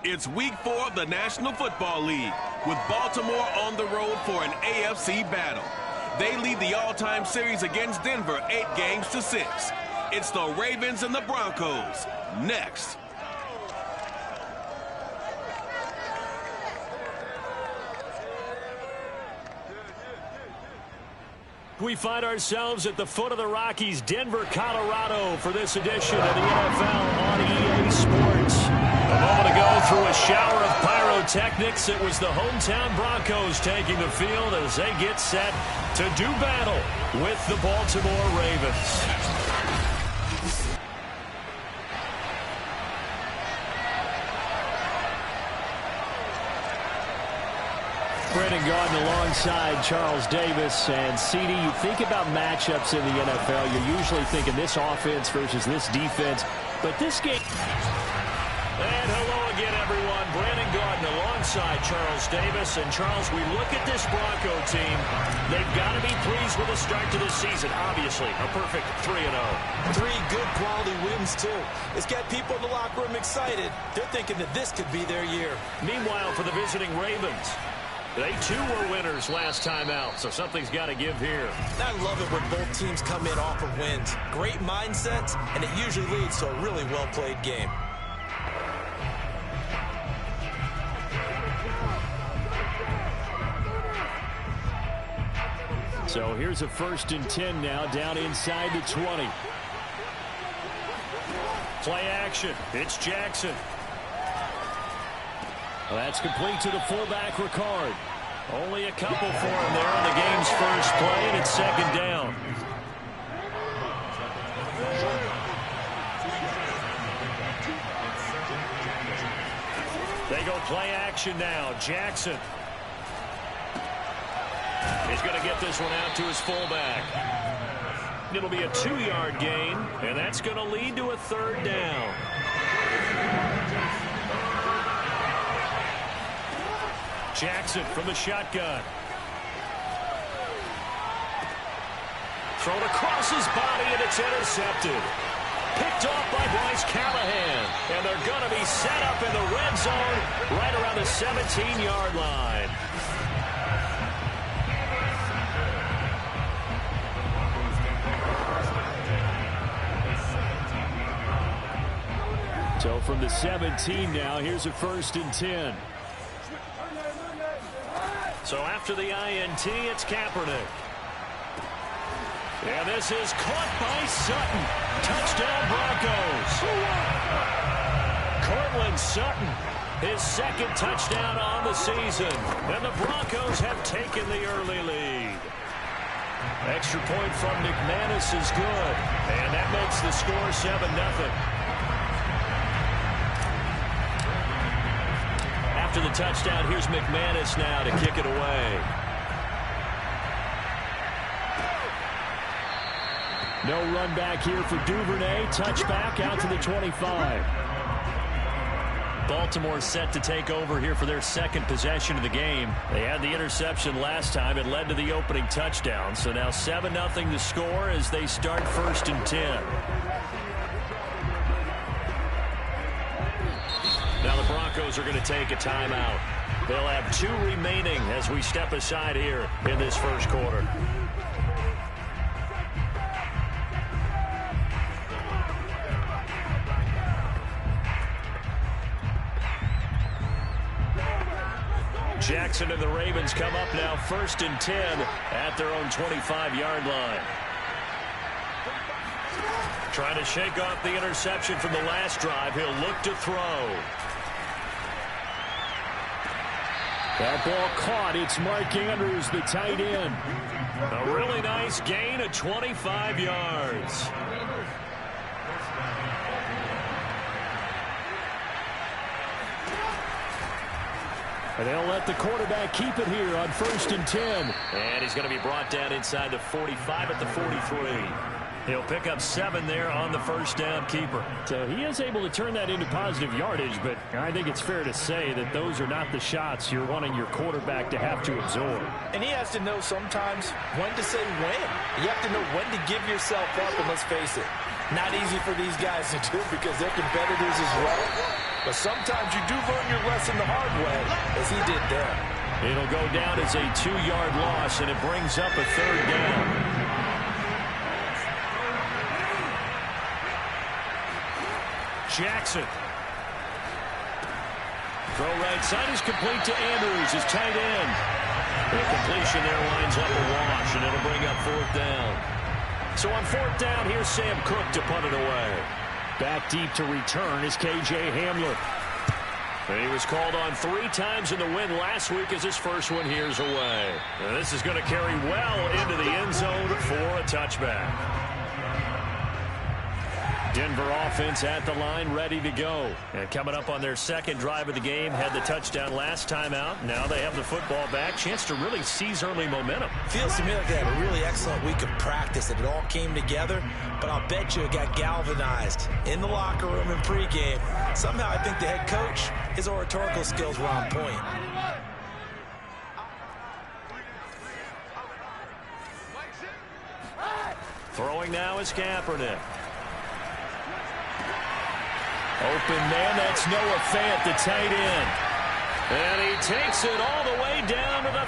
It's week 4 of the National Football League, with Baltimore on the road for an AFC battle. They lead the all-time series against Denver 8-6. It's the Ravens and the Broncos next. We find ourselves at the foot of the Rockies, Denver, Colorado, for this edition of the NFL on EA Sports. A moment ago, through a shower of pyrotechnics, it was the hometown Broncos taking the field as they get set to do battle with the Baltimore Ravens. Brandon Gaudin alongside Charles Davis. And CD, you think about matchups in the NFL, you're usually thinking this offense versus this defense. But this game... And hello again, everyone. Brandon Gaudin alongside Charles Davis. And Charles, we look at this Bronco team. They've got to be pleased with the start to this season. Obviously, a perfect 3-0. 3 good quality wins, too. It's got people in the locker room excited. They're thinking that this could be their year. Meanwhile, for the visiting Ravens, they, too, were winners last time out, so something's got to give here. I love it when both teams come in off of wins. Great mindsets, and it usually leads to a really well-played game. So here's a 1st and 10 now, down inside the 20. Play action. It's Jackson. Well, that's complete to the fullback, Ricard. Only a couple for him there on the game's first play, and it's 2nd down. They go play action now. Jackson. He's going to get this one out to his fullback. It'll be a 2-yard gain, and that's going to lead to a 3rd down. Jackson from the shotgun. Thrown across his body, and it's intercepted. Picked off by Bryce Callahan. And they're going to be set up in the red zone right around the 17-yard line. So from the 17 now, here's a 1st and 10. So after the INT, it's Kaepernick. And this is caught by Sutton. Touchdown, Broncos. Cortland Sutton, his 2nd touchdown on the season. And the Broncos have taken the early lead. Extra point from McManus is good. And that makes the score 7-0. After the touchdown, here's McManus now to kick it away. No run back here for Duvernay. Touchback out to the 25. Baltimore set to take over here for their 2nd possession of the game. They had the interception last time. It led to the opening touchdown. So now 7-0 to score as they start 1st and 10. Now the Broncos are going to take a timeout. They'll have 2 remaining as we step aside here in this 1st quarter. Jackson and the Ravens come up now 1st and 10 at their own 25-yard line. Trying to shake off the interception from the last drive. He'll look to throw. That ball caught. It's Mark Andrews, the tight end. A really nice gain of 25 yards. And they'll let the quarterback keep it here on 1st and 10. And he's going to be brought down inside the 45 at the 43. He'll pick up 7 there on the 1st down keeper. So he is able to turn that into positive yardage, but I think it's fair to say that those are not the shots you're wanting your quarterback to have to absorb. And he has to know sometimes when to say when. You have to know when to give yourself up, and let's face it, not easy for these guys to do because they're competitors as well. But sometimes you do learn your lesson the hard way, as he did there. It'll go down as a 2-yard loss, and it brings up a 3rd down. Jackson. Throw right side is complete to Andrews, his tight end. The completion there lines up a wash, and it'll bring up 4th down. So on 4th down, here's Sam Cook to punt it away. Back deep to return is K.J. Hamler. And he was called on 3 times in the win last week as his first one here's away. And this is going to carry well into the end zone for a touchback. Denver offense at the line, ready to go. And coming up on their 2nd drive of the game, had the touchdown last time out. Now they have the football back. Chance to really seize early momentum. Feels to me like they had a really excellent week of practice, that it all came together. But I'll bet you it got galvanized in the locker room and pregame. Somehow I think the head coach, his oratorical skills were on point. Throwing now is Kaepernick. Open man, that's Noah Fant, the tight end. And he takes it all the way down to the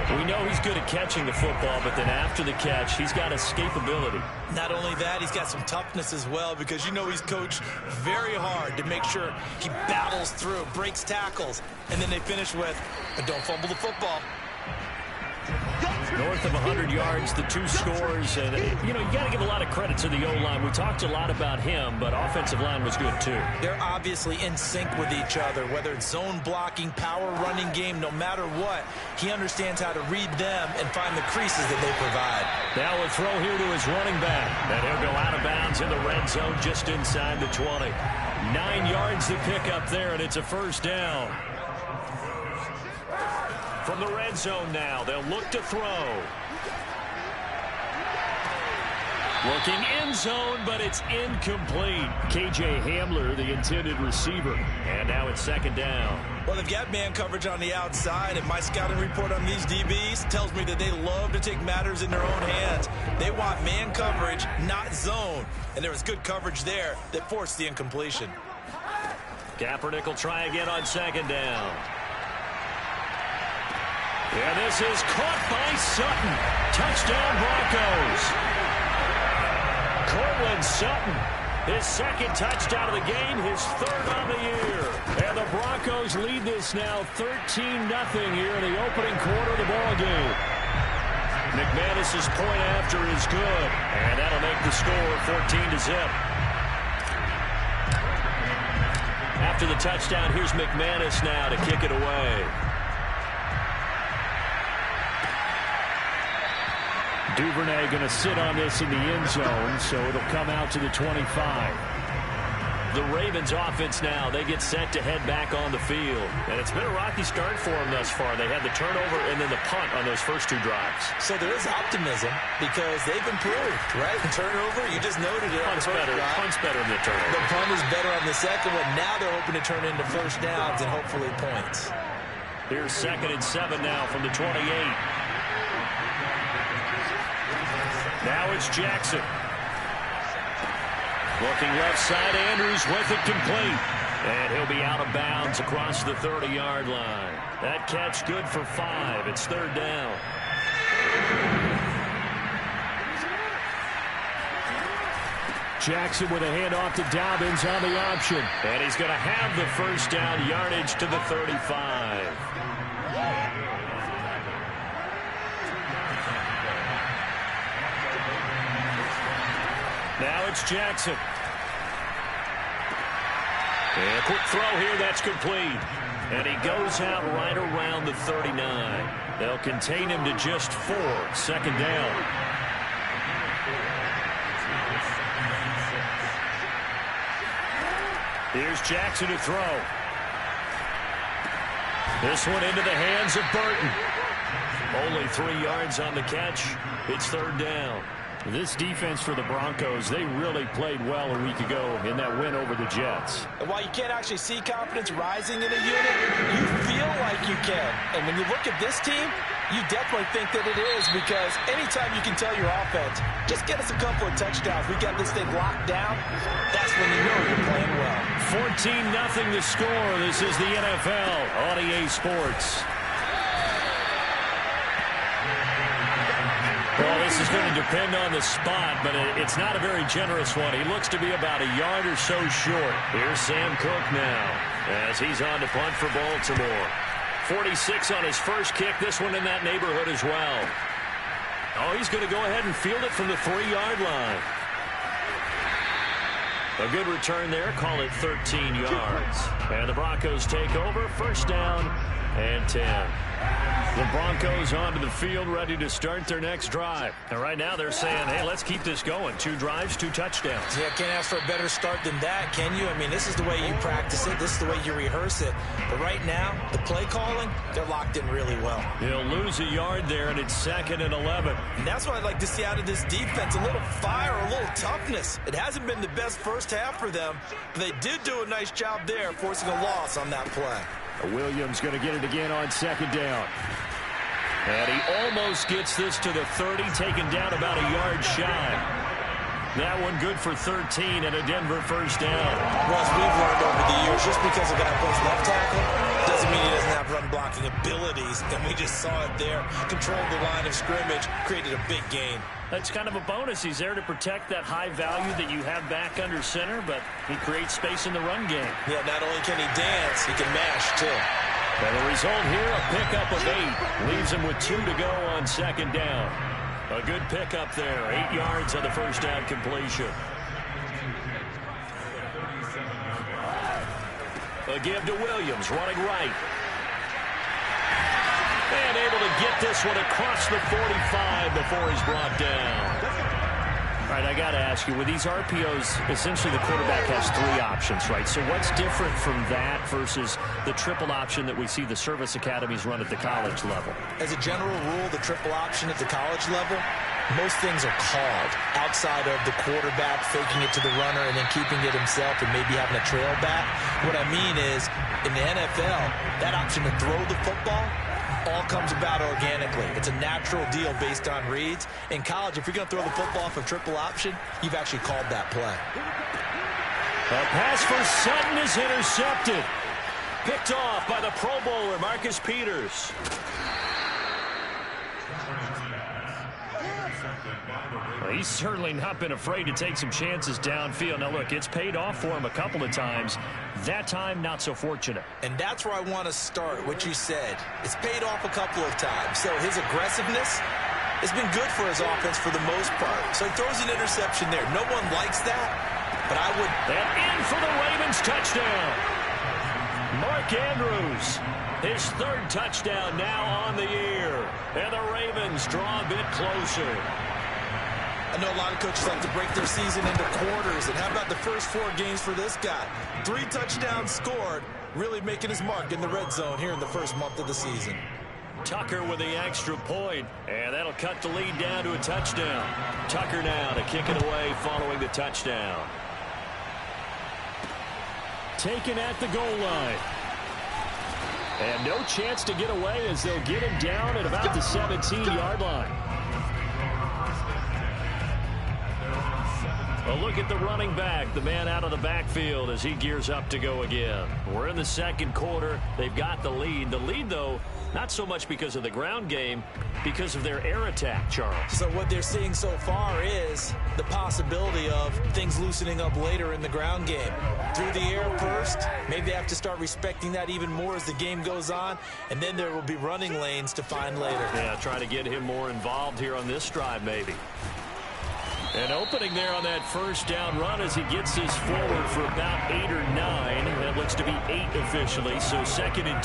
32. We know he's good at catching the football, but then after the catch, he's got escapability. Not only that, he's got some toughness as well, because you know he's coached very hard to make sure he battles through, breaks tackles, and then they finish with, don't fumble the football. North of 100 yards, the 2 scores, and, you know, you got to give a lot of credit to the O-line. We talked a lot about him, but offensive line was good, too. They're obviously in sync with each other, whether it's zone blocking, power running game, no matter what. He understands how to read them and find the creases that they provide. Now a throw here to his running back, and he'll go out of bounds in the red zone just inside the 20. 9 yards to pick up there, and it's a 1st down. From the red zone now, they'll look to throw. Looking end zone, but it's incomplete. K.J. Hamler, the intended receiver. And now it's 2nd down. Well, they've got man coverage on the outside, and my scouting report on these DBs tells me that they love to take matters in their own hands. They want man coverage, not zone. And there was good coverage there that forced the incompletion. Kaepernick will try again on 2nd down. And this is caught by Sutton. Touchdown, Broncos. Cortland Sutton, his 2nd touchdown of the game, his 3rd on the year. And the Broncos lead this now 13-0 here in the opening quarter of the ballgame. McManus's point after is good, and that'll make the score 14-0. After the touchdown, here's McManus now to kick it away. Duvernay going to sit on this in the end zone, so it'll come out to the 25. The Ravens offense now, they get set to head back on the field. And it's been a rocky start for them thus far. They had the turnover and then the punt on those first 2 drives. So there is optimism because they've improved, right? The turnover, you just noted it. Punt's better than the turnover. The punt is better on the 2nd one. Now they're hoping to turn into 1st downs and hopefully points. Here's 2nd and 7 now from the 28. Now it's Jackson. Looking left side, Andrews with it complete. And he'll be out of bounds across the 30-yard line. That catch good for 5. It's 3rd down. Jackson with a handoff to Dobbins on the option. And he's going to have the 1st down, yardage to the 35. Now it's Jackson. And a quick throw here, that's complete. And he goes out right around the 39. They'll contain him to just 4. 2nd down. Here's Jackson to throw. This one into the hands of Burton. Only 3 yards on the catch. It's 3rd down. This defense for the Broncos, they really played well a week ago in that win over the Jets. And while you can't actually see confidence rising in a unit, you feel like you can. And when you look at this team, you definitely think that it is, because anytime you can tell your offense, just get us a couple of touchdowns, we got this thing locked down, that's when you know you're playing well. 14-0 the score. This is the NFL on EA Sports. Well, this is going to depend on the spot, but it's not a very generous one. He looks to be about a yard or so short. Here's Sam Cook now as he's on to punt for Baltimore. 46 on his first kick. This one in that neighborhood as well. Oh, he's going to go ahead and field it from the 3-yard line. A good return there. Call it 13 yards. And the Broncos take over. First down and 10. The Broncos onto the field, ready to start their next drive. And right now they're saying, hey, let's keep this going. 2 drives, 2 touchdowns. Yeah, can't ask for a better start than that, can you? I mean, this is the way you practice it. This is the way you rehearse it. But right now, the play calling, they're locked in really well. He'll lose a yard there, and it's 2nd and 11. And that's what I'd like to see out of this defense, a little fire, a little toughness. It hasn't been the best first half for them, but they did do a nice job there, forcing a loss on that play. Williams going to get it again on 2nd down. And he almost gets this to the 30, taken down about a yard shy. That one good for 13 and a Denver first down. Russ, we've learned over the years, just because a guy plays left tackle doesn't mean he doesn't have run blocking abilities. And we just saw it there. Controlled the line of scrimmage, created a big gain. That's kind of a bonus. He's there to protect that high value that you have back under center, but he creates space in the run game. Yeah, not only can he dance, he can mash, too. And the result here, a pickup of 8. Leaves him with 2 to go on 2nd down. A good pickup there. 8 yards on the first down completion. A give to Williams, running right. And able to get this one across the 45 before he's brought down. All right, I got to ask you, with these RPOs, essentially the quarterback has 3 options, right? So what's different from that versus the triple option that we see the service academies run at the college level? As a general rule, the triple option at the college level, most things are called outside of the quarterback faking it to the runner and then keeping it himself and maybe having a trail back. What I mean is, in the NFL, that option to throw the football all comes about organically. It's a natural deal based on reads. In college, if you're going to throw the football off a triple option, you've actually called that play. A pass for Sutton is intercepted. Picked off by the Pro Bowler, Marcus Peters. Well, he's certainly not been afraid to take some chances downfield. Now, look, it's paid off for him a couple of times. That time, not so fortunate. And that's where I want to start, what you said. It's paid off a couple of times. So his aggressiveness has been good for his offense for the most part. So he throws an interception there. No one likes that, but I would... And in for the Ravens touchdown. Mark Andrews, his 3rd touchdown now on the year. And the Ravens draw a bit closer. I know a lot of coaches like to break their season into quarters. And how about the first 4 games for this guy? 3 touchdowns scored, really making his mark in the red zone here in the first month of the season. Tucker with the extra point, and that'll cut the lead down to a touchdown. Tucker now to kick it away following the touchdown. Taken at the goal line. And no chance to get away as they'll get him down at about the 17-yard line. A look at the running back, the man out of the backfield as he gears up to go again. We're in the 2nd quarter. They've got the lead. The lead, though, not so much because of the ground game, because of their air attack, Charles. So what they're seeing so far is the possibility of things loosening up later in the ground game. Through the air first, maybe they have to start respecting that even more as the game goes on, and then there will be running lanes to find later. Yeah, try to get him more involved here on this drive, maybe. An opening there on that first down run as he gets this forward for about 8 or 9. That looks to be 8 officially, so 2nd and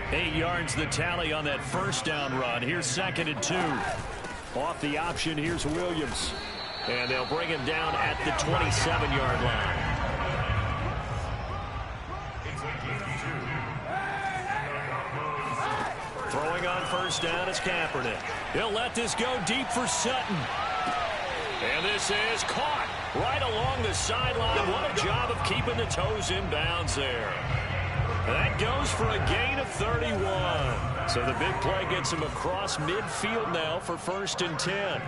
2. 8 yards the tally on that first down run. Here's 2nd and 2. Off the option, here's Williams. And they'll bring him down at the 27-yard line. Throwing on first down is Kaepernick. He'll let this go deep for Sutton. And this is caught right along the sideline. What a job of keeping the toes in bounds there. That goes for a gain of 31. So the big play gets him across midfield now for 1st and 10.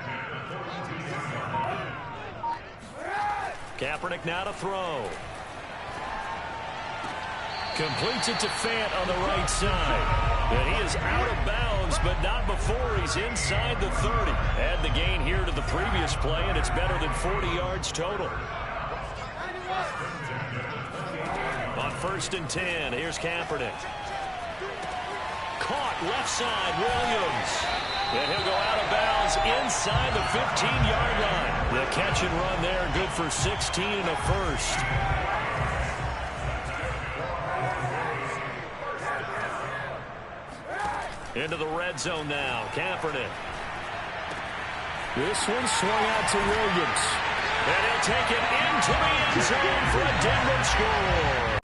Kaepernick now to throw. Completes it to Fant on the right side. And he is out of bounds, but not before he's inside the 30. Add the gain here to the previous play, and it's better than 40 yards total. On 1st and 10, here's Kaepernick. Caught left side, Williams. And he'll go out of bounds inside the 15-yard line. The catch and run there, good for 16 and a first. Into the red zone now, Kaepernick. This one swung out to Williams. And he'll take it into the end zone for a Denver score.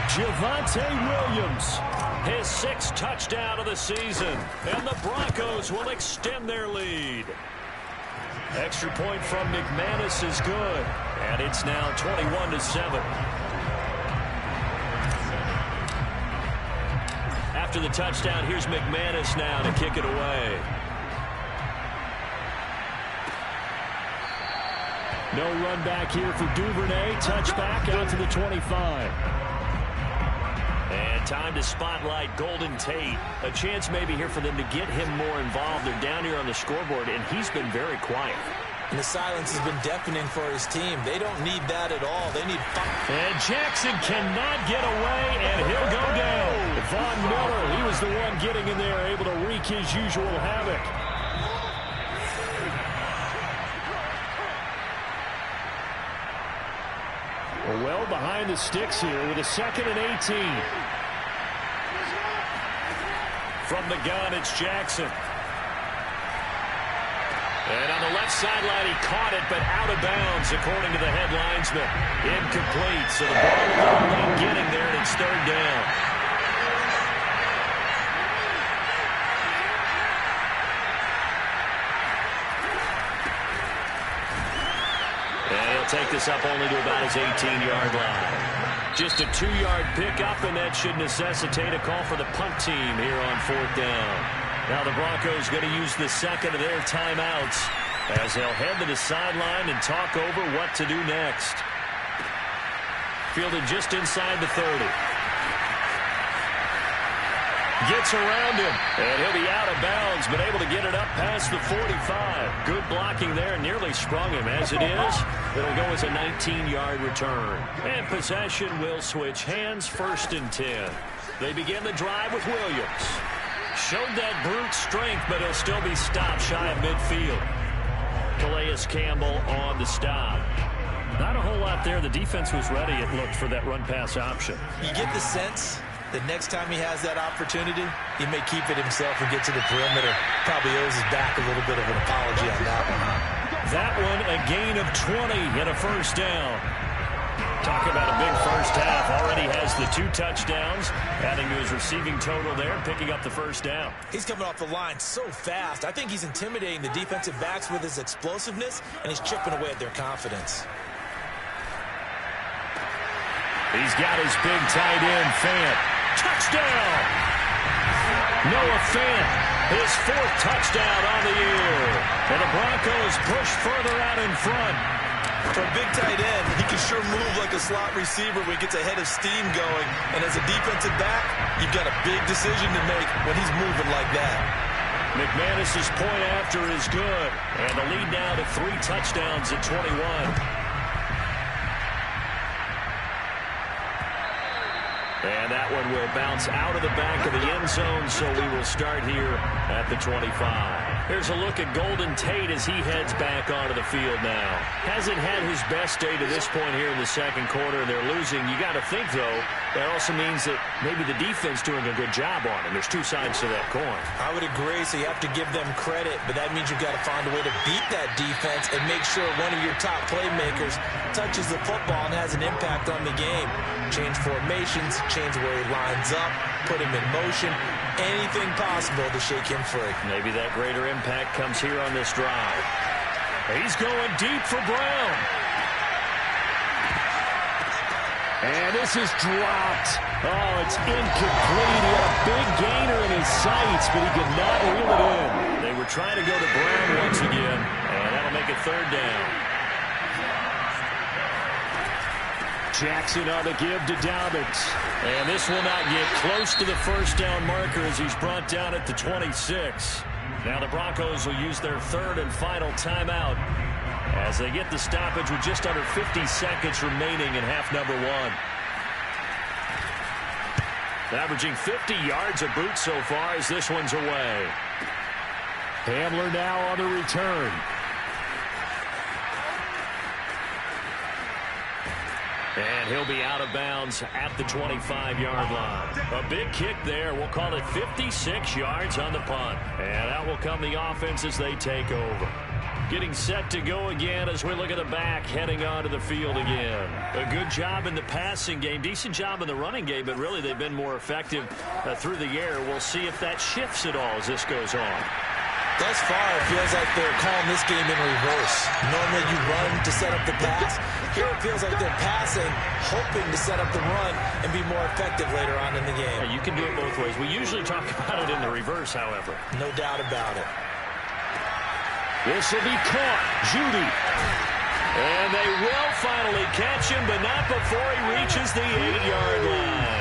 Javonte Williams, his 6th touchdown of the season. And the Broncos will extend their lead. Extra point from McManus is good. And it's now 21-7. After the touchdown, here's McManus now to kick it away. No run back here for Duvernay. Touchback out to the 25. And time to spotlight Golden Tate. A chance maybe here for them to get him more involved. They're down here on the scoreboard, and he's been very quiet. And the silence has been deafening for his team. They don't need that at all. They need fun. And Jackson cannot get away, and he'll go down. Von Miller, he was the one getting in there, able to wreak his usual havoc. Well behind the sticks here with a 2nd and 18. From the gun, it's Jackson. And on the left sideline, he caught it, but out of bounds, according to the head linesman. Incomplete, so the ball will only getting there, and it's 3rd down. And he'll take this up only to about his 18-yard line. Just a 2-yard pickup, and that should necessitate a call for the punt team here on 4th down. Now the Broncos going to use the 2nd of their timeouts as they'll head to the sideline and talk over what to do next. Fielded just inside the 30. Gets around him, and he'll be out of bounds, but able to get it up past the 45. Good blocking there, nearly sprung him. As it is, it'll go as a 19-yard return. And possession will switch hands, 1st and 10. They begin the drive with Williams. Showed that brute strength, but he'll still be stopped shy of midfield. Calais Campbell on the stop. Not a whole lot there. The defense was ready, it looked, for that run-pass option. You get the sense that next time he has that opportunity, he may keep it himself and get to the perimeter. Probably owes his back a little bit of an apology on that one. That one, a gain of 20 and a 1st down. Talk about a big first half. Already has the 2 touchdowns, adding to his receiving total there, picking up the 1st down. He's coming off the line so fast. I think he's intimidating the defensive backs with his explosiveness, and he's chipping away at their confidence. He's got his big tight end, Fant. Touchdown! Noah Fant, his 4th touchdown on the year. And the Broncos push further out in front. For a big tight end, he can sure move like a slot receiver when he gets a head of steam going. And as a defensive back, you've got a big decision to make when he's moving like that. McManus's point after is good. And the lead now to 3 touchdowns at 21. And that one will bounce out of the back of the end zone, so we will start here at the 25. Here's a look at Golden Tate as he heads back onto the field now. Hasn't had his best day to this point here in the 2nd quarter. They're losing. You got to think, though, that also means that maybe the defense doing a good job on him. There's 2 sides to that coin. I would agree, so you have to give them credit, but that means you've got to find a way to beat that defense and make sure one of your top playmakers touches the football and has an impact on the game. Change formations, change where he lines up, put him in motion, anything possible to shake him free. Maybe that greater impact comes here on this drive. He's going deep for Brown. And this is dropped. Oh, it's incomplete. He had a big gainer in his sights, but he could not reel it in. They were trying to go to Brown once again, and that'll make it third down. Jackson on the give to Dobbins. And this will not get close to the first down marker as he's brought down at the 26. Now the Broncos will use their third and final timeout as they get the stoppage with just under 50 seconds remaining in half number one. Averaging 50 yards a boot so far as this one's away. Hamler now on the return. And he'll be out of bounds at the 25-yard line. A big kick there. We'll call it 56 yards on the punt. And out will come the offense as they take over. Getting set to go again as we look at the back heading onto the field again. A good job in the passing game. Decent job in the running game, but really they've been more effective through the air. We'll see if that shifts at all as this goes on. Thus far, it feels like they're calling this game in reverse. Normally you run to set up the pass. Here it feels like they're passing, hoping to set up the run and be more effective later on in the game. Yeah, you can do it both ways. We usually talk about it in the reverse, however. No doubt about it. This will be caught. Judy. And they will finally catch him, but not before he reaches the 8-yard line.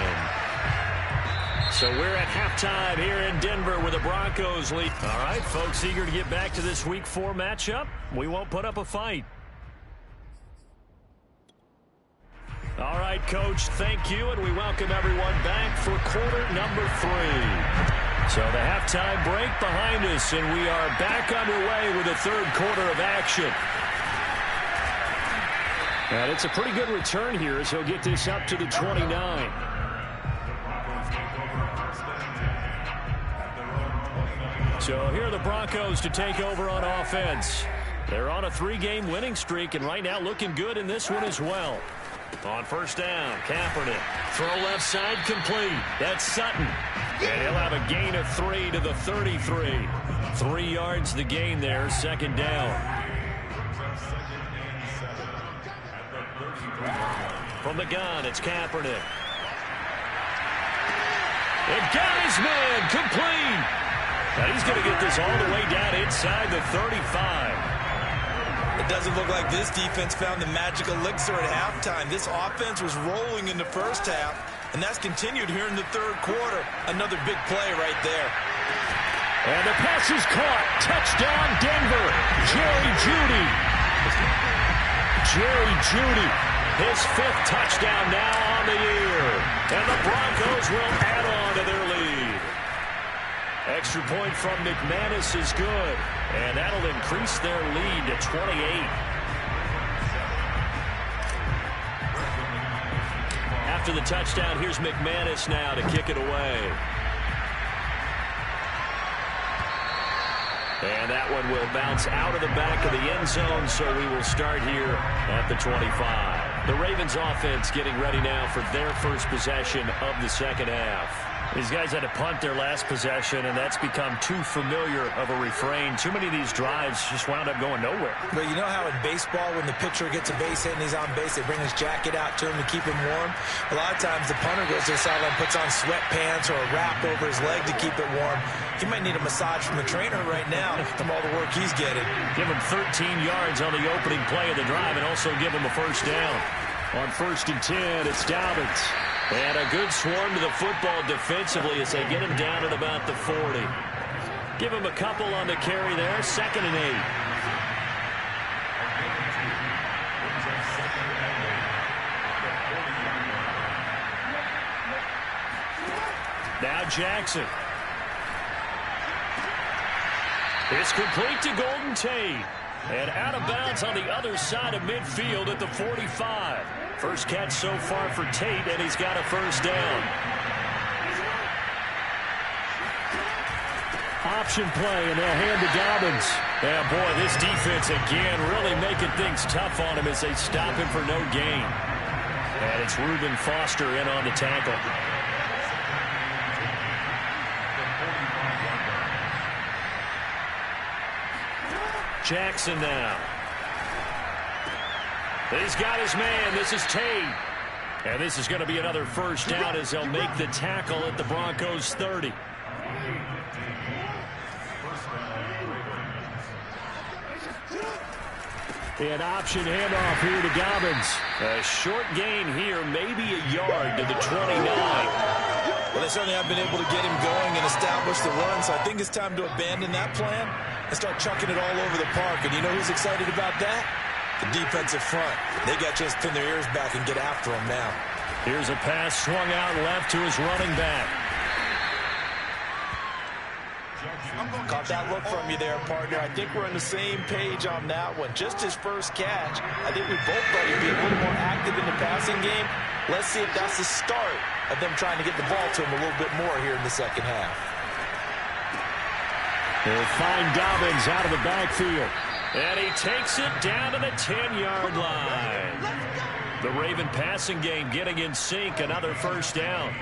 So we're at halftime here in Denver with the Broncos lead. All right, folks, eager to get back to this Week 4 matchup. We won't put up a fight. All right, Coach, thank you, and we welcome everyone back for quarter number 3. So the halftime break behind us, and we are back underway with the third quarter of action. And it's a pretty good return here as he'll get this up to the 29. So here are the Broncos to take over on offense. They're on a 3-game winning streak, and right now looking good in this one as well. On first down, Kaepernick. Throw left side complete. That's Sutton. And he'll have a gain of 3 to the 33. 3 yards the gain there, second down. From the gun, it's Kaepernick. And got his man, complete. Now he's going to get this all the way down inside the 35. It doesn't look like this defense found the magic elixir at halftime. This offense was rolling in the first half, and that's continued here in the third quarter. Another big play right there. And the pass is caught. Touchdown, Denver. Jerry Jeudy. Jerry Jeudy. His 5th touchdown now on the year. And the Broncos will add on to their lead. Extra point from McManus is good. And that'll increase their lead to 28. After the touchdown, here's McManus now to kick it away. And that one will bounce out of the back of the end zone, so we will start here at the 25. The Ravens offense getting ready now for their first possession of the second half. These guys had to punt their last possession, and that's become too familiar of a refrain. Too many of these drives just wound up going nowhere. But you know how in baseball, when the pitcher gets a base hit and he's on base, they bring his jacket out to him to keep him warm? A lot of times the punter goes to the sideline, puts on sweatpants or a wrap over his leg to keep it warm. He might need a massage from the trainer right now from all the work he's getting. Give him 13 yards on the opening play of the drive and also give him a first down. On 1st and 10, it's Dobbins. And a good swarm to the football defensively as they get him down at about the 40. Give him a couple on the carry there. 2nd and 8. Now Jackson. It's complete to Golden Tate. And out of bounds on the other side of midfield at the 45. First catch so far for Tate, and he's got a first down. Option play, and they'll hand to Dobbins. Yeah, boy, this defense again really making things tough on him as they stop him for no gain. And it's Reuben Foster in on the tackle. Jackson now. He's got his man. This is Tate. And this is going to be another first down as they'll make the tackle at the Broncos 30. An option handoff here to Dobbins. A short gain here, maybe a yard to the 29. Well, they certainly have been able to get him going and establish the run, so I think it's time to abandon that plan and start chucking it all over the park. And you know who's excited about that? The defensive front. They got just pin their ears back and get after him now. Here's a pass swung out left to his running back. Caught that look from you there, partner. I think we're on the same page on that one. Just his first catch. I think we both thought he'd be a little more active in the passing game. Let's see if that's the start of them trying to get the ball to him a little bit more here in the second half. They'll find Dobbins out of the backfield. And he takes it down to the 10-yard line. The Raven passing game getting in sync. Another first down.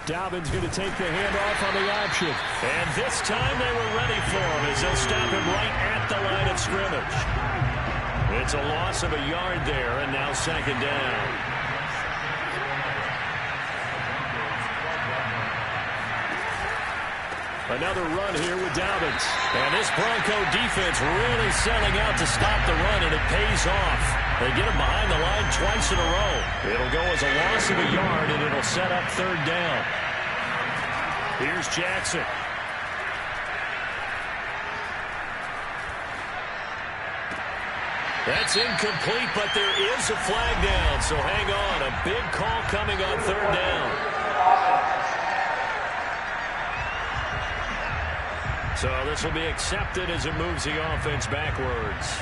Dobbins going to take the handoff on the option. And this time they were ready for him as they'll stop him right at the line of scrimmage. It's a loss of a yard there, and now second down. Another run here with Dobbins. And this Bronco defense really selling out to stop the run, and it pays off. They get him behind the line twice in a row. It'll go as a loss of a yard, and it'll set up third down. Here's Jackson. That's incomplete, but there is a flag down, so hang on. A big call coming on third down. So this will be accepted as it moves the offense backwards.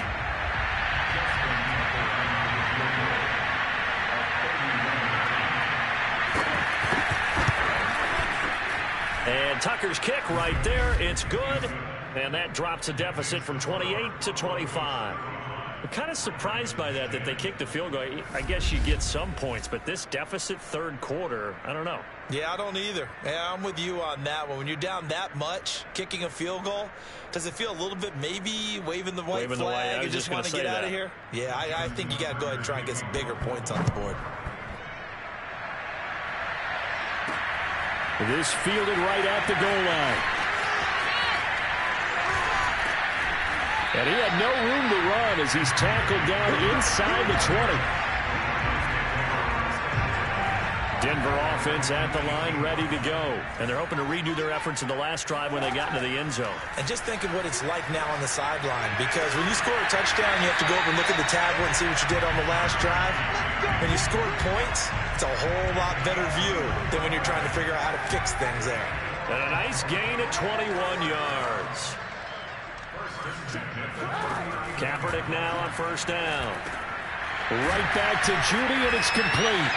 And Tucker's kick right there. It's good. And that drops a deficit from 28 to 25. I'm kind of surprised by that they kicked the field goal. I guess you get some points, but this deficit third quarter, I don't know. Yeah, I don't either. Yeah, I'm with you on that one. When you're down that much, kicking a field goal, does it feel a little bit maybe waving the white flag and just want to get out of here? Yeah, I think you got to go ahead and try and get some bigger points on the board. This fielded right at the goal line. And he had no room to run as he's tackled down inside the 20. Denver offense at the line, ready to go. And they're hoping to redo their efforts in the last drive when they got into the end zone. And just think of what it's like now on the sideline, because when you score a touchdown, you have to go over and look at the tablet and see what you did on the last drive. When you scored points, it's a whole lot better view than when you're trying to figure out how to fix things there. And a nice gain at 21 yards. Kaepernick now on first down. Right back to Judy, and it's complete.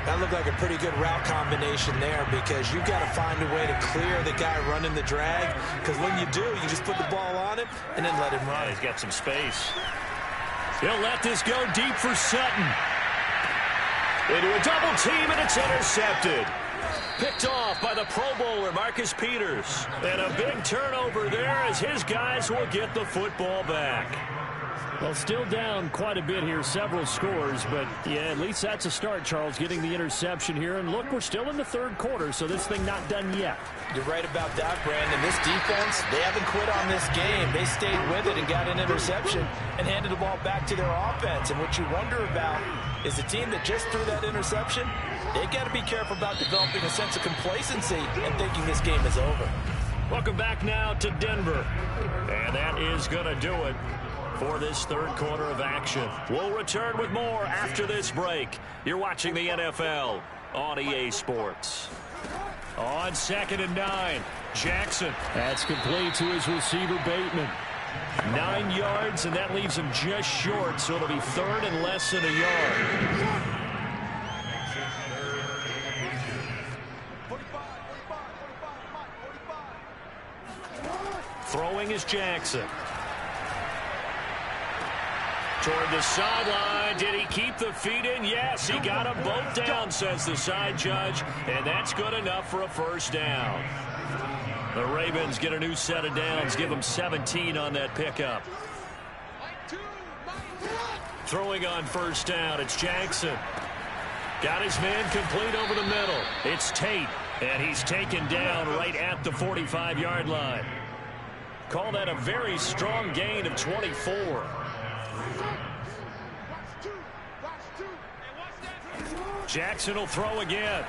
That looked like a pretty good route combination there, because you've got to find a way to clear the guy running the drag, because when you do, you just put the ball on him and then let him run. Yeah, he's got some space. He'll let this go deep for Sutton. Into a double team, and it's intercepted. Picked off by the Pro Bowler, Marcus Peters. And a big turnover there as his guys will get the football back. Well, still down quite a bit here, several scores, but yeah, at least that's a start, Charles, getting the interception here. And look, we're still in the third quarter, so this thing not done yet. You're right about that, Brandon. This defense, they haven't quit on this game. They stayed with it and got an interception and handed the ball back to their offense. And what you wonder about is the team that just threw that interception, they got to be careful about developing a sense of complacency and thinking this game is over. Welcome back now to Denver. And that is going to do it for this third quarter of action. We'll return with more after this break. You're watching the NFL on EA Sports. On 2nd and 9, Jackson. That's complete to his receiver, Bateman. 9 yards, and that leaves him just short, so it'll be third and less than a yard. Throwing is Jackson. Toward the sideline. Did he keep the feet in? Yes, he got them both down, says the side judge. And that's good enough for a first down. The Ravens get a new set of downs. Give them 17 on that pickup. Throwing on first down, it's Jackson. Got his man complete over the middle. It's Tate, and he's taken down right at the 45-yard line. Call that a very strong gain of 24. Jackson will throw again.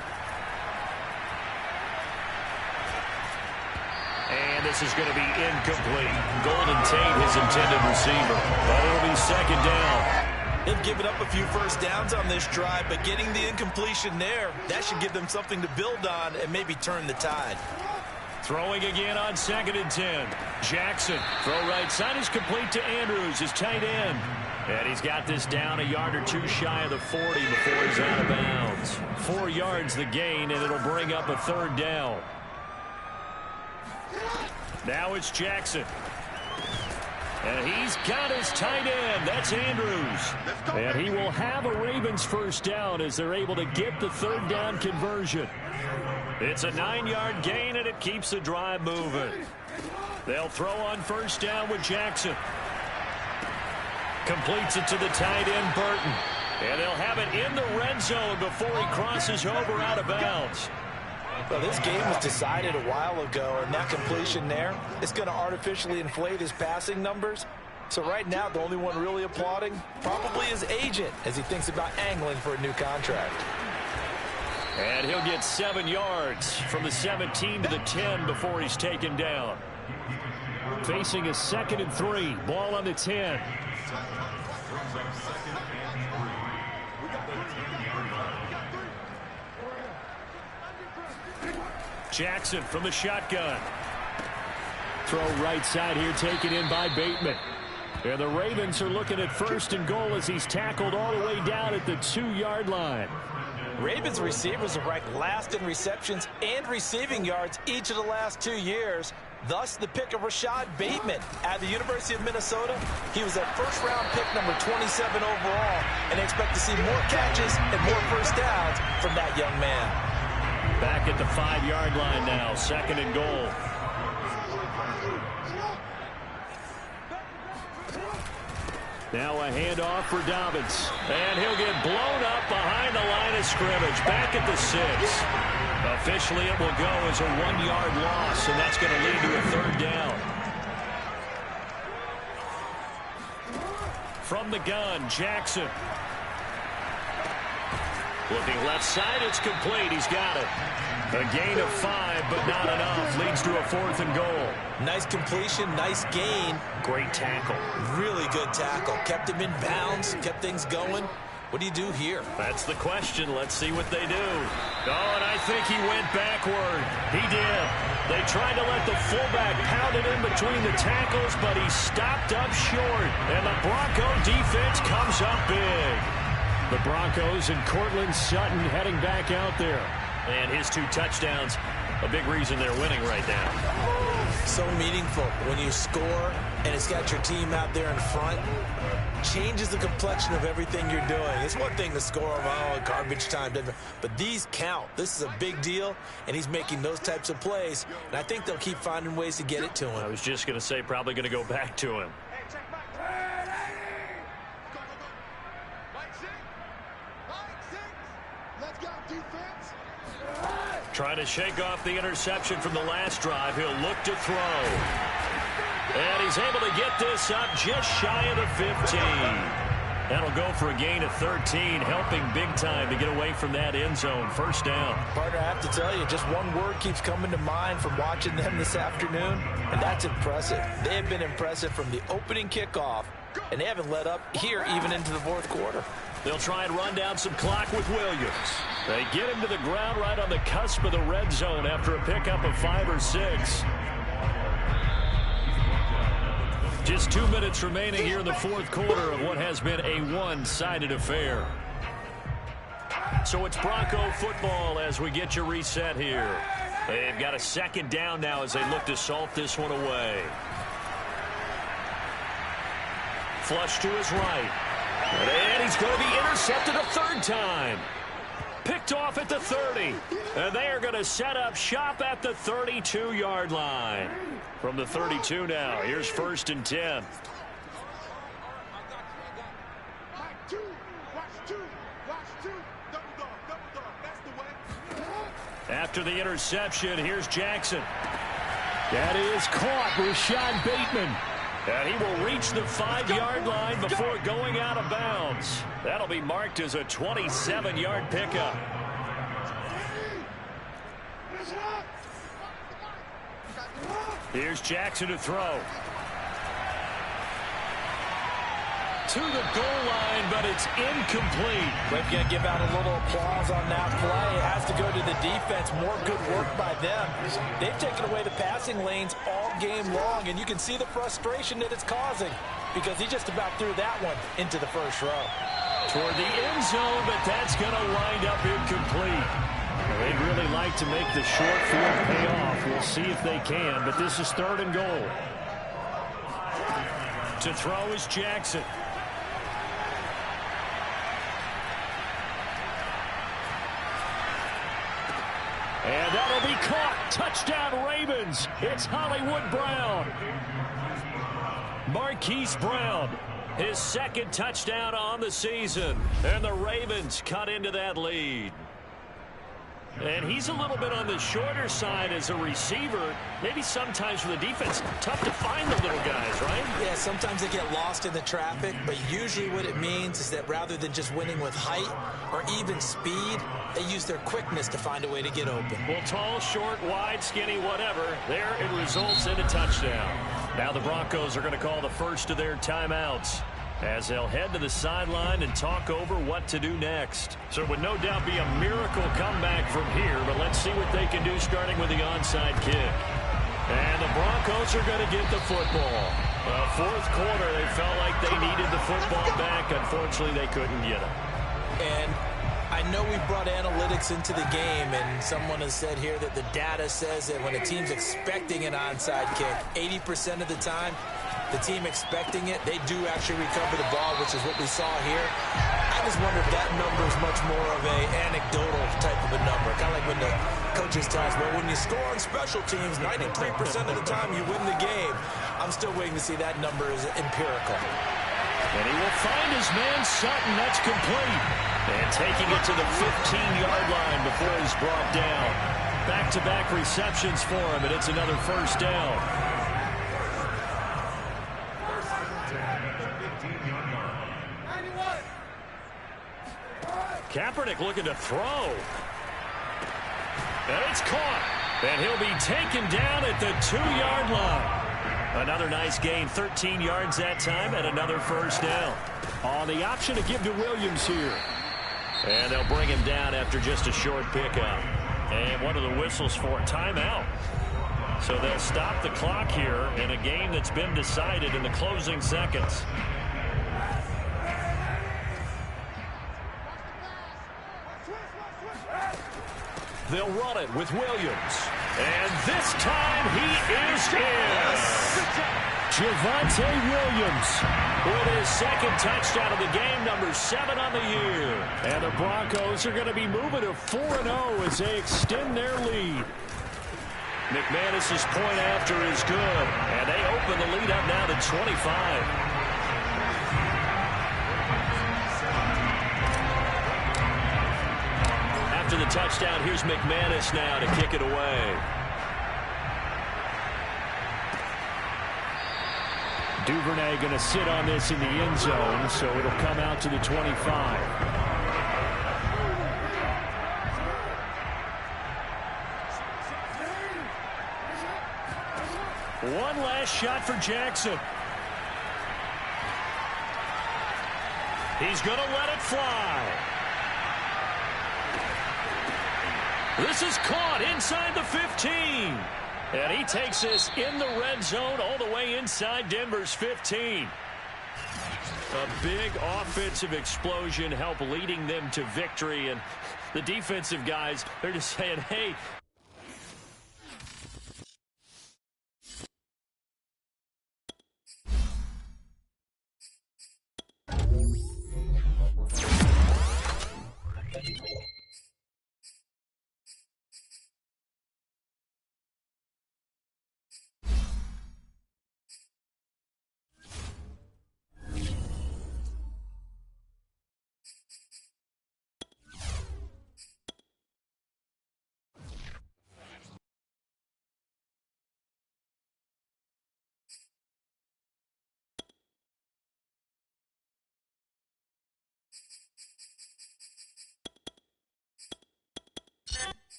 And this is going to be incomplete. Golden Tate, his intended receiver. But it'll be second down. They've given up a few first downs on this drive, but getting the incompletion there, that should give them something to build on and maybe turn the tide. Throwing again on 2nd and 10. Jackson, throw right side is complete to Andrews, his tight end. And he's got this down a yard or two shy of the 40 before he's out of bounds. 4 yards the gain, and it'll bring up a third down. Now it's Jackson. And he's got his tight end. That's Andrews. And he will have a Ravens first down as they're able to get the third down conversion. It's a 9-yard gain, and it keeps the drive moving. They'll throw on first down with Jackson. Completes it to the tight end, Burton. And they'll have it in the red zone before he crosses over out of bounds. Well, this game was decided a while ago, and that completion there is going to artificially inflate his passing numbers. So right now, the only one really applauding probably his agent as he thinks about angling for a new contract. And he'll get 7 yards from the 17 to the 10 before he's taken down. Facing a 2nd and 3. Ball on the 10. Jackson from the shotgun. Throw right side here, taken in by Bateman. And the Ravens are looking at 1st and goal as he's tackled all the way down at the 2-yard line. Ravens receivers are ranked last in receptions and receiving yards each of the last 2 years. Thus, the pick of Rashad Bateman at the University of Minnesota. He was a first-round pick, number 27 overall, and they expect to see more catches and more first downs from that young man. Back at the 5-yard line now, 2nd and goal. Now a handoff for Dobbins. And he'll get blown up behind the line of scrimmage. Back at the 6. Officially, it will go as a 1-yard loss, and that's going to lead to a third down. From the gun, Jackson. Looking left side, it's complete. He's got it. A gain of 5, but not enough. Leads to a 4th and goal. Nice completion, nice gain. Great tackle. Really good tackle. Kept him in bounds, kept things going. What do you do here? That's the question. Let's see what they do. Oh, and I think he went backward. He did. They tried to let the fullback pound it in between the tackles, but he stopped up short. And the Bronco defense comes up big. The Broncos and Cortland Sutton heading back out there. And his 2 touchdowns, a big reason they're winning right now. So meaningful when you score and it's got your team out there in front. Changes the complexion of everything you're doing. It's one thing to score on garbage time, but these count. This is a big deal, and he's making those types of plays. And I think they'll keep finding ways to get it to him. I was just going to say probably going to go back to him. Trying to shake off the interception from the last drive. He'll look to throw. And he's able to get this up just shy of the 15. That'll go for a gain of 13, helping big time to get away from that end zone. First down. Partner, I have to tell you, just one word keeps coming to mind from watching them this afternoon, and that's impressive. They have been impressive from the opening kickoff, and they haven't let up here even into the 4th quarter. They'll try and run down some clock with Williams. They get him to the ground right on the cusp of the red zone after a pickup of 5 or 6. Just 2 minutes remaining here in the 4th quarter of what has been a one-sided affair. So it's Bronco football as we get you reset here. They've got a 2nd down now as they look to salt this one away. Flush to his right. And he's going to be intercepted a third time. Picked off at the 30. And they are going to set up shop at the 32-yard line. From the 32 now, here's 1st and 10. After the interception, here's Jackson. That is caught. Rashad Bateman. And he will reach the 5-yard line before going out of bounds. That'll be marked as a 27-yard pickup. Here's Jackson to throw. To the goal line, but it's incomplete. We're going to give out a little applause on that play. It has to go to the defense. More good work by them. They've taken away the passing lanes all game long, and you can see the frustration that it's causing because he just about threw that one into the first row. Toward the end zone, but that's going to wind up incomplete. They'd really like to make the short field pay off. We'll see if they can, but this is 3rd and goal. To throw is Jackson. And that'll be caught. Touchdown, Ravens. It's Hollywood Brown. Marquise Brown, his 2nd touchdown on the season. And the Ravens cut into that lead. And he's a little bit on the shorter side as a receiver. Maybe sometimes for the defense, tough to find the little guys, right? Yeah, sometimes they get lost in the traffic, but usually what it means is that rather than just winning with height or even speed, they use their quickness to find a way to get open. Well, tall, short, wide, skinny, whatever, there it results in a touchdown. Now the Broncos are going to call the first of their timeouts as they'll head to the sideline and talk over what to do next. So it would no doubt be a miracle comeback from here, but let's see what they can do starting with the onside kick. And the Broncos are going to get the football. Well, 4th quarter, they felt like they needed the football back. Unfortunately, they couldn't get it. And I know we brought analytics into the game, and someone has said here that the data says that when a team's expecting an onside kick, 80% of the time, the team expecting it, they do actually recover the ball, which is what we saw here. I just wonder if that number is much more of a anecdotal type of a number. Kind of like when the coaches tell us, well, when you score on special teams, 93% of the time you win the game. I'm still waiting to see that number is empirical. And he will find his man Sutton. That's complete. And taking it to the 15-yard line before he's brought down. Back-to-back receptions for him, and it's another 1st down. Kaepernick looking to throw. And it's caught. And he'll be taken down at the 2-yard line. Another nice gain, 13 yards that time, and another 1st down. On the option to give to Williams here. And they'll bring him down after just a short pickup. And what are the whistles for? Timeout. So they'll stop the clock here in a game that's been decided in the closing seconds. They'll run it with Williams. And this time he is in. Javonte Williams with his 2nd touchdown of the game, number 7 on the year. And the Broncos are going to be moving to 4-0 as they extend their lead. McManus's point after is good. And they open the lead up now to 25. To the touchdown, here's McManus now to kick it away. Duvernay going to sit on this in the end zone, so it'll come out to the 25. One last shot for Jackson. He's going to let it fly. This is caught inside the 15. And he takes this in the red zone all the way inside Denver's 15. A big offensive explosion helped leading them to victory. And the defensive guys, they're just saying, hey,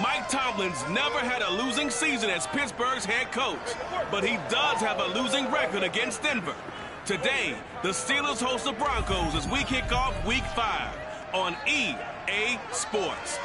Mike Tomlin's never had a losing season as Pittsburgh's head coach, but he does have a losing record against Denver. Today, the Steelers host the Broncos as we kick off Week 5 on EA Sports.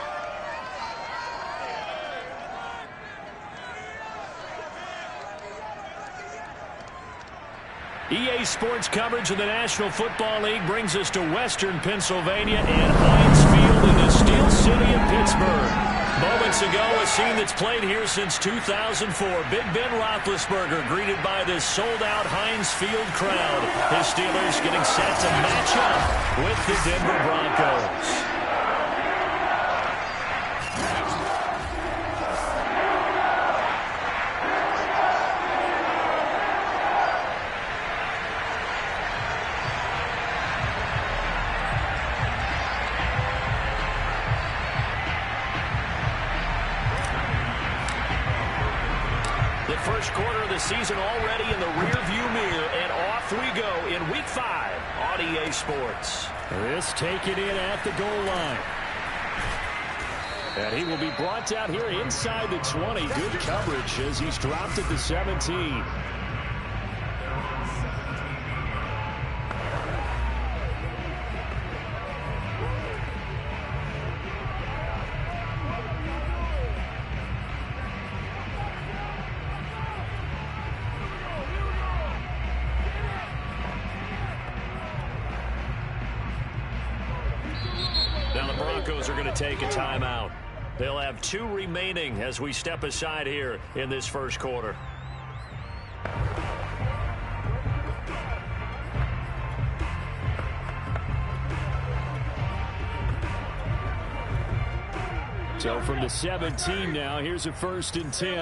EA Sports coverage of the National Football League brings us to Western Pennsylvania and Heinz Field in the Steel City of Pittsburgh. Moments ago, a scene that's played here since 2004. Big Ben Roethlisberger greeted by this sold-out Heinz Field crowd. His Steelers getting set to match up with the Denver Broncos. First quarter of the season already in the rearview mirror, and off we go in Week 5 on EA Sports. This taken in at the goal line. And he will be brought down here inside the 20. Good coverage as he's dropped at the 17. Now the Broncos are going to take a timeout. They'll have 2 remaining as we step aside here in this first quarter. So from the 17 now, here's a 1st and 10.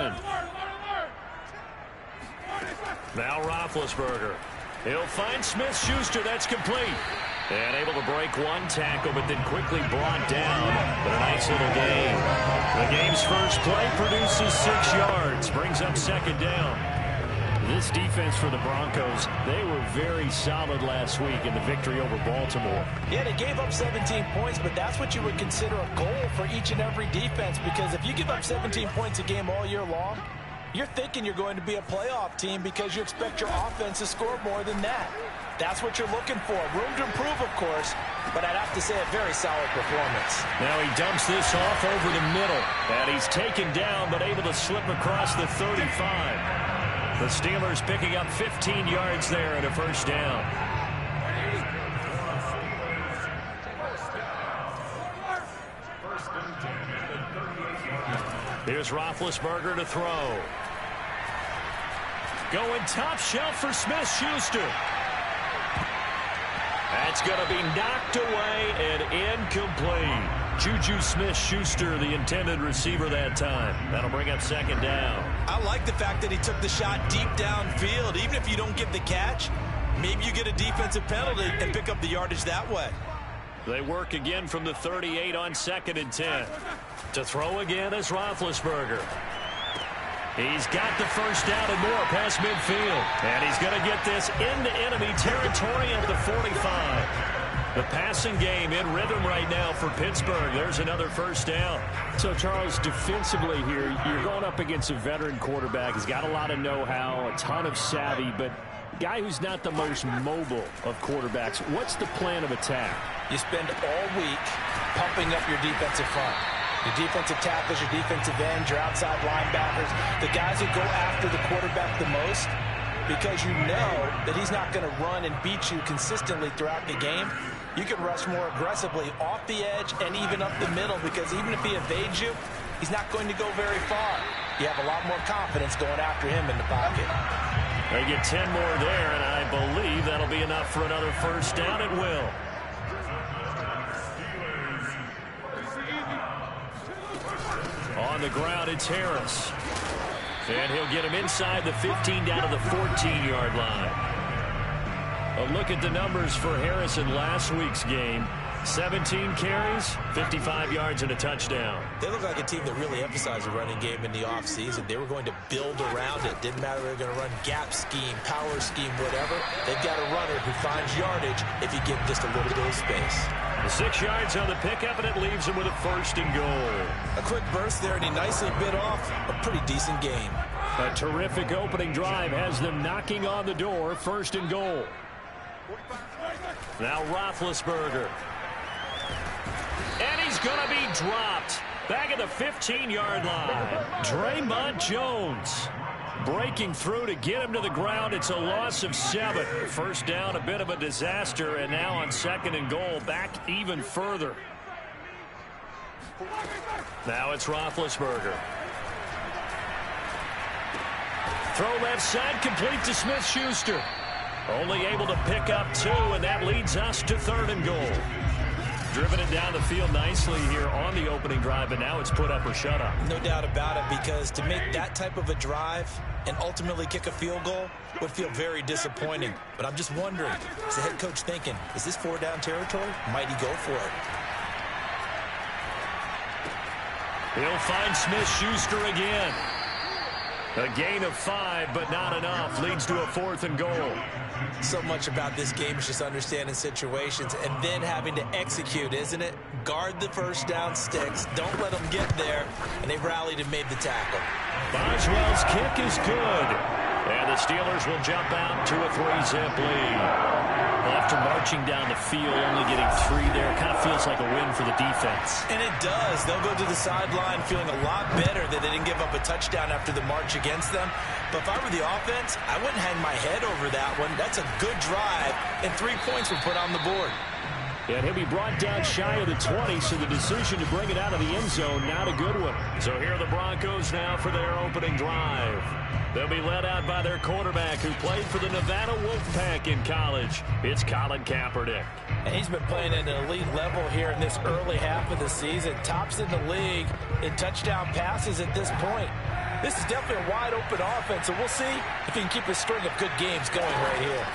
Now Roethlisberger. He'll find Smith-Schuster. That's complete. And able to break one tackle, but then quickly brought down. But a nice little gain. The game's first play produces 6 yards. Brings up 2nd down. This defense for the Broncos, they were very solid last week in the victory over Baltimore. Yeah, they gave up 17 points, but that's what you would consider a goal for each and every defense. Because if you give up 17 points a game all year long, you're thinking you're going to be a playoff team because you expect your offense to score more than that. That's what you're looking for. Room to improve, of course, but I'd have to say a very solid performance. Now he dumps this off over the middle, and he's taken down but able to slip across the 35. The Steelers picking up 15 yards there and a 1st down. Here's Roethlisberger to throw. Going top shelf for Smith-Schuster. That's going to be knocked away and incomplete. Juju Smith-Schuster, the intended receiver that time. That'll bring up 2nd down. I like the fact that he took the shot deep downfield. Even if you don't get the catch, maybe you get a defensive penalty and pick up the yardage that way. They work again from the 38 on 2nd and 10. To throw again is Roethlisberger. He's got the 1st down and more past midfield. And he's going to get this into enemy territory at the 45. The passing game in rhythm right now for Pittsburgh. There's another 1st down. So, Charles, defensively here, you're going up against a veteran quarterback. He's got a lot of know-how, a ton of savvy, but guy who's not the most mobile of quarterbacks. What's the plan of attack? You spend all week pumping up your defensive front. Your defensive tackles, your defensive ends, your outside linebackers, the guys who go after the quarterback the most, because you know that he's not going to run and beat you consistently throughout the game. You can rush more aggressively off the edge and even up the middle, because even if he evades you, he's not going to go very far. You have a lot more confidence going after him in the pocket. They get 10 more there, and I believe that'll be enough for another 1st down. It will. On the ground, it's Harris. And he'll get him inside the 15 down to the 14-yard line. A look at the numbers for Harris in last week's game. 17 carries, 55 yards, and a touchdown. They look like a team that really emphasized the running game in the offseason. They were going to build around it. Didn't matter if they were going to run gap scheme, power scheme, whatever. They've got a runner who finds yardage if you give him just a little bit of space. 6 yards on the pickup, and it leaves him with a 1st and goal. A quick burst there, and he nicely bit off a pretty decent gain. A terrific opening drive has them knocking on the door. 1st and goal. Now Roethlisberger. And he's going to be dropped. Back at the 15-yard line. Draymond Jones breaking through to get him to the ground. It's a loss of 7. 1st down, a bit of a disaster, and now on 2nd and goal, back even further. Now it's Roethlisberger. Throw left side, complete to Smith-Schuster. Only able to pick up 2, and that leads us to 3rd and goal. Driven it down the field nicely here on the opening drive, and now it's put up or shut up. No doubt about it, because to make that type of a drive and ultimately kick a field goal would feel very disappointing. But I'm just wondering, is the head coach thinking, is this 4-down territory? Might he go for it? He'll find Smith-Schuster again. A gain of 5, but not enough. Leads to a 4th and goal. So much about this game is just understanding situations and then having to execute, isn't it? Guard the 1st down sticks. Don't let them get there. And they rallied and made the tackle. Boswell's kick is good. And the Steelers will jump out to a 3-zip lead. After marching down the field, only getting 3 there, kind of feels like a win for the defense. And it does. They'll go to the sideline feeling a lot better that they didn't give up a touchdown after the march against them. But if I were the offense, I wouldn't hang my head over that one. That's a good drive, and 3 points were put on the board. And he'll be brought down shy of the 20, so the decision to bring it out of the end zone, not a good one. So here are the Broncos now for their opening drive. They'll be led out by their quarterback who played for the Nevada Wolfpack in college. It's Colin Kaepernick. And he's been playing at an elite level here in this early half of the season. Tops in the league in touchdown passes at this point. This is definitely a wide-open offense, so we'll see if he can keep a string of good games going right here.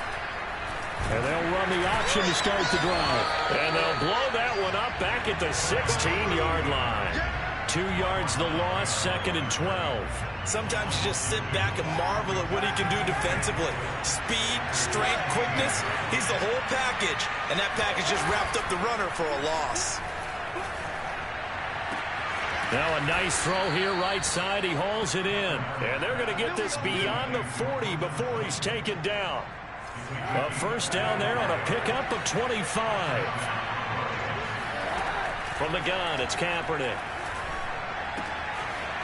And they'll run the option to start the drive. And they'll blow that one up back at the 16-yard line. 2 yards the loss, 2nd and 12. Sometimes you just sit back and marvel at what he can do defensively. Speed, strength, quickness, he's the whole package. And that package just wrapped up the runner for a loss. Now a nice throw here, right side. He hauls it in. And they're going to get this beyond the 40 before he's taken down. A 1st down there on a pickup of 25. From the gun, it's Kaepernick.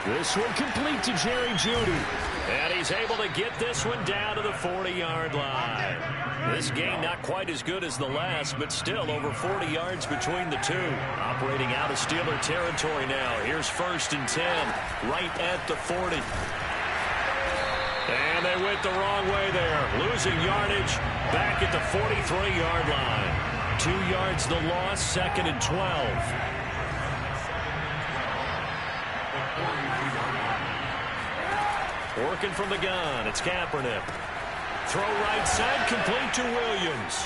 This one complete to Jerry Jeudy. And he's able to get this one down to the 40-yard line. This game not quite as good as the last, but still over 40 yards between the two. Operating out of Steeler territory now. Here's 1st and 10, right at the 40. And they went the wrong way there. Losing yardage back at the 43-yard line. 2 yards the loss, 2nd and 12. Working from the gun, it's Kaepernick. Throw right side, complete to Williams.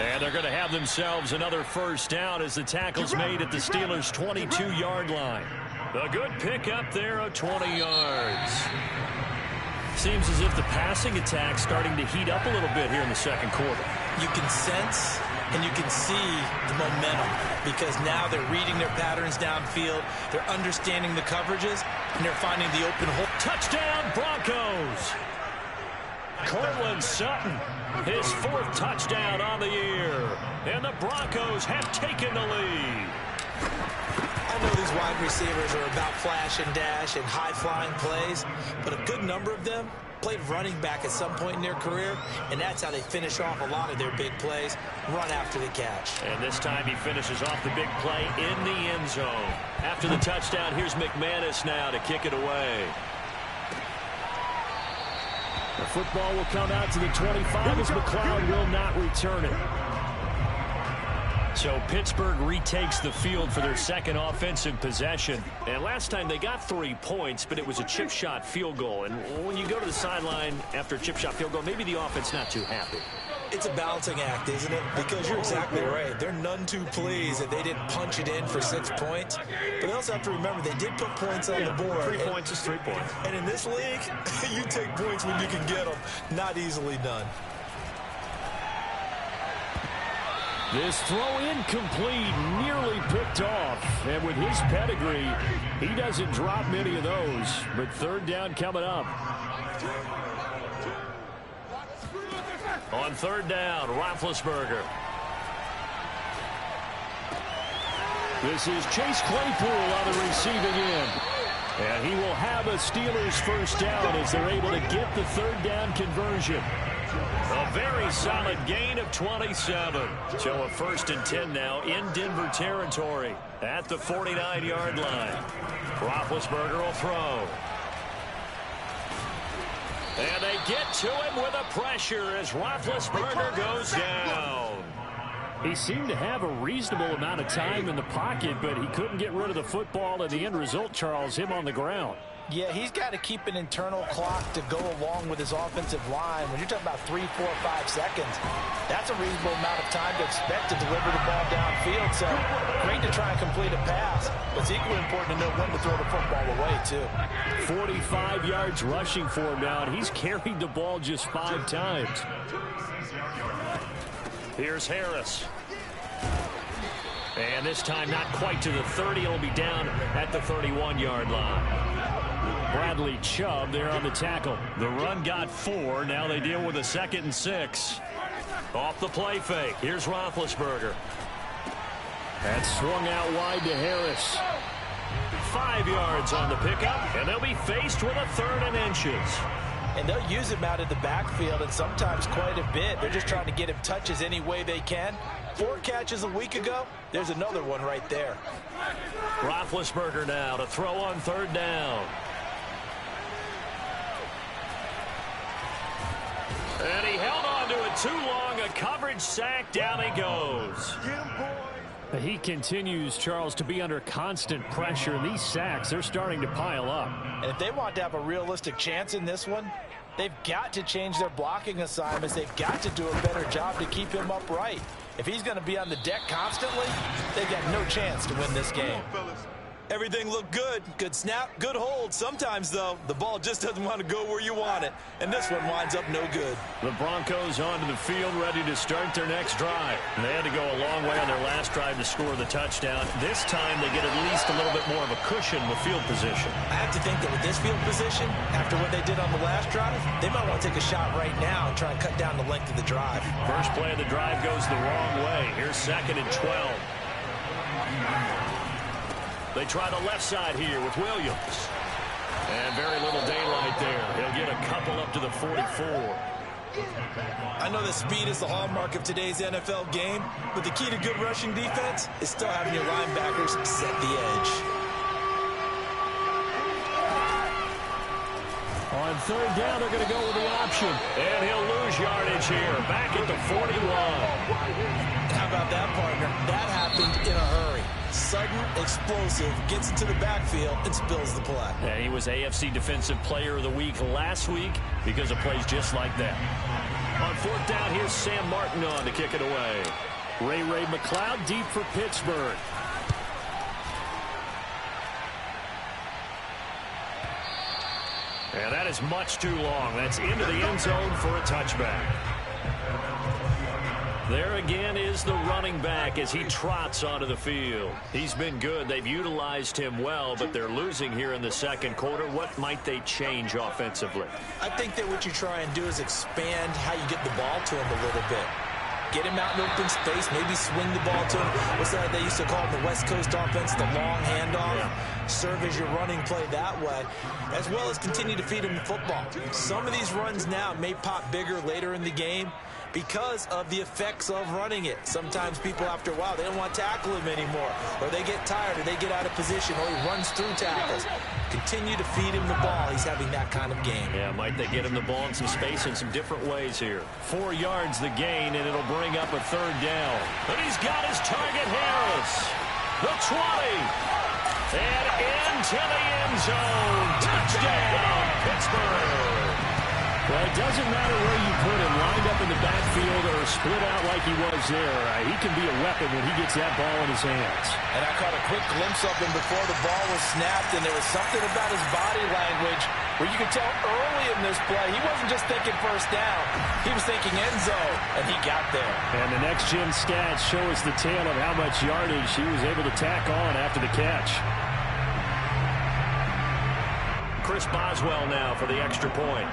And they're going to have themselves another 1st down as the tackle's made at the Steelers' 22-yard line. A good pickup there of 20 yards. Seems as if the passing attack's starting to heat up a little bit here in the 2nd quarter. You can sense and you can see the momentum because now they're reading their patterns downfield, they're understanding the coverages, and they're finding the open hole. Touchdown, Broncos! Cortland Sutton, his 4th touchdown on the year. And the Broncos have taken the lead. I know these wide receivers are about flash and dash and high-flying plays, but a good number of them played running back at some point in their career, and that's how they finish off a lot of their big plays, run after the catch. And this time he finishes off the big play in the end zone. After the touchdown, here's McManus now to kick it away. The football will come out to the 25 as McLeod will not return it. So Pittsburgh retakes the field for their 2nd offensive possession. And last time they got 3 points, but it was a chip shot field goal. And when you go to the sideline after a chip shot field goal, maybe the offense not too happy. It's a balancing act, isn't it? Because you're exactly right. They're none too pleased that they didn't punch it in for 6 points. But they also have to remember they did put points on the board. 3 points is 3 points. And in this league, you take points when you can get them. Not easily done. This throw incomplete, nearly picked off. And with his pedigree, he doesn't drop many of those. But third down coming up. On third down, Roethlisberger. This is Chase Claypool on the receiving end. And he will have a Steelers first down as they're able to get the third down conversion. A very solid gain of 27. So a 1st and 10 now in Denver territory at the 49-yard line. Roethlisberger will throw. And they get to him with a pressure as Roethlisberger goes down. He seemed to have a reasonable amount of time in the pocket, but he couldn't get rid of the football, and the end result, Charles, him on the ground. Yeah, he's got to keep an internal clock to go along with his offensive line. When you're talking about 3, 4, 5 seconds, that's a reasonable amount of time to expect to deliver the ball downfield. So great to try and complete a pass, but it's equally important to know when to throw the football away, too. 45 yards rushing for him now, and he's carried the ball just 5 times. Here's Harris. And this time not quite to the 30. It'll be down at the 31-yard line. Bradley Chubb there on the tackle. The run got 4. Now they deal with a 2nd and 6. Off the play fake. Here's Roethlisberger. That's swung out wide to Harris. 5 yards on the pickup, and they'll be faced with a 3rd and inches. And they'll use him out of the backfield, and sometimes quite a bit. They're just trying to get him touches any way they can. 4 catches a week ago. There's another one right there. Roethlisberger now to throw on 3rd down. And he held on to it too long. A coverage sack. Down he goes. He continues, Charles, to be under constant pressure. And these sacks, they're starting to pile up. And if they want to have a realistic chance in this one, they've got to change their blocking assignments. They've got to do a better job to keep him upright. If he's going to be on the deck constantly, they've got no chance to win this game. Everything looked good. Good snap, good hold. Sometimes, though, the ball just doesn't want to go where you want it. And this one winds up no good. The Broncos onto the field, ready to start their next drive. And they had to go a long way on their last drive to score the touchdown. This time, they get at least a little bit more of a cushion with field position. I have to think that with this field position, after what they did on the last drive, they might want to take a shot right now and try and cut down the length of the drive. First play of the drive goes the wrong way. Here's 2nd and 12. They try the left side here with Williams. And very little daylight there. He'll get a couple up to the 44. I know that speed is the hallmark of today's NFL game, but the key to good rushing defense is still having your linebackers set the edge. On 3rd down, they're going to go with the option. And he'll lose yardage here. Back at the 41. How about that, partner? That happened in a hurry. Sudden, explosive, gets into the backfield, and spills the play. And he was AFC Defensive Player of the Week last week because of plays just like that. On 4th down, here's Sam Martin on to kick it away. Ray McLeod deep for Pittsburgh. And that is much too long. That's into the end zone for a touchback. There again is the running back as he trots onto the field. He's been good. They've utilized him well, but they're losing here in the 2nd quarter. What might they change offensively? I think that what you try and do is expand how you get the ball to him a little bit. Get him out in open space, maybe swing the ball to him. What's that they used to call in the West Coast offense, the long handoff? Yeah. Serve as your running play that way, as well as continue to feed him the football. Some of these runs now may pop bigger later in the game because of the effects of running it. Sometimes people, after a while, they don't want to tackle him anymore, or they get tired, or they get out of position, or he runs through tackles. Continue to feed him the ball. He's having that kind of game. Yeah, might they get him the ball in some space in some different ways here. 4 yards the gain, and it'll bring up a 3rd down. But he's got his target, Harris. The 20. And into the end zone. Touchdown, Pittsburgh. Well, it doesn't matter where you put him, lined up in the backfield or split out like he was there. He can be a weapon when he gets that ball in his hands. And I caught a quick glimpse of him before the ball was snapped, and there was something about his body language where you could tell early in this play he wasn't just thinking first down. He was thinking end zone, and he got there. And the next-gen stats show us the tale of how much yardage he was able to tack on after the catch. Chris Boswell now for the extra point.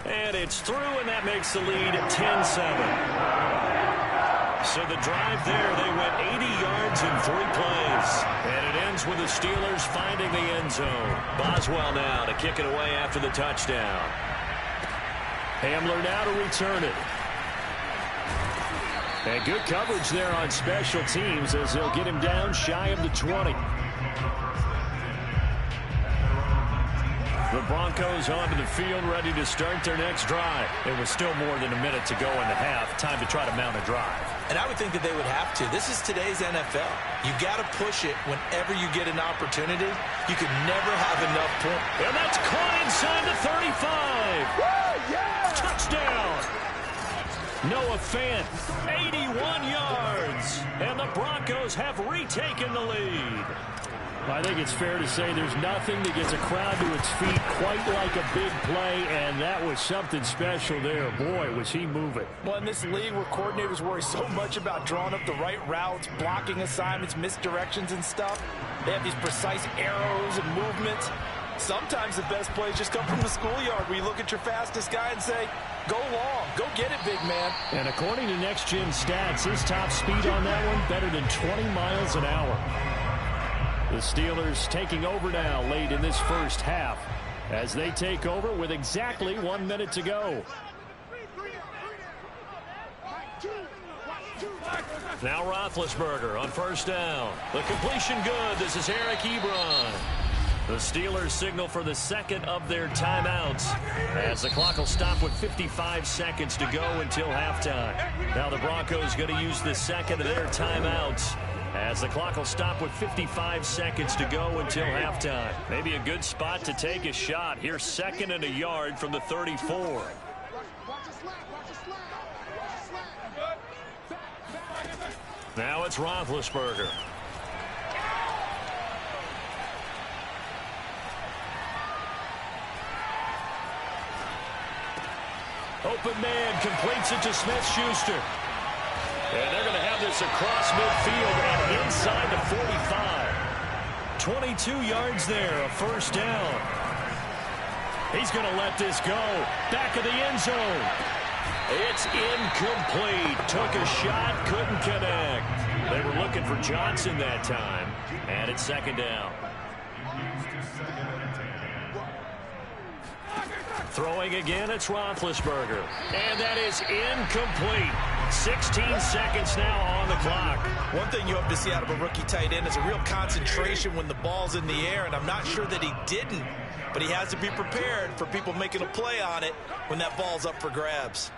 And it's through, and that makes the lead 10-7. So the drive there, they went 80 yards in 3 plays. And it ends with the Steelers finding the end zone. Boswell now to kick it away after the touchdown. Hamler now to return it. And good coverage there on special teams as they'll get him down shy of the 20. The Broncos onto the field, ready to start their next drive. It was still more than a minute to go in the half. Time to try to mount a drive. And I would think that they would have to. This is today's NFL. You got to push it whenever you get an opportunity. You can never have enough points. And that's caught inside the 35. Woo, yeah! Touchdown! Noah Fant, 81 yards. And the Broncos have retaken the lead. I think it's fair to say there's nothing that gets a crowd to its feet quite like a big play, and that was something special there. Boy, was he moving. Well, in this league where coordinators worry so much about drawing up the right routes, blocking assignments, misdirections and stuff, they have these precise arrows and movements. Sometimes the best plays just come from the schoolyard where you look at your fastest guy and say, go long, go get it, big man. And according to next-gen stats, his top speed on that one better than 20 miles an hour. The Steelers taking over now late in this first half as they take over with exactly 1 minute to go. Now Roethlisberger on first down. The completion good. This is Eric Ebron. The Steelers signal for the second of their timeouts as the clock will stop with 55 seconds to go until halftime. Now the Broncos going to use the second of their timeouts as the clock will stop with 55 seconds to go until halftime. Maybe a good spot to take a shot. Here's 2nd and a yard from the 34. Now it's Roethlisberger. Open man completes it to Smith-Schuster. And they're going to have this across midfield and inside the 45. 22 yards there, a first down. He's going to let this go. Back of the end zone. It's incomplete. Took a shot, couldn't connect. They were looking for Johnson that time. And it's 2nd down. Throwing again, it's Roethlisberger. And that is incomplete. 16 seconds now on the clock. One thing you hope to see out of a rookie tight end is a real concentration when the ball's in the air, and I'm not sure that he didn't, but he has to be prepared for people making a play on it when that ball's up for grabs.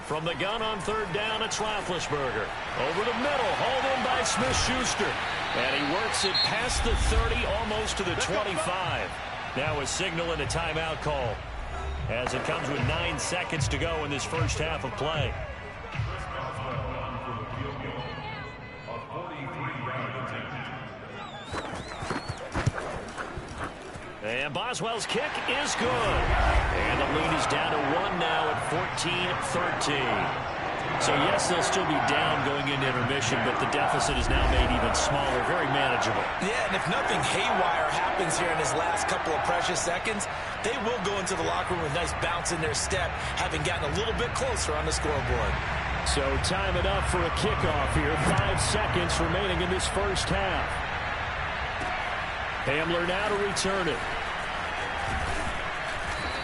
From the gun on 3rd down, it's Roethlisberger. Over the middle, hauled in by Smith-Schuster. And he works it past the 30, almost to the 25. Now a signal and a timeout call as it comes with 9 seconds to go in this first half of play. And Boswell's kick is good. And the lead is down to 1 now at 14-13. So, yes, they'll still be down going into intermission, but the deficit is now made even smaller, very manageable. Yeah, and if nothing haywire happens here in his last couple of precious seconds, they will go into the locker room with a nice bounce in their step, having gotten a little bit closer on the scoreboard. So, time it up for a kickoff here. 5 seconds remaining in this first half. Hamler now to return it.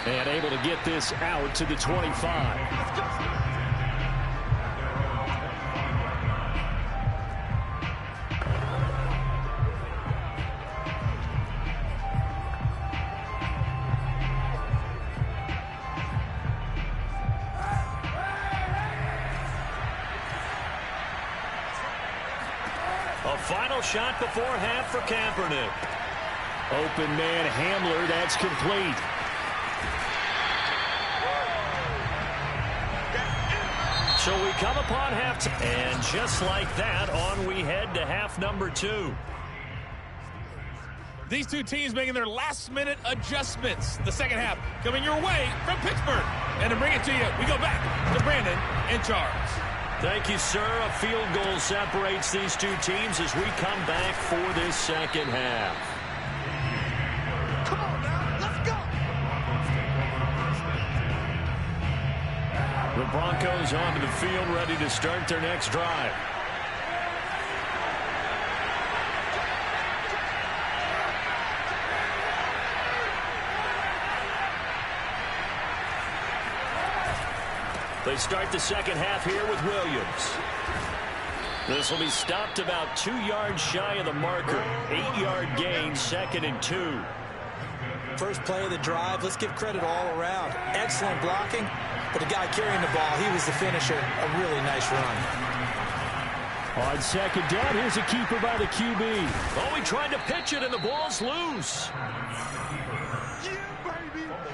And able to get this out to the 25. A The final shot before half for Kaepernick. Open man Hamler, that's complete. So we come upon halftime, and just like that, on we head to half number 2. These two teams making their last-minute adjustments. The second half coming your way from Pittsburgh. And to bring it to you, we go back to Brandon and Charles. Thank you, sir. A field goal separates these two teams as we come back for this second half. Come on now, let's go. The Broncos onto the field, ready to start their next drive. They start the second half here with Williams. This will be stopped about 2 yards shy of the marker. 8-yard gain, 2nd and 2. First play of the drive, let's give credit all around. Excellent blocking, but the guy carrying the ball, he was the finisher. A really nice run. On second down, here's a keeper by the QB. Oh, he tried to pitch it, and the ball's loose.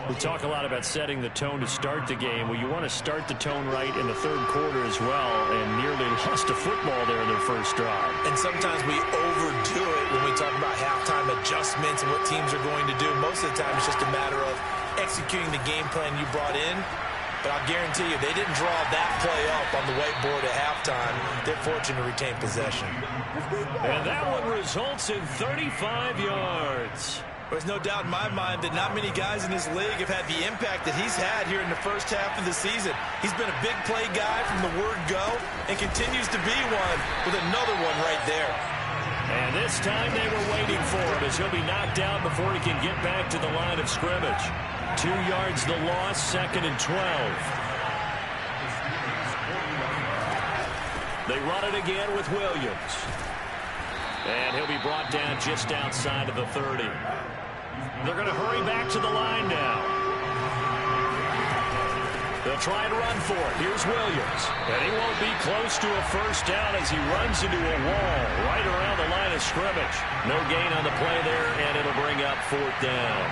We talk a lot about setting the tone to start the game. Well, you want to start the tone right in the third quarter as well, and nearly lost a football there in their first drive. And sometimes we overdo it when we talk about halftime adjustments and what teams are going to do. Most of the time, it's just a matter of executing the game plan you brought in. But I'll guarantee you, they didn't draw that play up on the whiteboard at halftime. They're fortunate to retain possession. And that one results in 35 yards. There's no doubt in my mind that not many guys in this league have had the impact that he's had here in the first half of the season. He's been a big play guy from the word go and continues to be one with another one right there. And this time they were waiting for him as he'll be knocked out before he can get back to the line of scrimmage. 2 yards the loss, 2nd and 12. They run it again with Williams. And he'll be brought down just outside of the 30. They're going to hurry back to the line now. They'll try and run for it. Here's Williams. And he won't be close to a first down as he runs into a wall right around the line of scrimmage. No gain on the play there, and it'll bring up 4th down.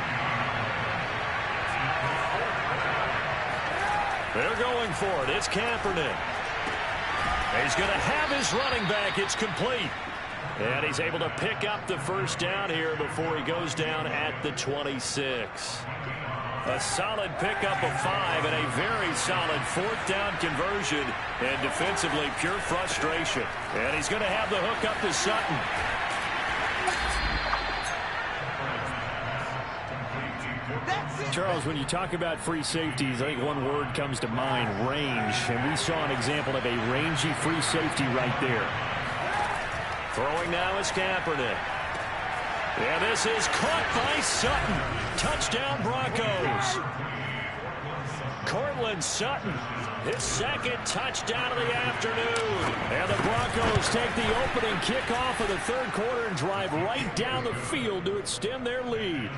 They're going for it. It's Kaepernick. He's going to have his running back. It's complete. And he's able to pick up the first down here before he goes down at the 26. A solid pickup of 5 and a very solid 4th down conversion. And defensively, pure frustration. And he's going to have the hook up to Sutton. Charles, when you talk about free safeties, I think one word comes to mind, range. And we saw an example of a rangy free safety right there. Throwing now is Kaepernick. And this is caught by Sutton. Touchdown Broncos. Cortland Sutton, his 2nd touchdown of the afternoon. And the Broncos take the opening kickoff of the third quarter and drive right down the field to extend their lead.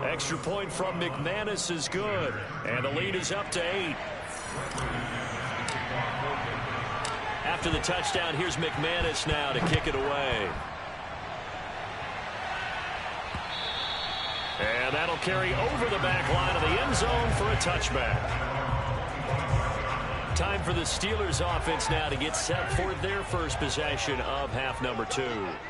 Extra point from McManus is good. And the lead is up to 8. After the touchdown, here's McManus now to kick it away. And that'll carry over the back line of the end zone for a touchback. Time for the Steelers offense now to get set for their first possession of half number 2.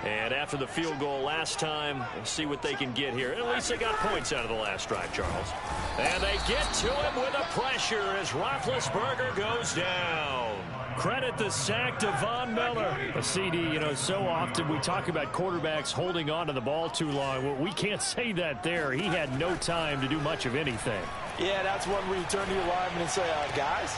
And after the field goal last time, we'll see what they can get here. At least they got points out of the last drive, Charles. And they get to him with a pressure as Roethlisberger goes down. Credit the sack to Von Miller. A CD, you know, so often we talk about quarterbacks holding on to the ball too long. Well, we can't say that there. He had no time to do much of anything. Yeah, that's one where you turn to your lineman and say, guys,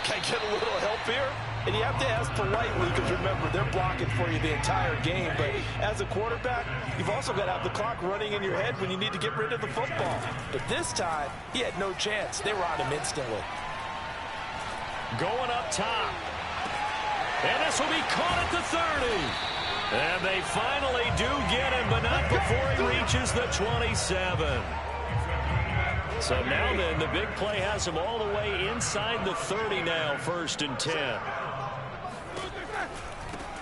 can I get a little help here? And you have to ask politely because, remember, they're blocking for you the entire game. But as a quarterback, you've also got to have the clock running in your head when you need to get rid of the football. But this time, he had no chance. They were on him instantly. Going up top. And this will be caught at the 30. And they finally do get him, but not before he reaches the 27. So now then, the big play has him all the way inside the 30 now, 1st and 10.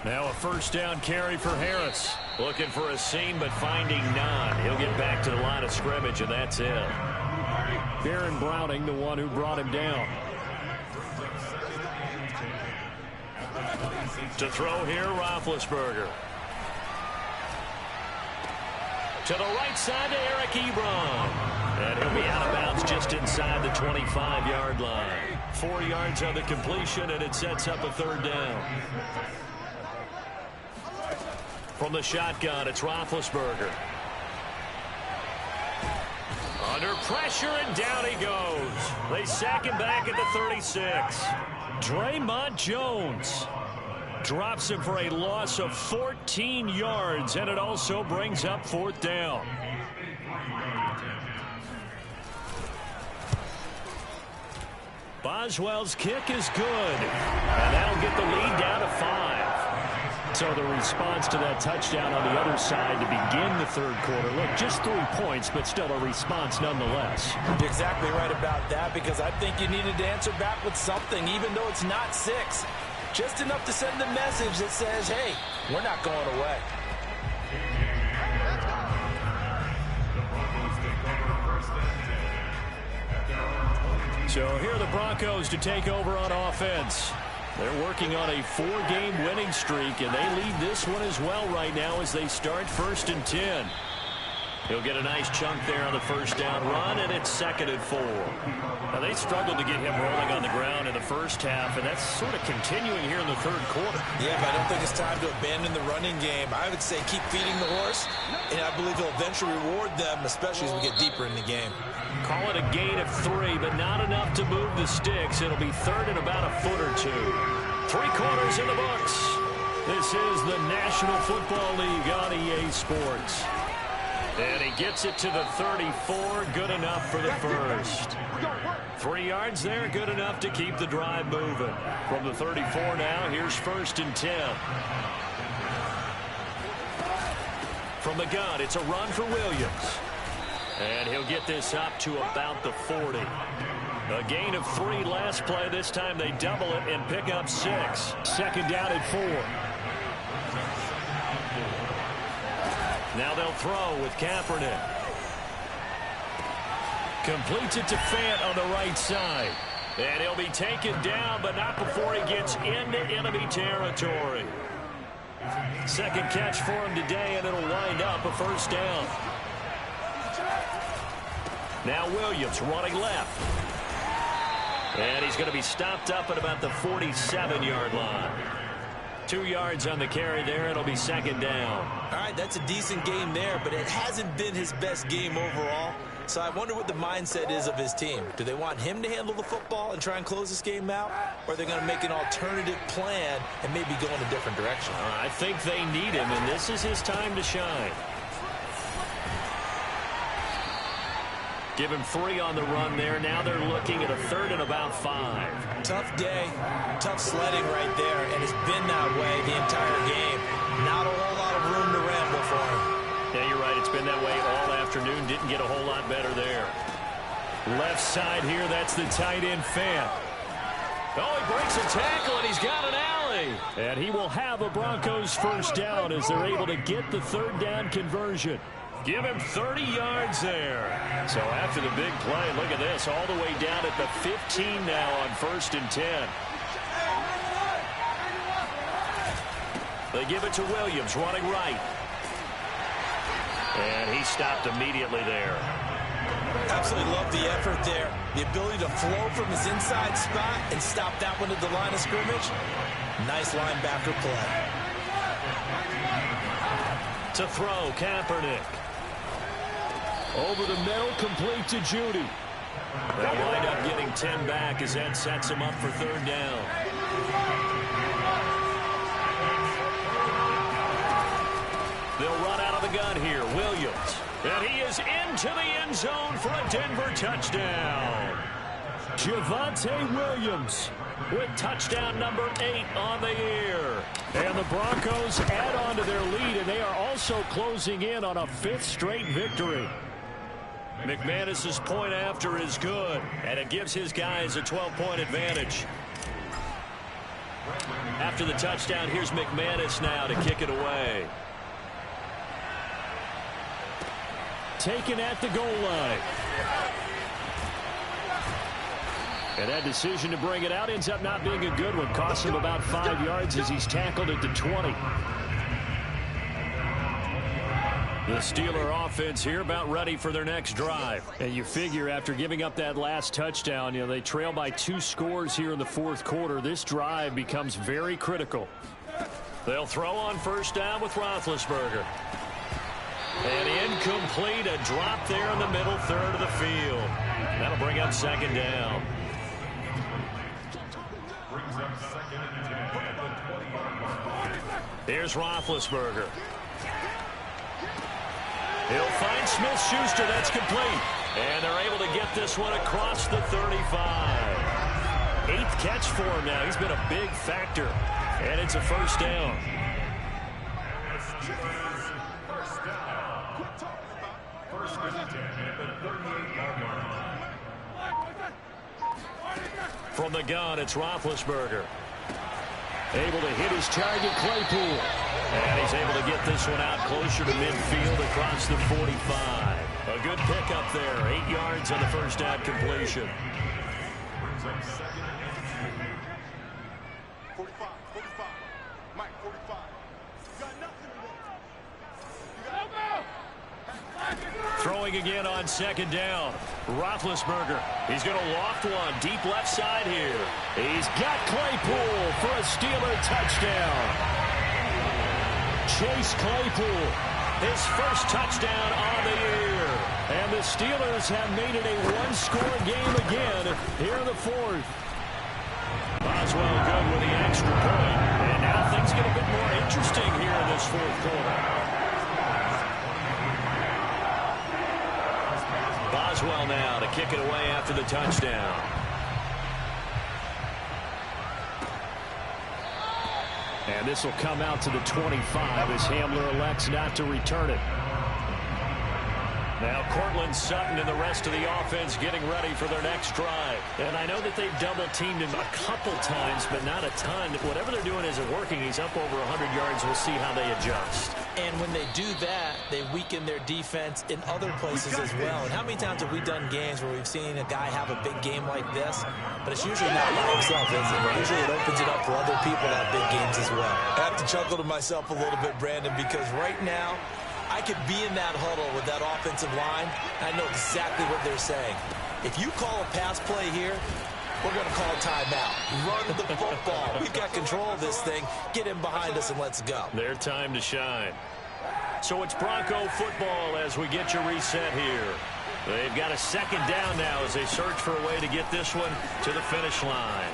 Now a first down carry for Harris. Looking for a seam, but finding none. He'll get back to the line of scrimmage, and that's it. Baron Browning, the one who brought him down. To throw here, Roethlisberger. To the right side to Eric Ebron. And he'll be out of bounds just inside the 25-yard line. 4 yards on the completion, and it sets up a third down. From the shotgun, it's Roethlisberger. Under pressure, and down he goes. They sack him back at the 36. Draymond Jones drops him for a loss of 14 yards, and it also brings up fourth down. Boswell's kick is good, and that'll get the lead down to 5. So the response to that touchdown on the other side to begin the third quarter. Look, just 3 points, but still a response nonetheless. You're exactly right about that, because I think you needed to answer back with something, even though it's not 6. Just enough to send a message that says, hey, we're not going away. So here are the Broncos to take over on offense. They're working on a 4-game winning streak, and they lead this one as well right now as they start 1st and 10. He'll get a nice chunk there on the first down run, and it's 2nd and 4. Now, they struggled to get him rolling on the ground in the first half, and that's sort of continuing here in the third quarter. Yeah, but I don't think it's time to abandon the running game. I would say keep feeding the horse, and I believe he'll eventually reward them, especially as we get deeper in the game. Call it a gain of 3, but not enough to move the sticks. It'll be 3rd and about a foot or 2. 3 quarters in the books. This is the National Football League on EA Sports. And he gets it to the 34, good enough for the first. 3 yards there, good enough to keep the drive moving. From the 34 now, here's 1st and 10. From the gun, it's a run for Williams. And he'll get this up to about the 40. A gain of 3 last play. This time they double it and pick up 6. 2nd down and 4. Now they'll throw with Kaepernick. Completes it to Fant on the right side. And he'll be taken down, but not before he gets into enemy territory. 2nd catch for him today, and it'll wind up a first down. Now Williams running left. And he's going to be stopped up at about the 47-yard line. 2 yards on the carry there. It'll be 2nd down. All right, that's a decent game there, but it hasn't been his best game overall. So I wonder what the mindset is of his team. Do they want him to handle the football and try and close this game out? Or are they going to make an alternative plan and maybe go in a different direction? I think they need him, and this is his time to shine. Give him 3 on the run there. Now they're looking at a 3rd and about 5. Tough day, tough sledding right there, and it's been that way the entire game. Not a whole lot of room to ramble for him. Yeah, you're right. It's been that way all afternoon. Didn't get a whole lot better there. Left side here, that's the tight end Fant. Oh, he breaks a tackle, and he's got an alley. And he will have a Broncos first down as they're able to get the 3rd down conversion. Give him 30 yards there. So after the big play, look at this, all the way down at the 15 now on 1st and 10. They give it to Williams, running right. And he stopped immediately there. Absolutely love the effort there. The ability to flow from his inside spot and stop that one at the line of scrimmage. Nice linebacker play. To throw, Kaepernick. Over the middle, complete to Judy. They'll wind up getting 10 back as that sets him up for 3rd down. They'll run out of the gun here. Williams. And he is into the end zone for a Denver touchdown. Javonte Williams with touchdown number 8 on the year. And the Broncos add on to their lead, and they are also closing in on a 5th straight victory. McManus's point after is good, and it gives his guys a 12-point advantage. After the touchdown, here's McManus now to kick it away. Taken at the goal line. And that decision to bring it out ends up not being a good one. Costs him about 5 yards as he's tackled at the 20. The Steeler offense here about ready for their next drive. And you figure after giving up that last touchdown, they trail by 2 scores here in the fourth quarter. This drive becomes very critical. They'll throw on first down with Roethlisberger. And incomplete, a drop there in the middle third of the field. That'll bring up second down. Here's Roethlisberger. He'll find Smith-Schuster. That's complete. And they're able to get this one across the 35. 8th catch for him now. He's been a big factor. And it's a first down. From the gun, it's Roethlisberger. Able to hit his target, Claypool. And he's able to get this one out closer to midfield across the 45. A good pickup there. 8 yards on the first down completion. 45. Mike, 45. You got nothing today. Throwing again on second down. Roethlisberger. He's going to loft one deep left side here. He's got Claypool for a Steeler touchdown. Chase Claypool, his first touchdown on the year. And the Steelers have made it a one-score game again here in the fourth. Boswell good with the extra point. And now things get a bit more interesting here in this fourth quarter. Boswell now to kick it away after the touchdown. And this will come out to the 25 as Hamler elects not to return it. Now Cortland Sutton and the rest of the offense getting ready for their next drive. And I know that they've double-teamed him a couple times, but not a ton. Whatever they're doing isn't working. He's up over 100 yards. We'll see how they adjust. And when they do that, they weaken their defense in other places as well. And how many times have we done games where we've seen a guy have a big game like this, but it's usually not by himself, is it? Usually it opens it up for other people to have big games as well. I have to chuckle to myself a little bit, Brandon, because right now, I could be in that huddle with that offensive line. I know exactly what they're saying. If you call a pass play here, we're going to call a timeout. Run the football. We've got control of this thing. Get in behind us and let's go. Their time to shine. So it's Bronco football as we get you reset here. They've got a second down now as they search for a way to get this one to the finish line.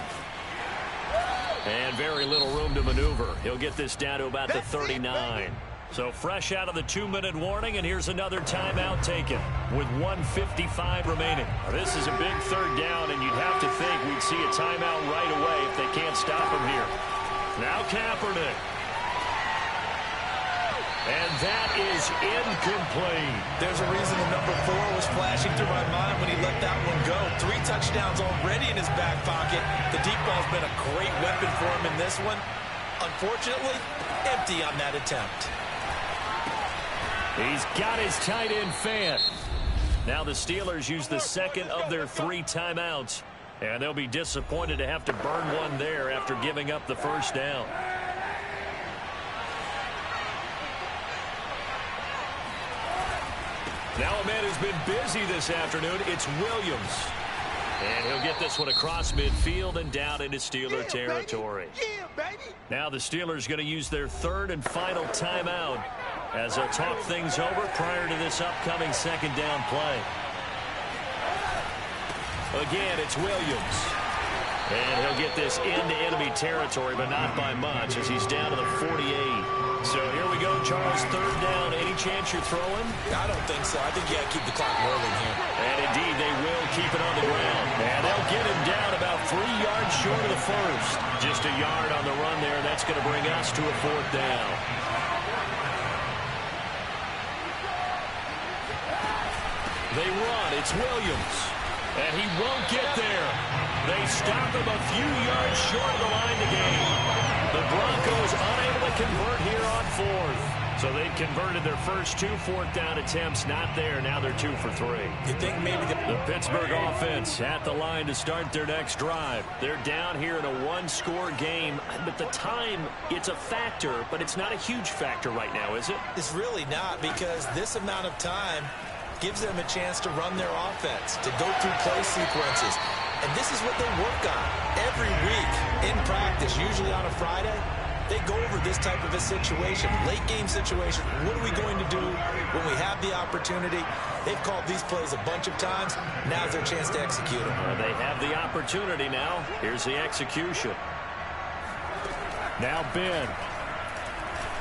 And very little room to maneuver. He'll get this down to about the 39. So fresh out of the 2-minute warning, and here's another timeout taken with 1:55 remaining. Now, this is a big third down, and you'd have to think we'd see a timeout right away if they can't stop him here. Now Kaepernick. And that is incomplete. There's a reason the number 4 was flashing through my mind when he let that one go. 3 touchdowns already in his back pocket. The deep ball's been a great weapon for him in this one. Unfortunately, empty on that attempt. He's got his tight end fan. Now the Steelers use the second of their 3 timeouts. And they'll be disappointed to have to burn one there after giving up the first down. Now a man who's been busy this afternoon, it's Williams. And he'll get this one across midfield and down into Steeler territory. Now the Steelers going to use their 3rd and final timeout as they'll talk things over prior to this upcoming second down play. Again, it's Williams. And he'll get this into enemy territory, but not by much as he's down to the 48. So here we go, Charles, 3rd down. Any chance you're throwing? I don't think so. I think you got to keep the clock rolling here. And indeed, they will keep it on the ground. And they'll get him down about 3 yards short of the first. Just a yard on the run there. That's going to bring us to a 4th down. They run. It's Williams. And he won't get there. They stop him a few yards short of the line to gain. The Broncos unable to convert here on fourth. So they've converted their first 2 fourth-down attempts. Not there. Now they're 2 for 3. You think maybe the Pittsburgh offense at the line to start their next drive. They're down here in a one-score game. But the time, it's a factor, but it's not a huge factor right now, is it? It's really not, because this amount of time gives them a chance to run their offense, to go through play sequences. And this is what they work on every week in practice, usually on a Friday. They go over this type of a situation, late game situation. What are we going to do when we have the opportunity? They've called these plays a bunch of times. Now's their chance to execute them. They have the opportunity now. Here's the execution. Now Ben.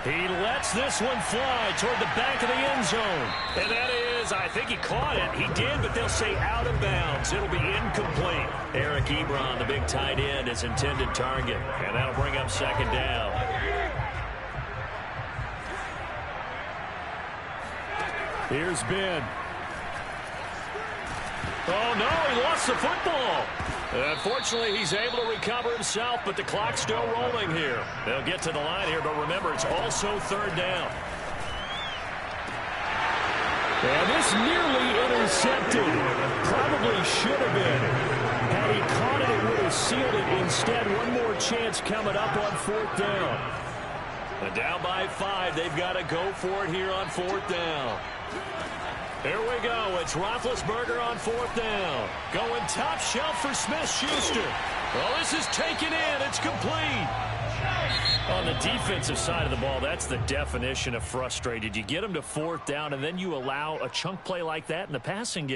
He lets this one fly toward the back of the end zone. And that is, I think he caught it. He did, but they'll say out of bounds. It'll be incomplete. Eric Ebron, the big tight end, is intended target. And that'll bring up second down. Here's Ben. Oh, no, he lost the football. Unfortunately, he's able to recover himself, but the clock's still rolling here. They'll get to the line here, but remember, it's also third down. And this nearly intercepted. Probably should have been. Had he caught it, it would have sealed it. Instead, one more chance coming up on fourth down. And down by 5. They've got to go for it here on fourth down. Here we go. It's Roethlisberger on fourth down. Going top shelf for Smith-Schuster. Well, this is taken in. It's complete. On the defensive side of the ball, that's the definition of frustrated. You get them to fourth down, and then you allow a chunk play like that in the passing game.